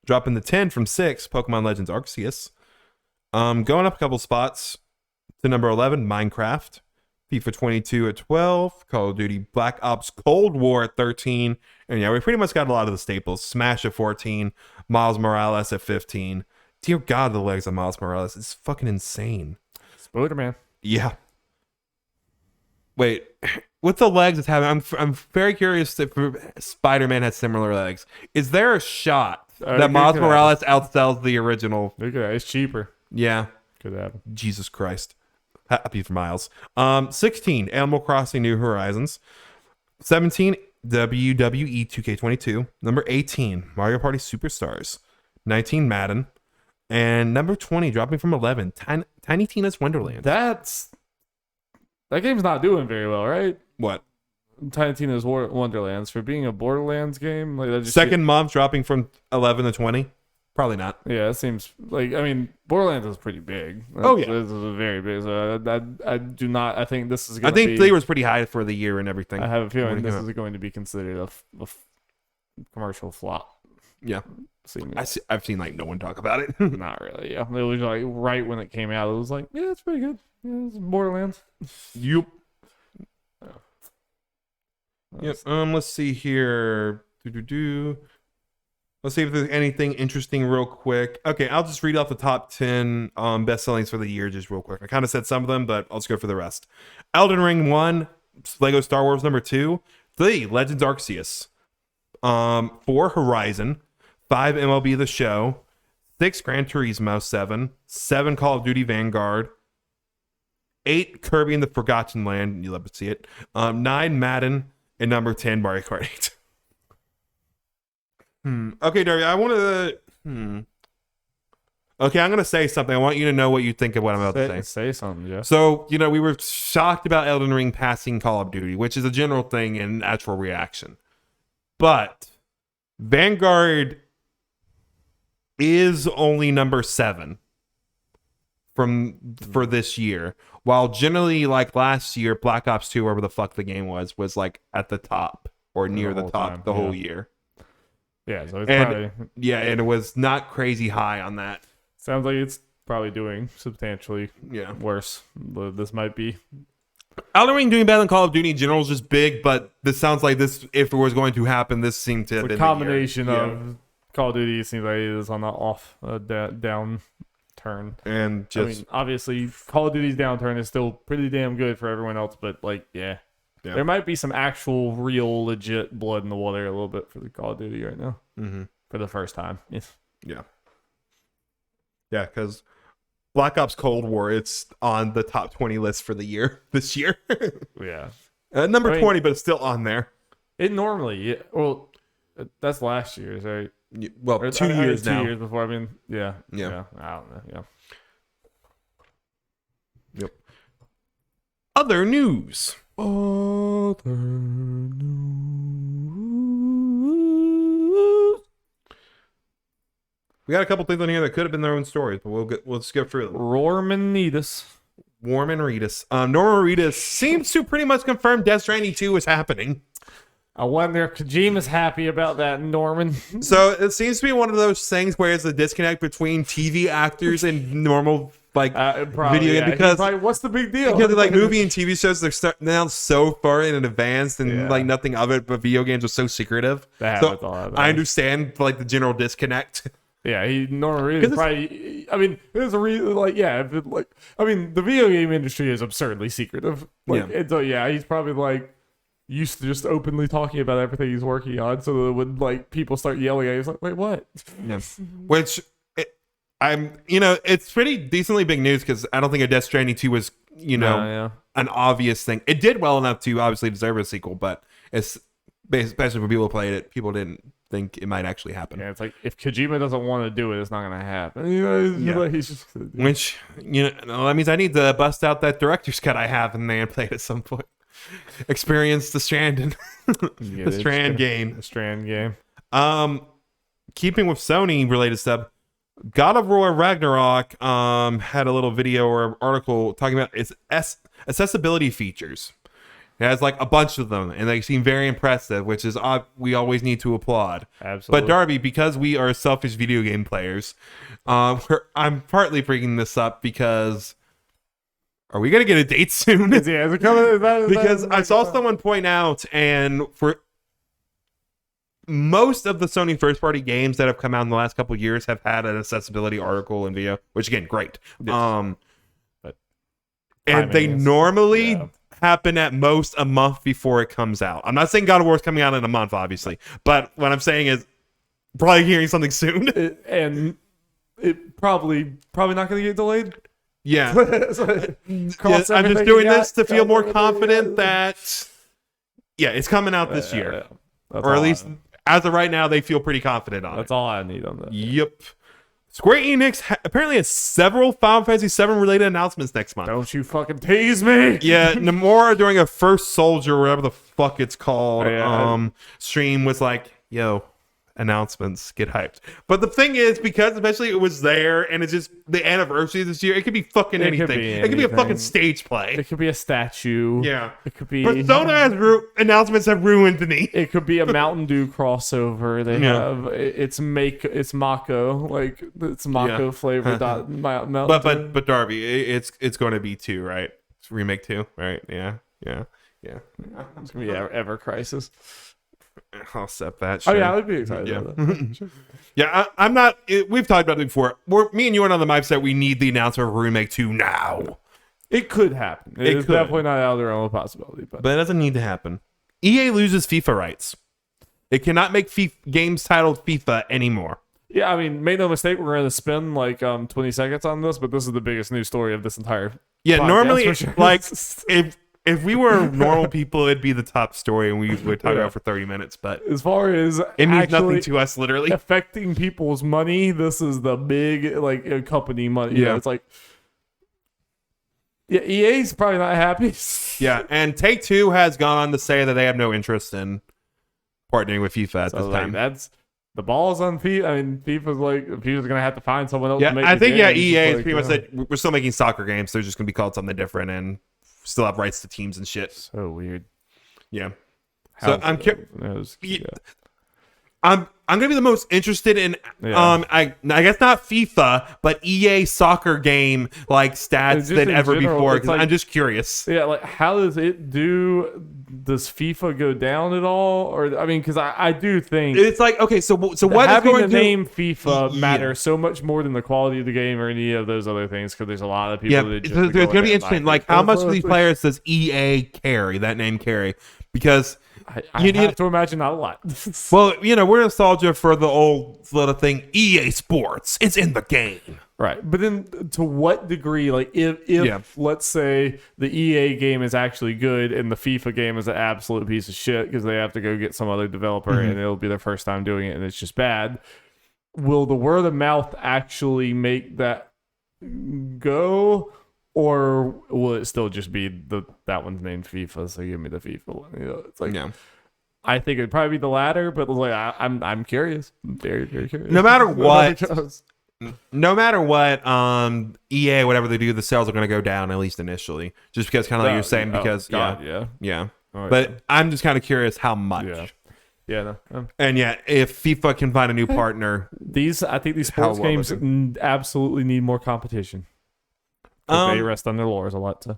Dropping to 10 from 6, Pokemon Legends Arceus. Going up a couple spots to number 11, Minecraft. FIFA 22 at 12, Call of Duty Black Ops Cold War at 13, and yeah, we pretty much got a lot of the staples. Smash at 14, Miles Morales at 15. Dear God, the legs of Miles Morales is fucking insane. Spider-Man. Yeah. Wait, with the legs it's having, I'm very curious if Spider-Man has similar legs. Is there a shot that Miles Morales outsells the original? Look at that, it's cheaper. Yeah. Could happen. Jesus Christ. Happy for Miles. 16, Animal Crossing New Horizons. 17, WWE 2K22. Number 18, Mario Party Superstars. 19, Madden. And number 20, dropping from 11, Tiny Tina's Wonderland. That game's not doing very well, right? What? Tiny Tina's Wonderlands, for being a Borderlands game. Like that just Second month dropping from 11 to 20. Probably not. Yeah, it seems like, I mean, Borderlands is pretty big. Oh, yeah. This is very big. So I do not, I think this is going I to think be... they was pretty high for the year and everything. I have a feeling this is going to be considered a commercial flop. Yeah. Seemingly. I've seen like no one talk about it. Not really, yeah. It was like right when it came out, it was like, yeah, it's pretty good. Yeah, it's Borderlands. Yep. Yep. Let's see here. Let's see if there's anything interesting real quick. Okay, I'll just read off the top 10 best sellings for the year just real quick. I kind of said some of them, but I'll just go for the rest. Elden Ring 1, Lego Star Wars number 2, 3, Legends Arceus, 4, Horizon, 5, MLB The Show, 6, Gran Turismo 7, Call of Duty Vanguard, 8, Kirby and the Forgotten Land, you love to see it, 9, Madden, and number 10, Mario Kart 8. Okay, Darby, I want to... Okay, I'm going to say something. I want you to know what you think of what I'm about to say. Say something, Jeff. So, we were shocked about Elden Ring passing Call of Duty, which is a general thing in natural reaction. But Vanguard is only number 7 for this year. While generally, like last year, Black Ops 2, wherever the fuck the game was like at the top or near the top the whole year. Yeah, so it's probably... Yeah, and it was not crazy high on that. Sounds like it's probably doing substantially worse. This might be... Elden Ring doing better than Call of Duty in general is just big, but this sounds like this, if it was going to happen, this seemed to have been the combination of Call of Duty seems like it is on the downturn. And just... I mean, obviously, Call of Duty's downturn is still pretty damn good for everyone else, but like, yeah. There might be some actual, real, legit blood in the water a little bit for the Call of Duty right now. Mm-hmm. For the first time. Yes. Yeah. Yeah, because Black Ops Cold War, it's on the top 20 list for the year, this year. Yeah. Number 20, but it's still on there. It normally, well, that's last year's, right? Well, 2 years now. 2 years before, I mean, yeah. I don't know, yeah. Yep. Other news. We got a couple things on here that could have been their own stories, but we'll skip through them. Norman Reedus. Norman Reedus seems to pretty much confirm Death Stranding 2 is happening. I wonder if Kojima's happy about that, Norman. So it seems to be one of those things where it's a disconnect between TV actors and normal video game, because what's the big deal? Because like movie and TV shows, they're now so far in advance, and like nothing of it. But video games are so secretive. So I understand like the general disconnect. Yeah, Norman Reedus probably. I mean, there's a reason. Like, yeah, I mean, the video game industry is absurdly secretive. Like, he's probably like used to just openly talking about everything he's working on, so that when like people start yelling at him, he's like, wait, what? Yeah. Which it's pretty decently big news because I don't think a Death Stranding 2 was, an obvious thing. It did well enough to obviously deserve a sequel, but it's especially for people who played it, people didn't think it might actually happen. Yeah, it's like if Kojima doesn't want to do it, it's not gonna happen. He's just Which that means I need to bust out that director's cut I have and then play it at some point. Experience the Strand the Strand game. The Strand game. Keeping with Sony related stuff, God of War Ragnarok had a little video or article talking about its accessibility features. It has like a bunch of them, and they seem very impressive, which is we always need to applaud. Absolutely. But Darby, because we are selfish video game players, I'm partly bringing this up because are we gonna get a date soon? Is it coming? Because I saw someone point out, and for most of the Sony first-party games that have come out in the last couple of years have had an accessibility article and video, which again, great. Yes. And they normally happen at most a month before it comes out. I'm not saying God of War is coming out in a month, obviously, but what I'm saying is probably hearing something soon, and it probably not going to get delayed. Yeah. I'm just doing this to feel more confident that it's coming out this year, or at least as of right now, they feel pretty confident on it. That's all I need on that. Yep. Square Enix apparently has several Final Fantasy VII related announcements next month. Don't you fucking tease me. Yeah, Nomura during a First Soldier, whatever the fuck it's called, stream was like, yo, announcements, get hyped. But the thing is, because especially it was there and it's just the anniversary this year, it could be fucking anything. It could be a fucking stage play. It could be a statue. Yeah. It could be Persona announcements have ruined me. It could be a Mountain Dew crossover. They have it's Mako, like it's Mako flavored Mountain Dew. But Darby, it's going to be 2, right? It's remake 2, right? Yeah. It's gonna be Ever Crisis. I'll accept that. Sure. Oh yeah, I would be excited about that. Sure. Yeah, I'm not. We've talked about it before. Me and you are on the mindset we need the announcement of Remake 2 now. It could happen. It's definitely not out of the realm of possibility. But it doesn't need to happen. EA loses FIFA rights. It cannot make games titled FIFA anymore. Yeah, I mean, make no mistake, we're going to spend like 20 seconds on this, but this is the biggest news story of this entire podcast, normally, sure. like, if we were normal people, it'd be the top story and we would talk about it for 30 minutes. But as far as it means nothing to us, literally. Affecting people's money, this is the big, like, company money. Yeah. It's like, EA's probably not happy. Yeah, and Take-Two has gone on to say that they have no interest in partnering with FIFA at this time. That's the ball's on FIFA. I mean, FIFA's going to have to find someone else to make I think, games. EA is pretty much said, we're still making soccer games. They're just going to be called something different and still have rights to teams and shit. So weird. Yeah. I'm curious. I'm gonna be the most interested in I guess not FIFA, but EA soccer game like stats than ever before, because I'm just curious. Yeah, like how does it do? Does FIFA go down at all? Or I mean, because I do think it's like, okay, so what is having going the name FIFA matters so much more than the quality of the game or any of those other things, because there's a lot of people that just there's gonna be interesting. Like, how much of these players does EA carry? That name carry? Because I have to imagine not a lot. Well, we're nostalgia for the old little thing, EA Sports. It's in the game. Right. But then to what degree, like if let's say the EA game is actually good and the FIFA game is an absolute piece of shit because they have to go get some other developer and it'll be their first time doing it and it's just bad, will the word of mouth actually make that go? Or will it still just be that one's named FIFA, so give me the FIFA one? It's like, I think it'd probably be the latter, but like I'm curious. I'm very, very curious. No matter what, EA, whatever they do, the sales are going to go down, at least initially, just because kind of like you're saying, because but I'm just kind of curious how much. And if FIFA can find a new partner, I think these sports games absolutely need more competition. They rest on their laurels a lot. So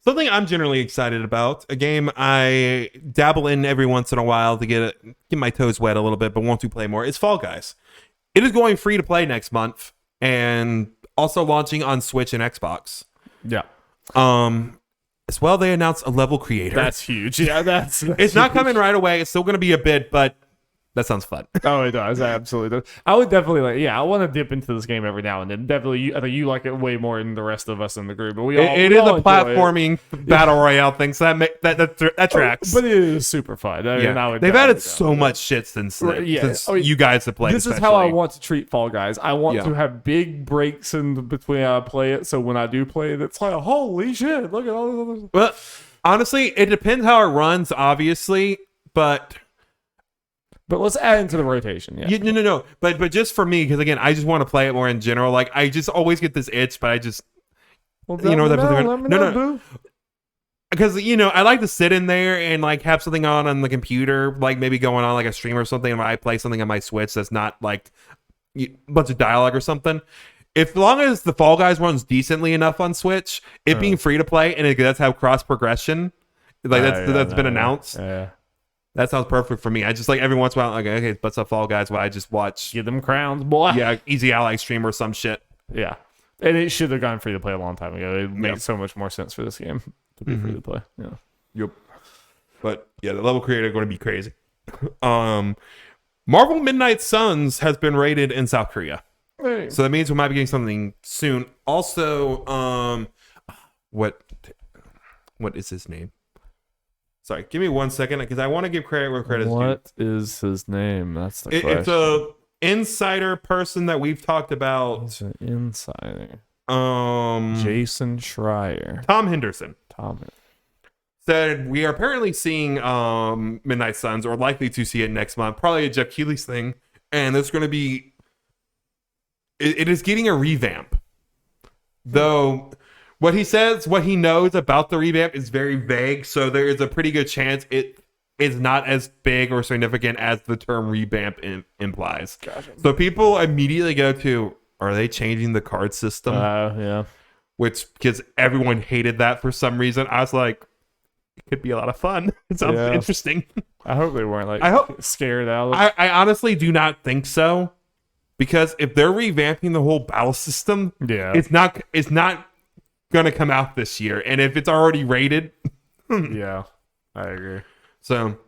something I'm generally excited about, a game I dabble in every once in a while to get my toes wet a little bit, but want to play more, is Fall Guys. It is going free to play next month and also launching on Switch and Xbox. Yeah. As well, they announced a level creator. That's huge. Yeah, it's not coming right away. It's still going to be a bit, but That sounds fun. Oh, it does. Absolutely does. I would definitely I want to dip into this game every now and then. Definitely, I think you like it way more than the rest of us in the group. But It is a platforming battle royale thing, so that tracks. But it is super fun. I mean, they've added so much shit since you guys have played. This is how I want to treat Fall Guys. I want to have big breaks in between I play it, so when I do play it, it's like, holy shit, look at all this other stuff. Well, honestly, it depends how it runs, obviously, but let's add into the rotation. No. But just for me, because again, I just want to play it more in general. Like I just always get this itch, but I just no. Because I like to sit in there and like have something on the computer, like maybe going on like a stream or something, and I play something on my Switch that's not like a bunch of dialogue or something. As long as the Fall Guys runs decently enough on Switch, it being free to play and it does have cross progression, like that's been announced. Yeah. That sounds perfect for me. I just like every once in a while, like, okay, what's up, Fall Guys? Why I just watch. Give them crowns, boy. Yeah, Easy Ally stream or some shit. Yeah. And it should have gone free to play a long time ago. It makes so much more sense for this game to be free to play. Yeah. Yep. But yeah, the level creator are going to be crazy. Marvel Midnight Suns has been rated in South Korea. Hey. So that means we might be getting something soon. Also, what is his name? Sorry, give me 1 second because I want to give credit where credit's due. What is his name? That's the question. It's a insider person that we've talked about. He's an insider. Jason Schreier. Tom Henderson. Tom said we are apparently seeing Midnight Suns, or likely to see it next month. Probably a Jeff Keighley's thing, and it's going to be. It is getting a revamp, though. What he says, what he knows about the revamp is very vague, so there is a pretty good chance it is not as big or significant as the term revamp implies. Gotcha. So people immediately go to, are they changing the card system? Yeah. Which, because everyone hated that for some reason. I was like, it could be a lot of fun. It sounds interesting. I hope they weren't scared out. I honestly do not think so, because if they're revamping the whole battle system, it's not gonna come out this year, and if it's already rated, I agree. So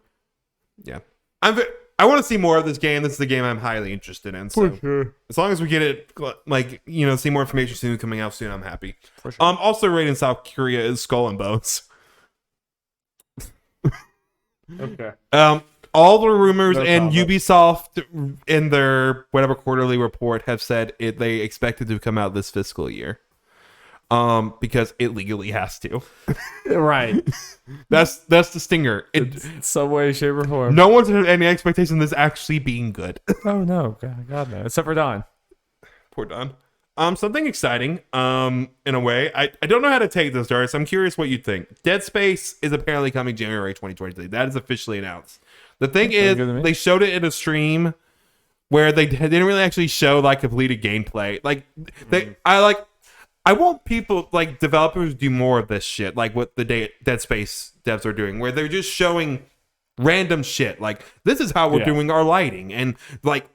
I want to see more of this game. This is the game I'm highly interested in, so as long as we get it, like, see more information soon, coming out soon, I'm happy. For sure. Also rated in South Korea is Skull and Bones. Okay. All the rumors and Ubisoft in their whatever quarterly report have said they expect it to come out this fiscal year. Because it legally has to. Right. That's the stinger. In some way, shape, or form. No one's had any expectation of this actually being good. Oh no, God no. Except for Don. Poor Don. Something exciting. In a way, I don't know how to take this, Darius. I'm curious what you think. Dead Space is apparently coming January 2023. That is officially announced. The thing is, they showed it in a stream where they didn't really actually show like completed gameplay. Like I want people, like developers, do more of this shit, like what the Dead Space devs are doing, where they're just showing random shit. Like, this is how we're doing our lighting, and like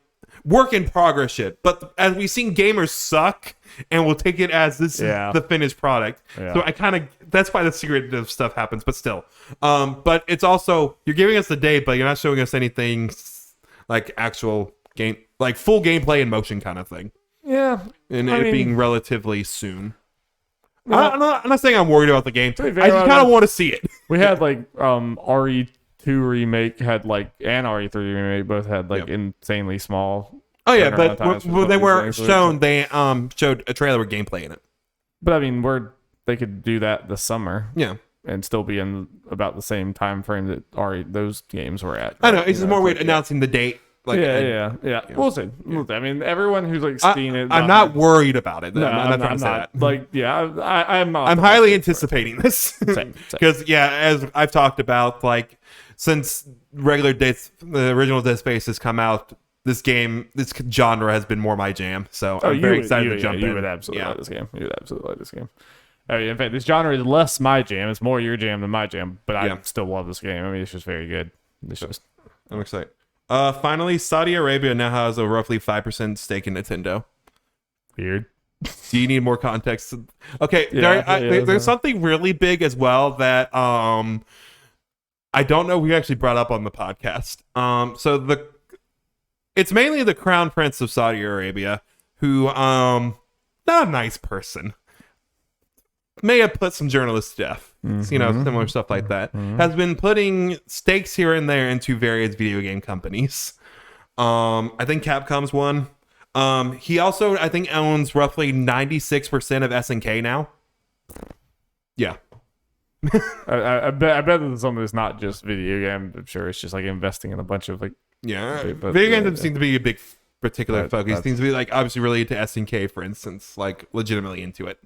work in progress shit. But as we've seen, gamers suck, and we'll take it as this is the finished product. Yeah. So that's why the secretive stuff happens, but still. But it's also, you're giving us the date, but you're not showing us anything like actual game, like full gameplay in motion kind of thing. Yeah. And it being relatively soon. I'm not saying I'm worried about the game. I just kind of want to see it. We had like RE2 remake and RE3 remake both had insanely small. Oh yeah, but when they were shown, they showed a trailer with gameplay in it. But I mean, they could do that this summer. Yeah. And still be in about the same time frame that those games were at. Right? I know, it's just more weird announcing the date. Yeah. We'll see. I mean, everyone who's seen it. I'm not worried about it. No, I'm not. I'm not. I'm highly anticipating this because as I've talked about, since the original Dead Space has come out, this genre has been more my jam. So I'm very excited to jump in. You would absolutely like this game. You would absolutely like this game. I mean, in fact, this genre is less my jam. It's more your jam than my jam. But I still love this game. I mean, it's just very good. I'm excited. Finally, Saudi Arabia now has a roughly 5% stake in Nintendo. Weird. Do you need more context? Okay, there's something really big as well that I don't know we actually brought up on the podcast. So It's mainly the Crown Prince of Saudi Arabia, who, not a nice person. May have put some journalists to death. Similar stuff like that. Has been putting stakes here and there into various video game companies. I think Capcom's one. He also, I think, owns roughly 96% of SNK now. Yeah. I bet that some of it's not just video game. I'm sure it's just like investing in a bunch of like. Yeah. But, video games don't seem to be a big particular focus. It seems to be like obviously related to SNK, for instance, like legitimately into it.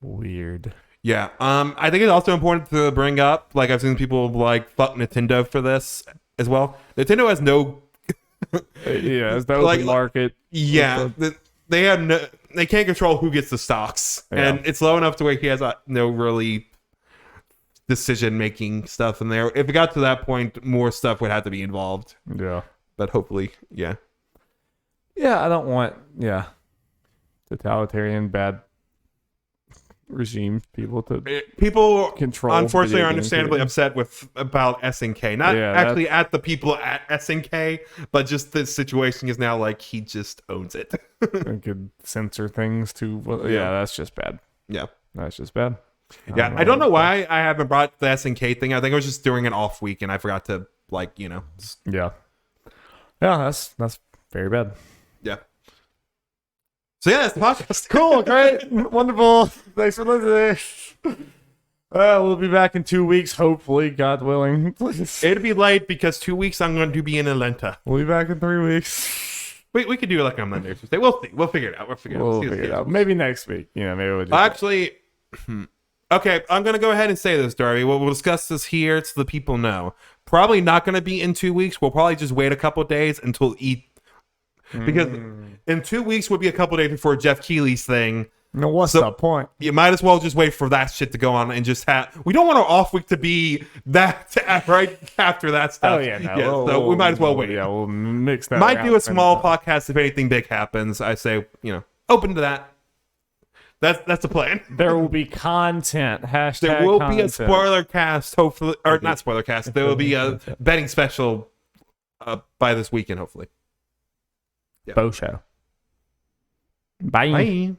Weird. Yeah. I think it's also important to bring up, like I've seen people like fuck Nintendo for this as well. Nintendo has no it's the open market. Yeah. They have they can't control who gets the stocks. Yeah. And it's low enough to where he has no really decision making stuff in there. If it got to that point, more stuff would have to be involved. Yeah. But hopefully, yeah. Yeah, I don't want totalitarian bad regime people control. Unfortunately, are understandably upset about SNK. Not actually at the people at SNK, but just the situation is now like he just owns it. And could censor things too. That's just bad. Yeah, that's just bad. Yeah, I don't know why I haven't brought the SNK thing. I think I was just during an off week and I forgot to Yeah, that's very bad. Yeah. So yeah, that's the podcast. Cool, great, wonderful. Thanks for listening. We'll be back in 2 weeks, hopefully, God willing. It'll be late because 2 weeks I'm going to be in Atlanta. We'll be back in 3 weeks. We could do it like on Monday or Tuesday. We'll see. We'll figure it out. We'll figure it out. Maybe next week. Maybe we'll just actually. Okay, I'm going to go ahead and say this, Darby. We'll discuss this here so the people know. Probably not going to be in 2 weeks. We'll probably just wait a couple of days until because in 2 weeks would be a couple of days before Jeff Keighley's thing. No, what's the point? You might as well just wait for that shit to go on and just have. We don't want our off week to be that right after that stuff. Oh yeah, no. So we might as well wait. Yeah, we'll mix that. Might do a small podcast if anything big happens. I say, open to that. That's the plan. There will be content. # There will content. be a spoiler cast, hopefully, or not spoiler cast. There will be a betting special by this weekend, hopefully. Bo show. Bye. Bye.